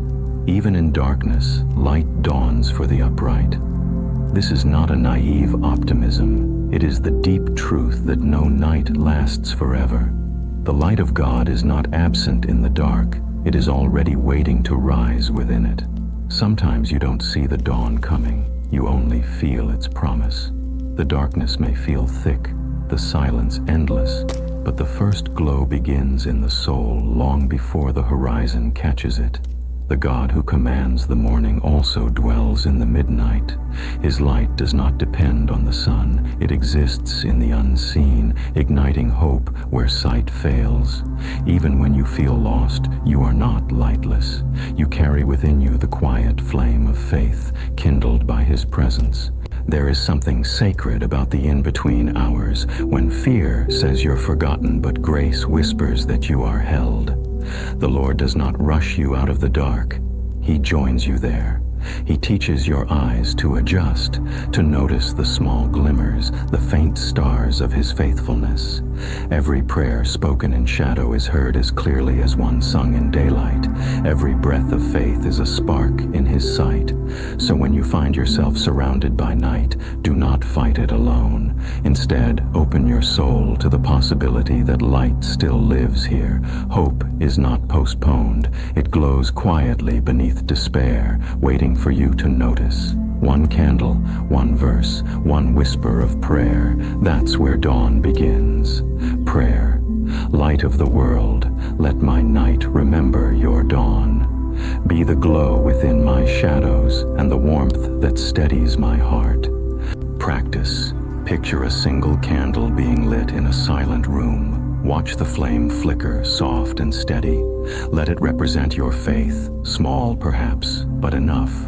S1: even in darkness, light dawns for the upright. This is not a naive optimism. It is the deep truth that no night lasts forever. The light of God is not absent in the dark. It is already waiting to rise within it. Sometimes you don't see the dawn coming. You only feel its promise. The darkness may feel thick, the silence endless, but the first glow begins in the soul long before the horizon catches it. The God who commands the morning also dwells in the midnight. His light does not depend on the sun. It exists in the unseen, igniting hope where sight fails. Even when you feel lost, you are not lightless. You carry within you the quiet flame of faith, kindled by His presence. There is something sacred about the in-between hours, when fear says you're forgotten but grace whispers that you are held. The Lord does not rush you out of the dark. He joins you there. He teaches your eyes to adjust, to notice the small glimmers, the faint stars of His faithfulness. Every prayer spoken in shadow is heard as clearly as one sung in daylight. Every breath of faith is a spark in His sight. So when you find yourself surrounded by night, do not fight it alone. Instead, open your soul to the possibility that light still lives here. Hope is not postponed. It glows quietly beneath despair, waiting for you to notice. One candle, one verse, one whisper of prayer. That's where dawn begins. Prayer. Light of the world, let my night remember your dawn. Be the glow within my shadows and the warmth that steadies my heart. Practice. Picture a single candle being lit in a silent room. Watch the flame flicker, soft and steady. Let it represent your faith, small perhaps, but enough.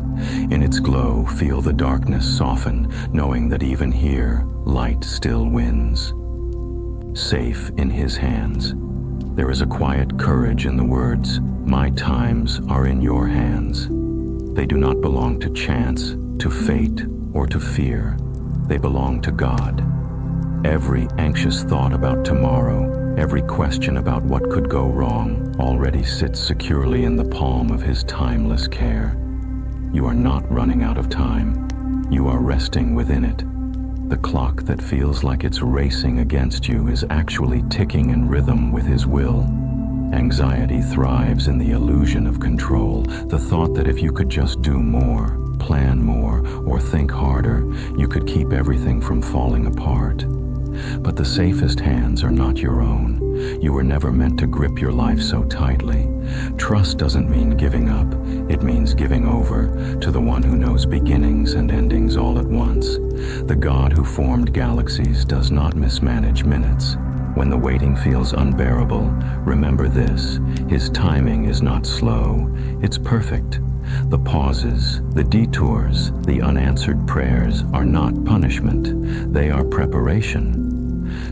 S1: In its glow, feel the darkness soften, knowing that even here, light still wins. Safe in His hands. There is a quiet courage in the words, "My times are in your hands." They do not belong to chance, to fate, or to fear. They belong to God. Every anxious thought about tomorrow, every question about what could go wrong, already sits securely in the palm of His timeless care. You are not running out of time. You are resting within it. The clock that feels like it's racing against you is actually ticking in rhythm with His will. Anxiety thrives in the illusion of control, the thought that if you could just do more, plan more, or think harder, you could keep everything from falling apart. But the safest hands are not your own. You were never meant to grip your life so tightly. Trust doesn't mean giving up. It means giving over to the one who knows beginnings and endings all at once. The God who formed galaxies does not mismanage minutes. When the waiting feels unbearable, remember this: His timing is not slow, it's perfect. The pauses, the detours, the unanswered prayers are not punishment. They are preparation.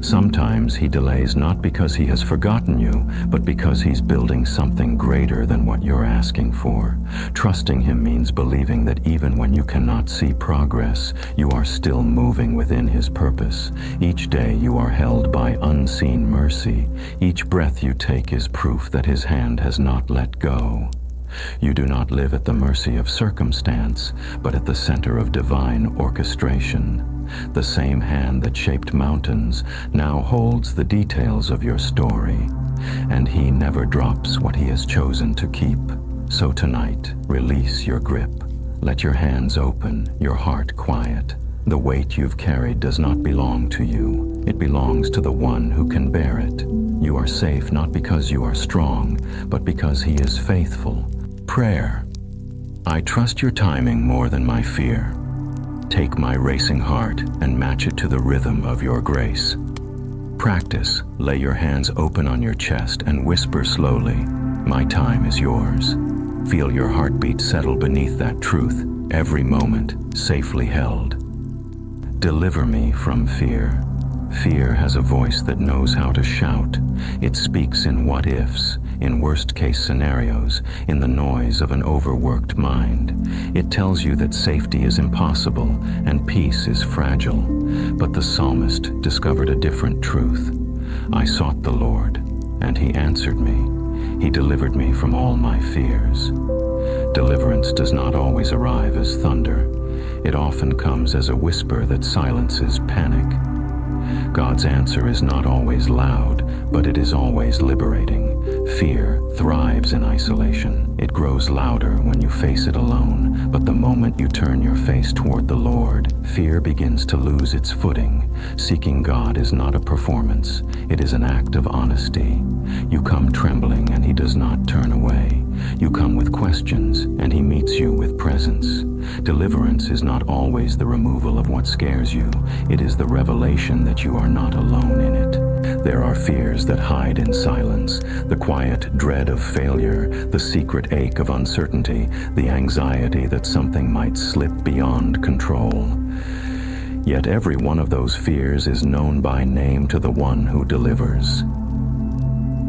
S1: Sometimes He delays not because He has forgotten you, but because He's building something greater than what you're asking for. Trusting Him means believing that even when you cannot see progress, you are still moving within His purpose. Each day you are held by unseen mercy. Each breath you take is proof that His hand has not let go. You do not live at the mercy of circumstance, but at the center of divine orchestration. The same hand that shaped mountains now holds the details of your story, and He never drops what He has chosen to keep. So tonight, release your grip. Let your hands open, your heart quiet. The weight you've carried does not belong to you. It belongs to the one who can bear it. You are safe not because you are strong, but because He is faithful. Prayer. I trust your timing more than my fear. Take my racing heart and match it to the rhythm of your grace. Practice. Lay your hands open on your chest and whisper slowly, "My time is yours." Feel your heartbeat settle beneath that truth, every moment safely held. Deliver me from fear. Fear has a voice that knows how to shout. It speaks in what-ifs, in worst-case scenarios, in the noise of an overworked mind. It tells you that safety is impossible and peace is fragile. But the psalmist discovered a different truth. I sought the Lord, and He answered me. He delivered me from all my fears. Deliverance does not always arrive as thunder. It often comes as a whisper that silences panic. God's answer is not always loud, but it is always liberating. Fear thrives in isolation. It grows louder when you face it alone. But the moment you turn your face toward the Lord, fear begins to lose its footing. Seeking God is not a performance. It is an act of honesty. You come trembling and He does not turn away. You come with questions and He meets you with presence. Deliverance is not always the removal of what scares you. It is the revelation that you are not alone in it. There are fears that hide in silence, the quiet dread of failure, the secret ache of uncertainty, the anxiety that something might slip beyond control. Yet every one of those fears is known by name to the one who delivers.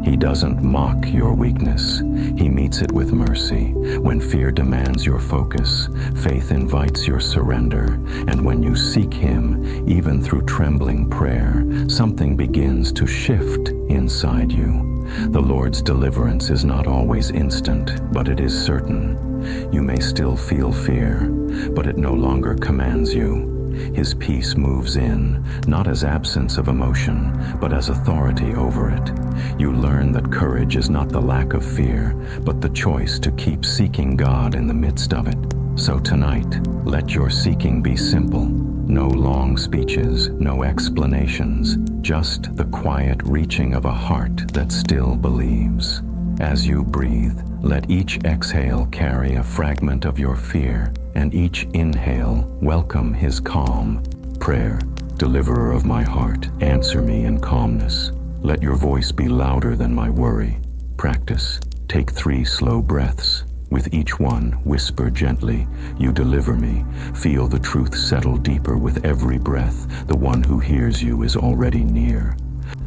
S1: He doesn't mock your weakness. He meets it with mercy. When fear demands your focus, faith invites your surrender. And when you seek Him, even through trembling prayer, something begins to shift inside you. The Lord's deliverance is not always instant, but it is certain. You may still feel fear, but it no longer commands you. His peace moves in, not as absence of emotion, but as authority over it. You learn that courage is not the lack of fear, but the choice to keep seeking God in the midst of it. So tonight, let your seeking be simple. No long speeches, no explanations, just the quiet reaching of a heart that still believes. As you breathe, let each exhale carry a fragment of your fear, and each inhale welcome His calm. Prayer, deliverer of my heart, answer me in calmness. Let your voice be louder than my worry. Practice. Take 3 slow breaths. With each one, whisper gently, you deliver me. Feel the truth settle deeper with every breath. The one who hears you is already near.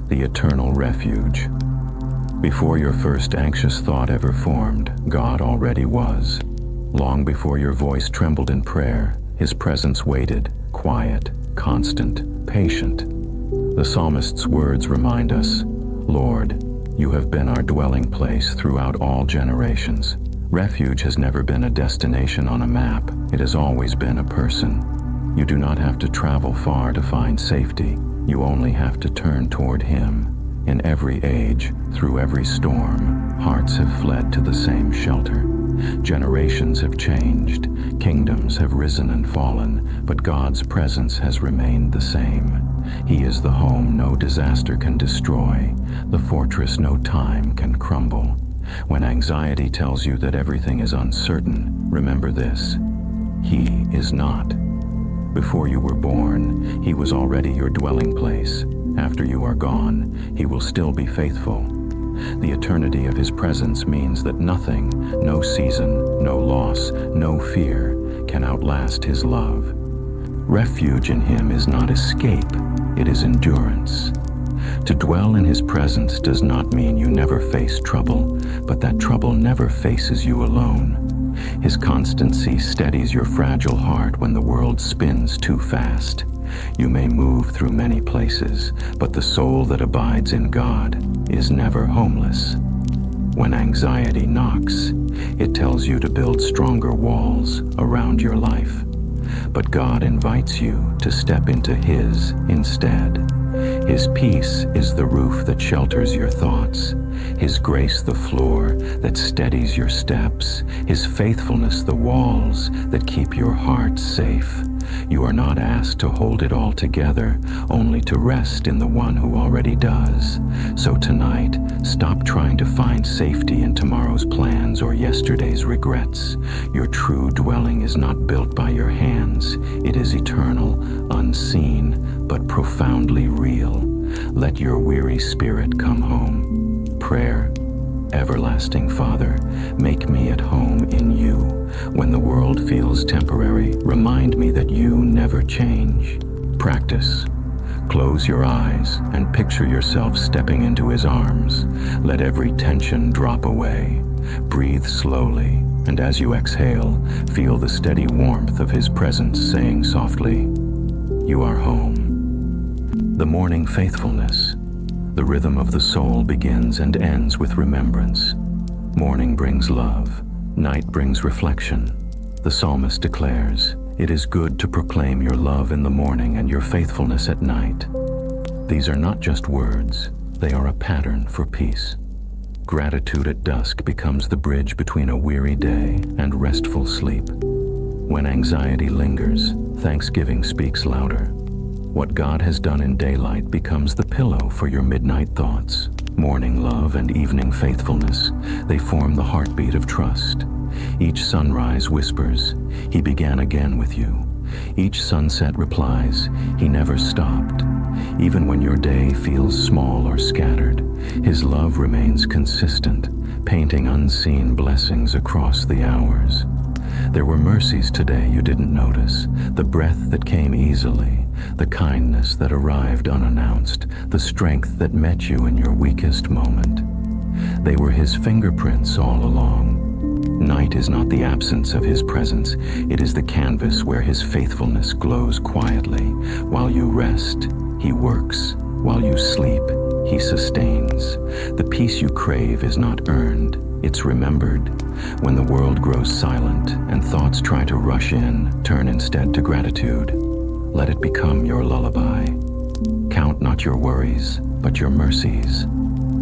S1: The eternal refuge. Before your first anxious thought ever formed, God already was. Long before your voice trembled in prayer, His presence waited, quiet, constant, patient. The psalmist's words remind us, Lord, you have been our dwelling place throughout all generations. Refuge has never been a destination on a map. It has always been a person. You do not have to travel far to find safety. You only have to turn toward Him. In every age, through every storm, hearts have fled to the same shelter. Generations have changed, kingdoms have risen and fallen, but God's presence has remained the same. He is the home no disaster can destroy, the fortress no time can crumble. When anxiety tells you that everything is uncertain, remember this: He is not. Before you were born, He was already your dwelling place. After you are gone, He will still be faithful. The eternity of His presence means that nothing, no season, no loss, no fear can outlast His love. Refuge in Him is not escape, it is endurance. To dwell in His presence does not mean you never face trouble, but that trouble never faces you alone. His constancy steadies your fragile heart when the world spins too fast. You may move through many places, but the soul that abides in God is never homeless. When anxiety knocks, it tells you to build stronger walls around your life. But God invites you to step into His instead. His peace is the roof that shelters your thoughts, His grace the floor that steadies your steps, His faithfulness the walls that keep your heart safe. You are not asked to hold it all together, only to rest in the one who already does. So tonight, stop trying to find safety in tomorrow's plans or yesterday's regrets. Your true dwelling is not built by your hands. It is eternal, unseen, but profoundly real. Let your weary spirit come home. Prayer. Everlasting Father, make me at home in You. When the world feels temporary, remind me that You never change. Practice. Close your eyes and picture yourself stepping into His arms. Let every tension drop away. Breathe slowly, and as you exhale, feel the steady warmth of His presence saying softly, You are home. The morning faithfulness. The rhythm of the soul begins and ends with remembrance. Morning brings love. Night brings reflection. The psalmist declares, It is good to proclaim Your love in the morning and Your faithfulness at night. These are not just words, they are a pattern for peace. Gratitude at dusk becomes the bridge between a weary day and restful sleep. When anxiety lingers, thanksgiving speaks louder. What God has done in daylight becomes the pillow for your midnight thoughts. Morning love and evening faithfulness, they form the heartbeat of trust. Each sunrise whispers, He began again with you. Each sunset replies, He never stopped. Even when your day feels small or scattered, His love remains consistent, painting unseen blessings across the hours. There were mercies today you didn't notice, the breath that came easily, the kindness that arrived unannounced, the strength that met you in your weakest moment. They were his fingerprints all along. Night is not the absence of his presence. It is the canvas where his faithfulness glows quietly. While you rest, he works. While you sleep, he sustains. The peace you crave is not earned, it's remembered. When the world grows silent and thoughts try to rush in, turn instead to gratitude. Let it become your lullaby. Count not your worries, but your mercies.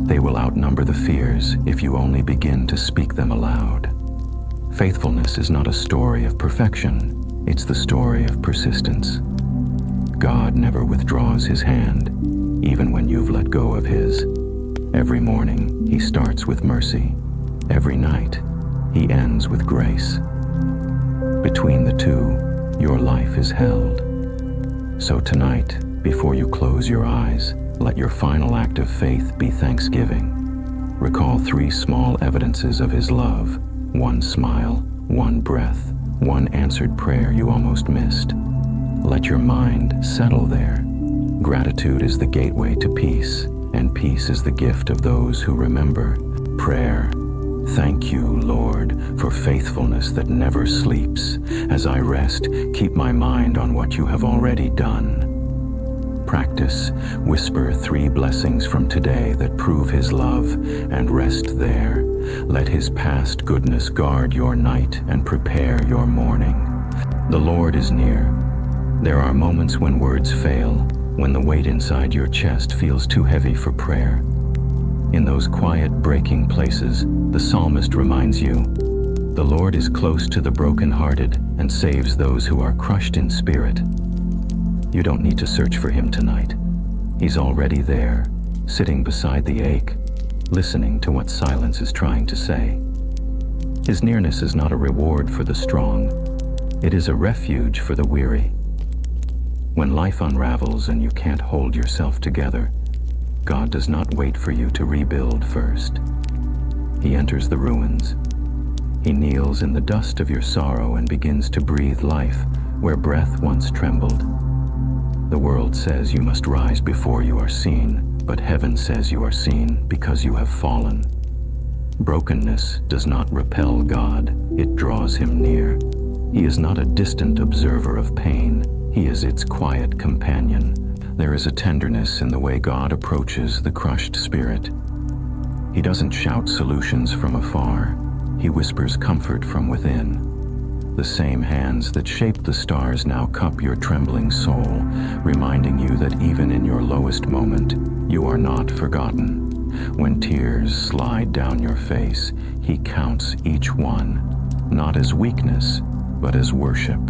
S1: They will outnumber the fears if you only begin to speak them aloud. Faithfulness is not a story of perfection, it's the story of persistence. God never withdraws his hand, even when you've let go of his. Every morning, he starts with mercy. Every night, he ends with grace. Between the two, your life is held. So tonight, before you close your eyes, let your final act of faith be thanksgiving. Recall 3 small evidences of his love: 1 smile, 1 breath, 1 answered prayer you almost missed. Let your mind settle there. Gratitude is the gateway to peace, and peace is the gift of those who remember. Prayer. Thank you, Lord, for faithfulness that never sleeps. As I rest, keep my mind on what you have already done. Practice. Whisper 3 blessings from today that prove his love, and rest there. Let his past goodness guard your night and prepare your morning. The Lord is near. There are moments when words fail, when the weight inside your chest feels too heavy for prayer. In those quiet, breaking places, the psalmist reminds you, the Lord is close to the brokenhearted and saves those who are crushed in spirit. You don't need to search for him tonight. He's already there, sitting beside the ache, listening to what silence is trying to say. His nearness is not a reward for the strong. It is a refuge for the weary. When life unravels and you can't hold yourself together, God does not wait for you to rebuild first. He enters the ruins. He kneels in the dust of your sorrow and begins to breathe life where breath once trembled. The world says you must rise before you are seen, but heaven says you are seen because you have fallen. Brokenness does not repel God, it draws him near. He is not a distant observer of pain. He is its quiet companion. There is a tenderness in the way God approaches the crushed spirit. He doesn't shout solutions from afar. He whispers comfort from within. The same hands that shaped the stars now cup your trembling soul, reminding you that even in your lowest moment, you are not forgotten. When tears slide down your face, he counts each one, not as weakness, but as worship.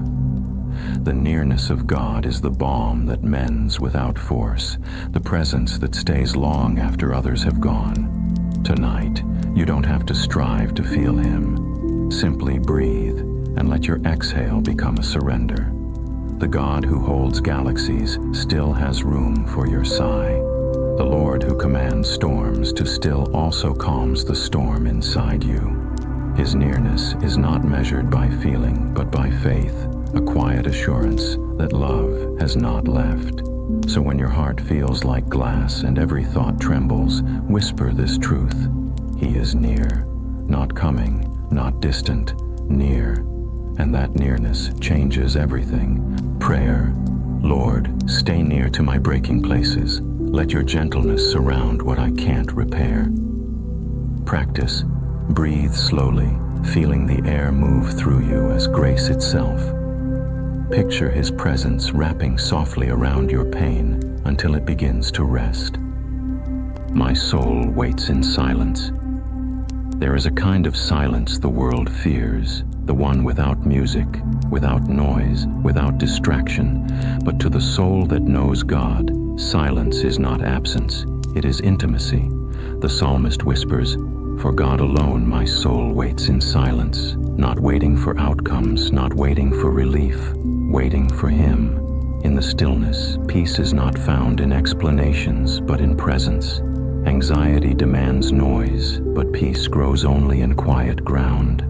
S1: The nearness of God is the balm that mends without force, the presence that stays long after others have gone. Tonight, you don't have to strive to feel him. Simply breathe and let your exhale become a surrender. The God who holds galaxies still has room for your sigh. The Lord who commands storms to still also calms the storm inside you. His nearness is not measured by feeling, but by faith, a quiet assurance that love has not left. So when your heart feels like glass and every thought trembles, whisper this truth. He is near, not coming, not distant, near. And that nearness changes everything. Prayer. Lord, stay near to my breaking places. Let your gentleness surround what I can't repair. Practice. Breathe slowly, feeling the air move through you as grace itself. Picture his presence wrapping softly around your pain until it begins to rest. My soul waits in silence. There is a kind of silence the world fears, the one without music, without noise, without distraction. But to the soul that knows God, silence is not absence, it is intimacy. The psalmist whispers, "For God alone my soul waits in silence," not waiting for outcomes, not waiting for relief, waiting for him. In the stillness, peace is not found in explanations, but in presence. Anxiety demands noise, but peace grows only in quiet ground.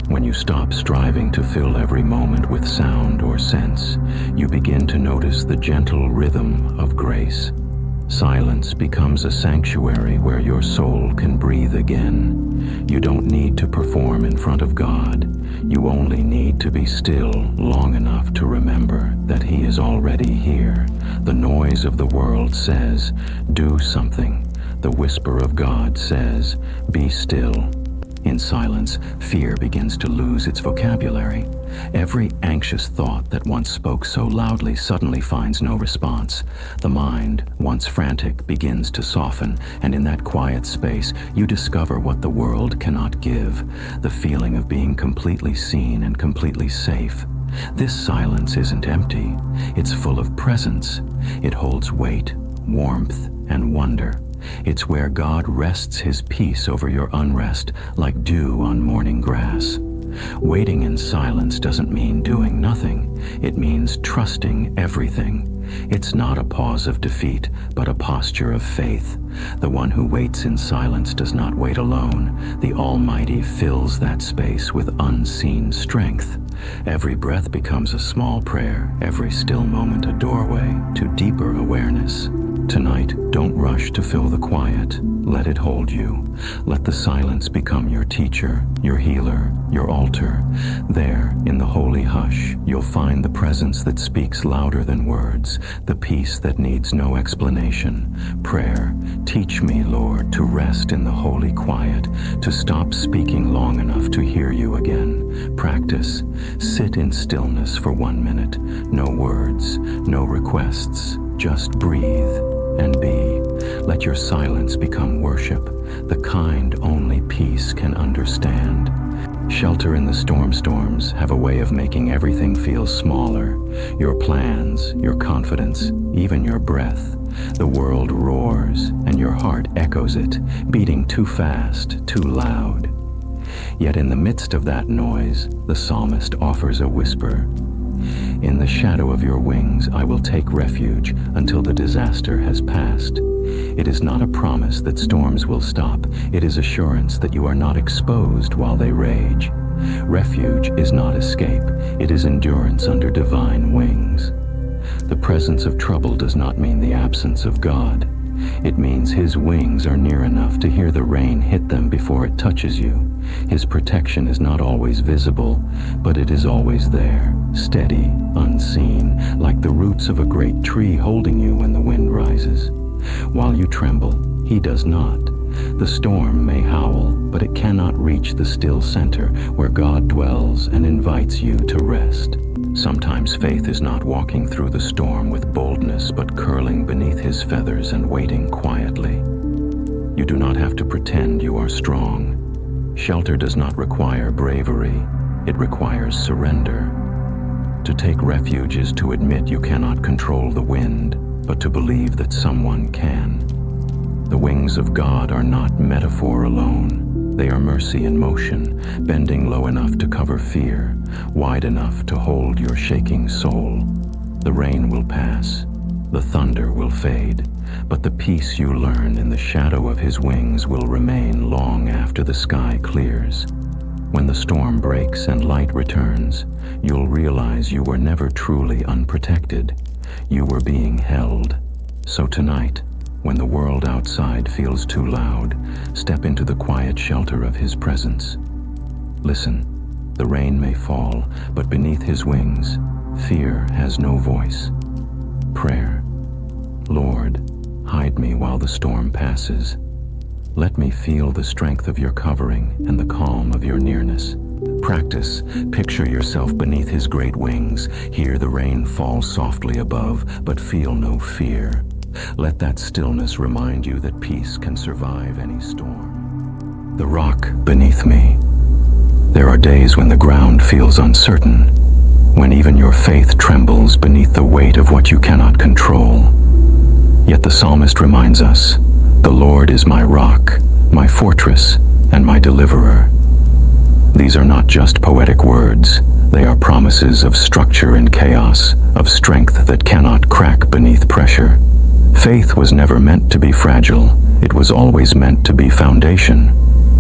S1: When you stop striving to fill every moment with sound or sense, you begin to notice the gentle rhythm of grace. Silence becomes a sanctuary where your soul can breathe again. You don't need to perform in front of God. You only need to be still long enough to remember that He is already here. The noise of the world says, "Do something." The whisper of God says, "Be still." In silence, fear begins to lose its vocabulary. Every anxious thought that once spoke so loudly suddenly finds no response. The mind, once frantic, begins to soften, and in that quiet space, you discover what the world cannot give, the feeling of being completely seen and completely safe. This silence isn't empty. It's full of presence. It holds weight, warmth, and wonder. It's where God rests His peace over your unrest, like dew on morning grass. Waiting in silence doesn't mean doing nothing. It means trusting everything. It's not a pause of defeat, but a posture of faith. The one who waits in silence does not wait alone. The Almighty fills that space with unseen strength. Every breath becomes a small prayer, every still moment a doorway to deeper awareness. Tonight, don't rush to fill the quiet. Let it hold you. Let the silence become your teacher, your healer, your altar. There, in the holy hush, you'll find the presence that speaks louder than words, the peace that needs no explanation. Prayer, teach me, Lord, to rest in the holy quiet, to stop speaking long enough to hear you again. Practice, sit in stillness for 1 minute. No words, no requests, just breathe and be. Let your silence become worship, the kind only peace can understand. Shelter in the storms have a way of making everything feel smaller. Your plans, your confidence, even your breath. The world roars, and your heart echoes it, beating too fast, too loud. Yet in the midst of that noise, the psalmist offers a whisper. In the shadow of your wings I will take refuge until the disaster has passed. It is not a promise that storms will stop. It is assurance that you are not exposed while they rage. Refuge is not escape. It is endurance under divine wings. The presence of trouble does not mean the absence of God. It means His wings are near enough to hear the rain hit them before it touches you. His protection is not always visible, but it is always there, steady, unseen, like the roots of a great tree holding you when the wind rises. While you tremble, He does not. The storm may howl, but it cannot reach the still center where God dwells and invites you to rest. Sometimes faith is not walking through the storm with boldness, but curling beneath His feathers and waiting quietly. You do not have to pretend you are strong. Shelter does not require bravery. It requires surrender. To take refuge is to admit you cannot control the wind, but to believe that someone can. The wings of God are not metaphor alone. They are mercy in motion, bending low enough to cover fear, wide enough to hold your shaking soul. The rain will pass, the thunder will fade, but the peace you learn in the shadow of His wings will remain long after the sky clears. When the storm breaks and light returns, you'll realize you were never truly unprotected. You were being held. So tonight, when the world outside feels too loud, step into the quiet shelter of His presence. Listen, the rain may fall, but beneath His wings, fear has no voice. Prayer, Lord, hide me while the storm passes. Let me feel the strength of your covering and the calm of your nearness. Practice. Picture yourself beneath His great wings. Hear the rain fall softly above, but feel no fear. Let that stillness remind you that peace can survive any storm. The rock beneath me. There are days when the ground feels uncertain, when even your faith trembles beneath the weight of what you cannot control. Yet the psalmist reminds us, "The Lord is my rock, my fortress, and my deliverer." These are not just poetic words. They are promises of structure in chaos, of strength that cannot crack beneath pressure. Faith was never meant to be fragile. It was always meant to be foundation.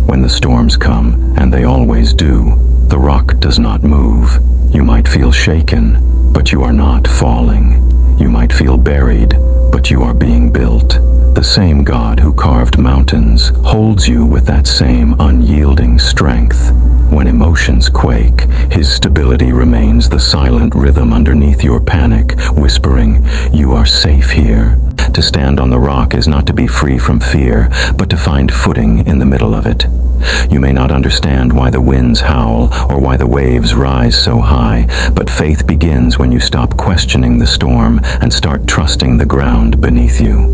S1: When the storms come, and they always do, the rock does not move. You might feel shaken, but you are not falling. You might feel buried, but you are being built. The same God who carved mountains holds you with that same unyielding strength. When emotions quake, his stability remains the silent rhythm underneath your panic, whispering, "You are safe here." To stand on the rock is not to be free from fear, but to find footing in the middle of it. You may not understand why the winds howl or why the waves rise so high, but faith begins when you stop questioning the storm and start trusting the ground beneath you.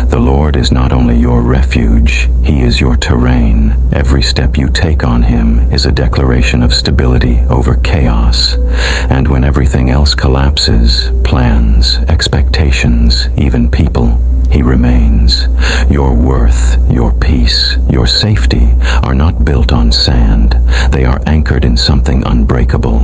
S1: The Lord is not only your refuge, He is your terrain. Every step you take on Him is a declaration of stability over chaos. And when everything else collapses, plans, expectations, even people, He remains. Your worth, your peace, your safety are not built on sand. They are anchored in something unbreakable.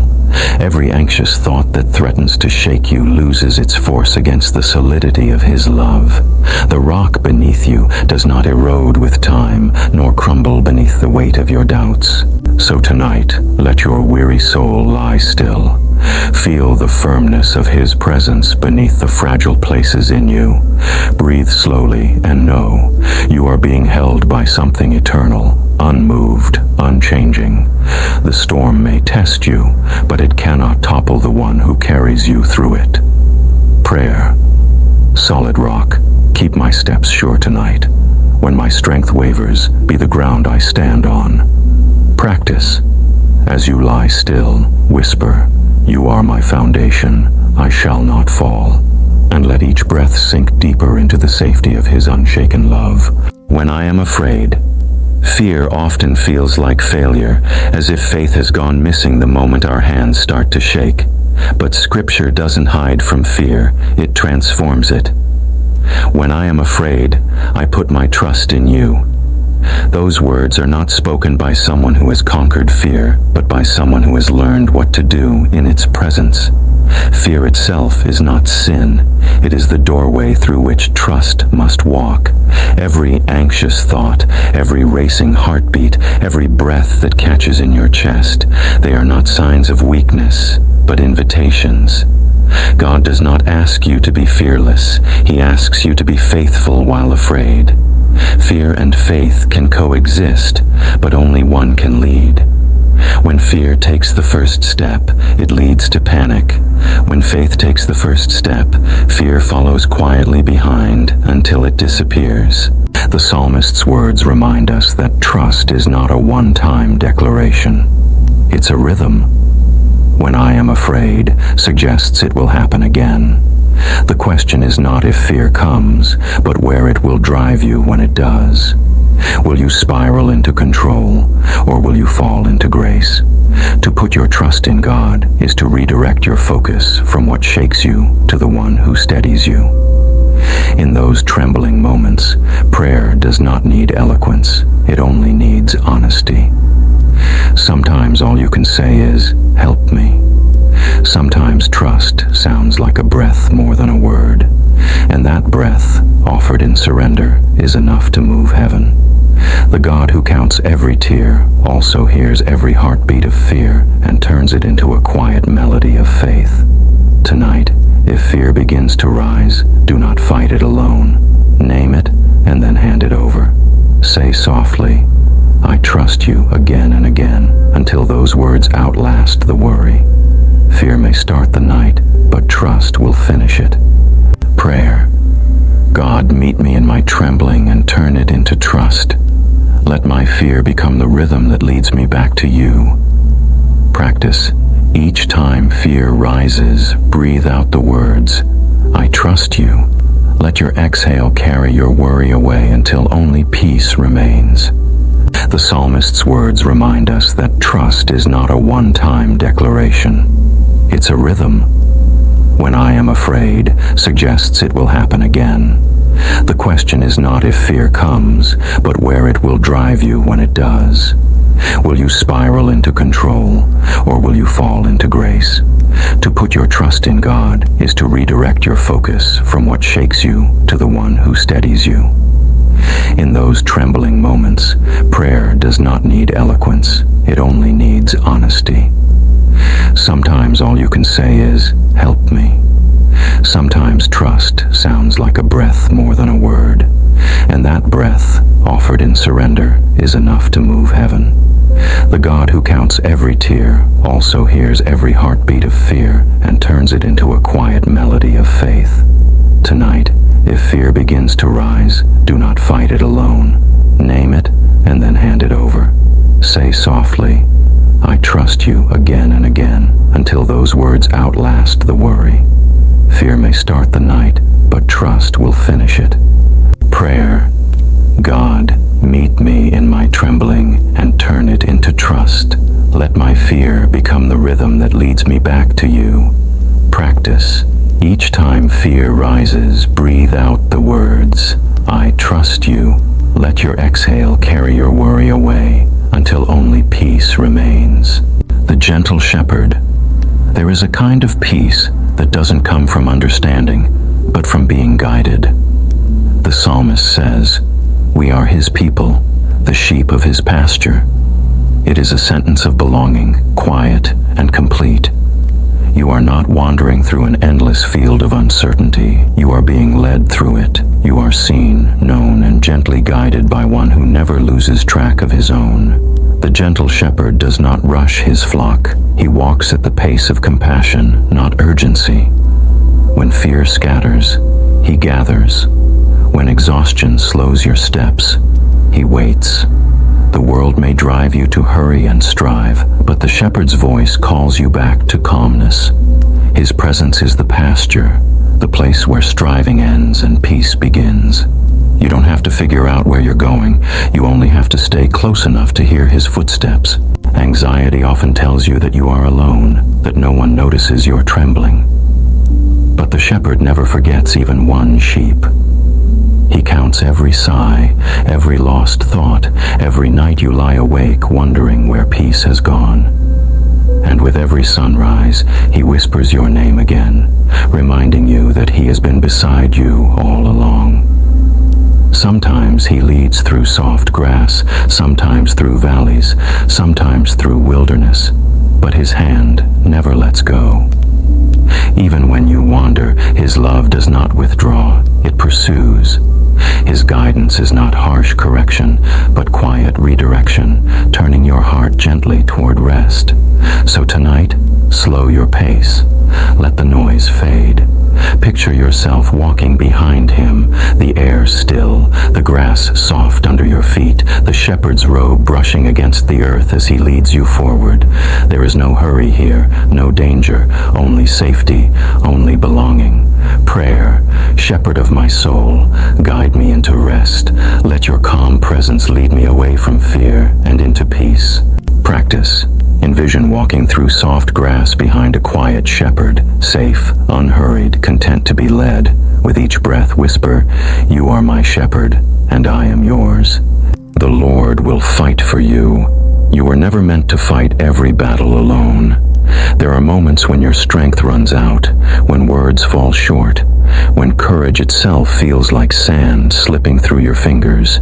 S1: Every anxious thought that threatens to shake you loses its force against the solidity of His love. The rock beneath you does not erode with time, nor crumble beneath the weight of your doubts. So tonight, let your weary soul lie still. Feel the firmness of His presence beneath the fragile places in you. Breathe slowly and know you are being held by something eternal, unmoved, unchanging. The storm may test you, but it cannot topple the one who carries you through it. Prayer. Solid rock, keep my steps sure tonight. When my strength wavers, be the ground I stand on. Practice. As you lie still, whisper, "You are my foundation, I shall not fall." And let each breath sink deeper into the safety of His unshaken love. When I am afraid, fear often feels like failure, as if faith has gone missing the moment our hands start to shake. But Scripture doesn't hide from fear, it transforms it. When I am afraid, I put my trust in you. Those words are not spoken by someone who has conquered fear, but by someone who has learned what to do in its presence. Fear itself is not sin. It is the doorway through which trust must walk. Every anxious thought, every racing heartbeat, every breath that catches in your chest, they are not signs of weakness, but invitations. God does not ask you to be fearless. He asks you to be faithful while afraid. Fear and faith can coexist, but only one can lead. When fear takes the first step, it leads to panic. When faith takes the first step, fear follows quietly behind until it disappears. The psalmist's words remind us that trust is not a one-time declaration. It's a rhythm. When I am afraid suggests it will happen again. The question is not if fear comes, but where it will drive you when it does. Will you spiral into control, or will you fall into grace? To put your trust in God is to redirect your focus from what shakes you to the one who steadies you. In those trembling moments, prayer does not need eloquence, it only needs honesty. Sometimes all you can say is, "Help me." Sometimes trust sounds like a breath more than a word, and that breath, offered in surrender, is enough to move heaven. The God who counts every tear also hears every heartbeat of fear and turns it into a quiet melody of faith. Tonight, if fear begins to rise, do not fight it alone. Name it and then hand it over. Say softly, "I trust you," again and again, until those words outlast the worry. Fear may start the night, but trust will finish it. Prayer. God, meet me in my trembling and turn it into trust. Let my fear become the rhythm that leads me back to you. Practice. Each time fear rises, breathe out the words, "I trust you." Let your exhale carry your worry away until only peace remains. The psalmist's words remind us that trust is not a one-time declaration. It's a rhythm. When I am afraid suggests it will happen again. The question is not if fear comes, but where it will drive you when it does. Will you spiral into control, or will you fall into grace? To put your trust in God is to redirect your focus from what shakes you to the one who steadies you. In those trembling moments, prayer does not need eloquence, it only needs honesty. Sometimes all you can say is, "Help me." Sometimes trust sounds like a breath more than a word, and that breath, offered in surrender, is enough to move heaven. The God who counts every tear also hears every heartbeat of fear and turns it into a quiet melody of faith. Tonight, if fear begins to rise, do not fight it alone. Name it and then hand it over. Say softly, "I trust you," again and again, until those words outlast the worry. Fear may start the night, but trust will finish it. Prayer. God, meet me in my trembling and turn it into trust. Let my fear become the rhythm that leads me back to you. Practice. Each time fear rises, breathe out the words, "I trust you." Let your exhale carry your worry away until only peace remains. The gentle shepherd. There is a kind of peace that doesn't come from understanding, but from being guided. The psalmist says, "We are his people, the sheep of his pasture." It is a sentence of belonging, quiet and complete. You are not wandering through an endless field of uncertainty. You are being led through it. You are seen, known, and gently guided by one who never loses track of his own. The gentle shepherd does not rush his flock. He walks at the pace of compassion, not urgency. When fear scatters, he gathers. When exhaustion slows your steps, he waits. The world may drive you to hurry and strive, but the shepherd's voice calls you back to calmness. His presence is the pasture, the place where striving ends and peace begins. You don't have to figure out where you're going. You only have to stay close enough to hear his footsteps. Anxiety often tells you that you are alone, that no one notices your trembling. But the shepherd never forgets even one sheep. He counts every sigh, every lost thought, every night you lie awake wondering where peace has gone. And with every sunrise, he whispers your name again, reminding you that he has been beside you all along. Sometimes he leads through soft grass, sometimes through valleys, sometimes through wilderness, but his hand never lets go. Even when you wander, his love does not withdraw, it pursues. His guidance is not harsh correction, but quiet redirection, turning your heart gently toward rest. So tonight, slow your pace. Let the noise fade. Picture yourself walking behind him, the air still, the grass soft under your feet, the shepherd's robe brushing against the earth as he leads you forward. There is no hurry here, no danger, only safety, only belonging. Prayer. Shepherd of my soul, guide me into rest. Let your calm presence lead me away from fear and into peace. Practice. Envision walking through soft grass behind a quiet shepherd, safe, unhurried, content to be led. With each breath whisper, "You are my shepherd, and I am yours." The Lord will fight for you. You were never meant to fight every battle alone. There are moments when your strength runs out, when words fall short, when courage itself feels like sand slipping through your fingers.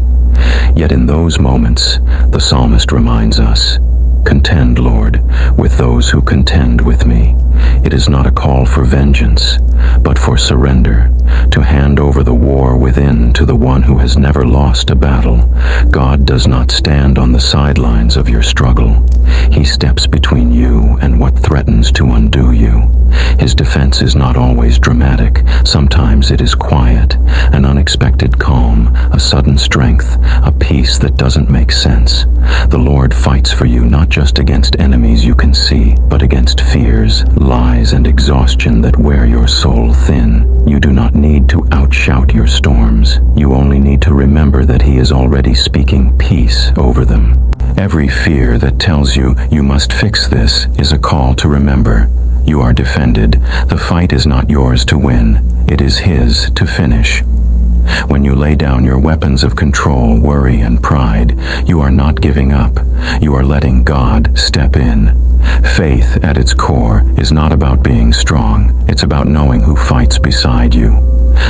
S1: Yet in those moments, the psalmist reminds us, "Contend, Lord, with those who contend with me." It is not a call for vengeance, but for surrender, to hand over the war within to the one who has never lost a battle. God does not stand on the sidelines of your struggle. He steps between you and what threatens to undo you. His defense is not always dramatic. Sometimes it is quiet, an unexpected calm, a sudden strength, a peace that doesn't make sense. The Lord fights for you not just against enemies you can see, but against fears, lies, and exhaustion that wear your soul thin. You do not need to outshout your storms. You only need to remember that He is already speaking peace over them. Every fear that tells you you must fix this is a call to remember. You are defended. The fight is not yours to win. It is His to finish. When you lay down your weapons of control, worry, and pride, you are not giving up. You are letting God step in. Faith, at its core, is not about being strong. It's about knowing who fights beside you.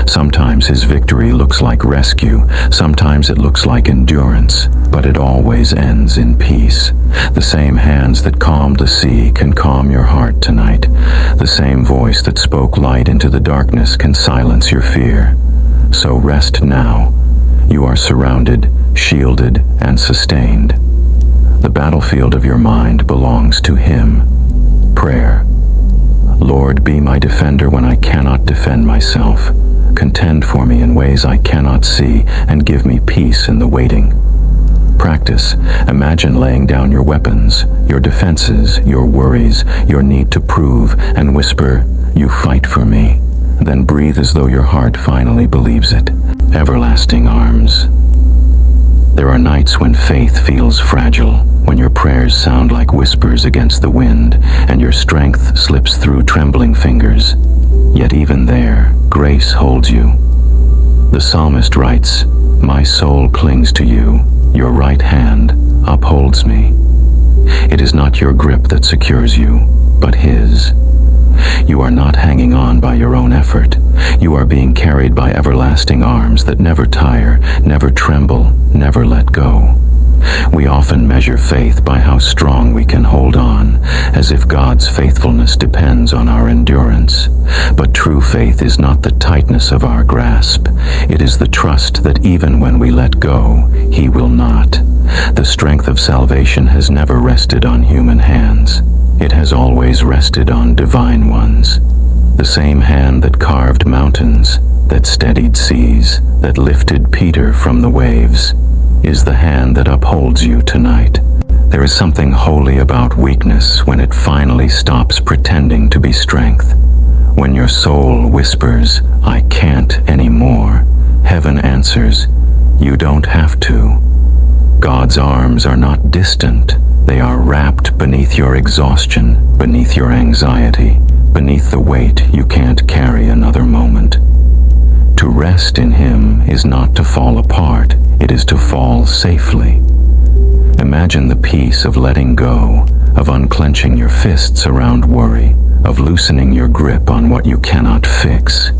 S1: Sometimes his victory looks like rescue, sometimes it looks like endurance, but it always ends in peace. The same hands that calmed the sea can calm your heart tonight. The same voice that spoke light into the darkness can silence your fear. So rest now. You are surrounded, shielded, and sustained. The battlefield of your mind belongs to Him. Prayer. Lord, be my defender when I cannot defend myself. Contend for me in ways I cannot see, and give me peace in the waiting. Practice. Imagine laying down your weapons, your defenses, your worries, your need to prove, and whisper, "You fight for me." Then breathe as though your heart finally believes it. Everlasting arms. There are nights when faith feels fragile, when your prayers sound like whispers against the wind, and your strength slips through trembling fingers. Yet even there, grace holds you. The psalmist writes, "My soul clings to you, your right hand upholds me." It is not your grip that secures you, but His. You are not hanging on by your own effort. You are being carried by everlasting arms that never tire, never tremble, never let go. We often measure faith by how strong we can hold on, as if God's faithfulness depends on our endurance. But true faith is not the tightness of our grasp. It is the trust that even when we let go, He will not. The strength of salvation has never rested on human hands. It has always rested on divine ones. The same hand that carved mountains, that steadied seas, that lifted Peter from the waves, is the hand that upholds you tonight. There is something holy about weakness when it finally stops pretending to be strength. When your soul whispers, "I can't anymore," heaven answers, "You don't have to." God's arms are not distant. They are wrapped beneath your exhaustion, beneath your anxiety, beneath the weight you can't carry another moment. To rest in Him is not to fall apart, it is to fall safely. Imagine the peace of letting go, of unclenching your fists around worry, of loosening your grip on what you cannot fix.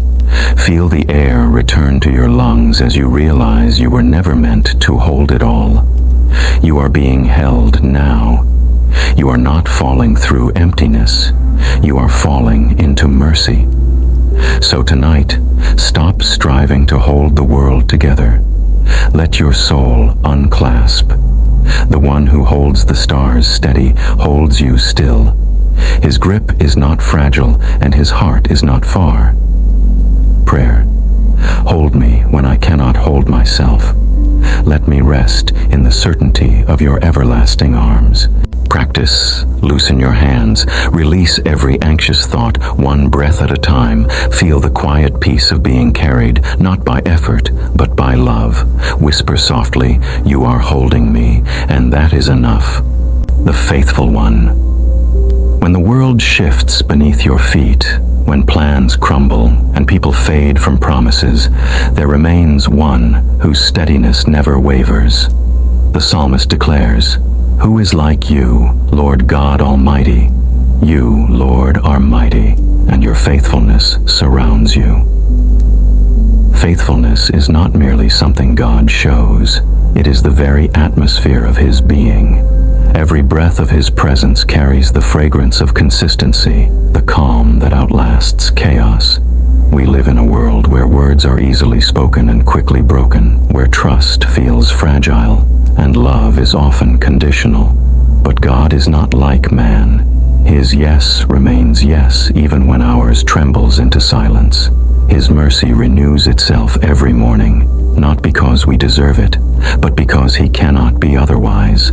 S1: Feel the air return to your lungs as you realize you were never meant to hold it all. You are being held now. You are not falling through emptiness. You are falling into mercy. So tonight, stop striving to hold the world together. Let your soul unclasp. The one who holds the stars steady holds you still. His grip is not fragile, and His heart is not far. Prayer. Hold me when I cannot hold myself. Let me rest in the certainty of your everlasting arms. Practice. Loosen your hands. Release every anxious thought, one breath at a time. Feel the quiet peace of being carried, not by effort, but by love. Whisper softly, "You are holding me," and that is enough. The faithful one. When the world shifts beneath your feet, when plans crumble and people fade from promises, there remains one whose steadiness never wavers. The psalmist declares, "Who is like you, Lord God Almighty? You, Lord, are mighty, and your faithfulness surrounds you." Faithfulness is not merely something God shows. It is the very atmosphere of His being. Every breath of His presence carries the fragrance of consistency, the calm that outlasts chaos. We live in a world where words are easily spoken and quickly broken, where trust feels fragile, and love is often conditional. But God is not like man. His yes remains yes, even when ours trembles into silence. His mercy renews itself every morning, not because we deserve it, but because He cannot be otherwise.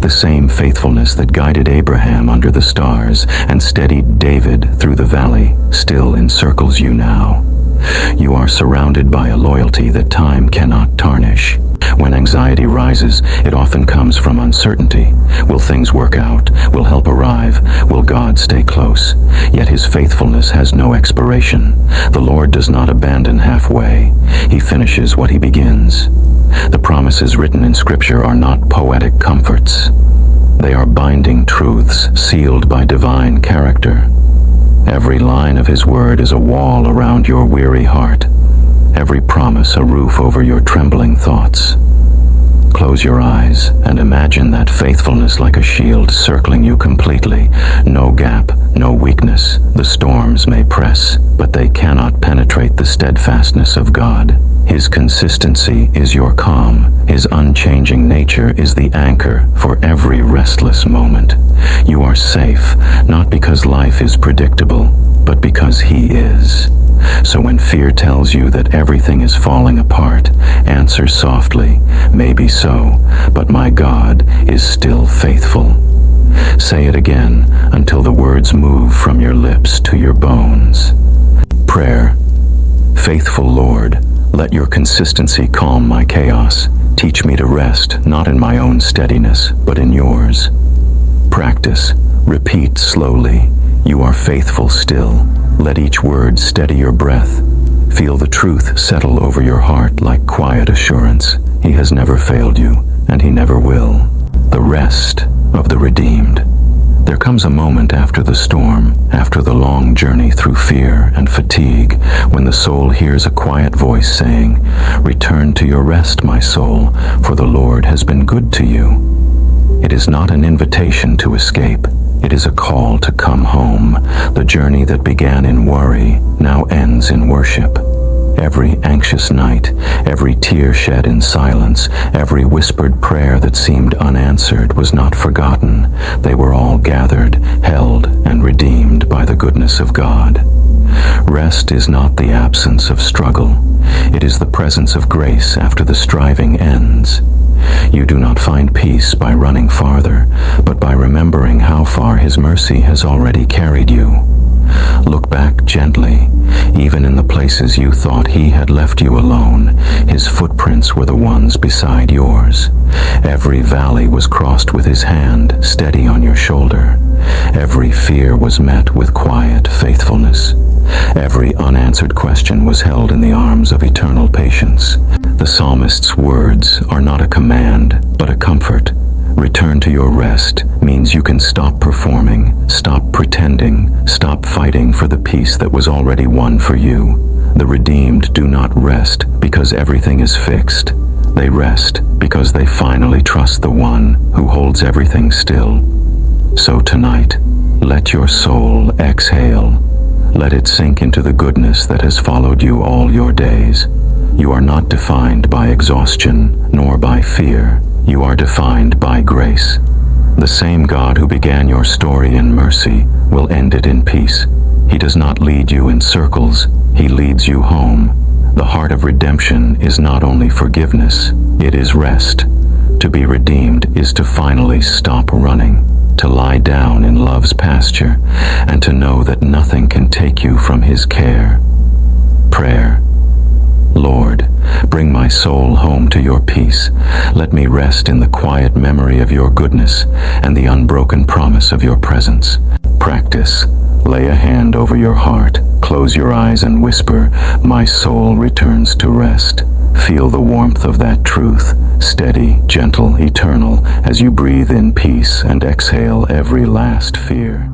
S1: The same faithfulness that guided Abraham under the stars and steadied David through the valley still encircles you now. You are surrounded by a loyalty that time cannot tarnish. When anxiety rises, it often comes from uncertainty. Will things work out? Will help arrive? Will God stay close? Yet His faithfulness has no expiration. The Lord does not abandon halfway. He finishes what He begins. The promises written in Scripture are not poetic comforts. They are binding truths sealed by divine character. Every line of His word is a wall around your weary heart. every promise a roof over your trembling thoughts. Close your eyes and imagine that faithfulness like a shield circling you completely. No gap, no weakness. The storms may press, but they cannot penetrate the steadfastness of God. His consistency is your calm. His unchanging nature is the anchor for every restless moment. You are safe, not because life is predictable, but because He is. So when fear tells you that everything is falling apart, answer softly, maybe so, but my God is still faithful. Say it again until the words move from your lips to your bones. Prayer. Faithful Lord, let your consistency calm my chaos. Teach me to rest, not in my own steadiness, but in yours. Practice. Repeat slowly. You are faithful still. Let each word steady your breath. Feel the truth settle over your heart like quiet assurance. He has never failed you, and He never will. The rest of the redeemed. There comes a moment after the storm, after the long journey through fear and fatigue, when the soul hears a quiet voice saying, "Return to your rest, my soul, for the Lord has been good to you." It is not an invitation to escape. It is a call to come home. The journey that began in worry now ends in worship. Every anxious night, every tear shed in silence, every whispered prayer that seemed unanswered was not forgotten. They were all gathered, held, and redeemed by the goodness of God. Rest is not the absence of struggle. It is the presence of grace after the striving ends. You do not find peace by running farther, but by remembering how far His mercy has already carried you. Look back gently. Even in the places you thought He had left you alone, His footprints were the ones beside yours. Every valley was crossed with His hand, steady on your shoulder. Every fear was met with quiet faithfulness. Every unanswered question was held in the arms of eternal patience. The psalmist's words are not a command, but a comfort. Return to your rest means you can stop performing, stop pretending, stop fighting for the peace that was already won for you. The redeemed do not rest because everything is fixed. They rest because they finally trust the one who holds everything still. So tonight, let your soul exhale. Let it sink into the goodness that has followed you all your days. You are not defined by exhaustion, nor by fear. You are defined by grace. The same God who began your story in mercy will end it in peace. He does not lead you in circles. He leads you home. The heart of redemption is not only forgiveness, it is rest. To be redeemed is to finally stop running, to lie down in love's pasture, and to know that nothing can take you from His care. Prayer. Lord, bring my soul home to your peace. Let me rest in the quiet memory of your goodness and the unbroken promise of your presence. Practice. Lay a hand over your heart, close your eyes and whisper, "My soul returns to rest." Feel the warmth of that truth, steady, gentle, eternal, as you breathe in peace and exhale every last fear.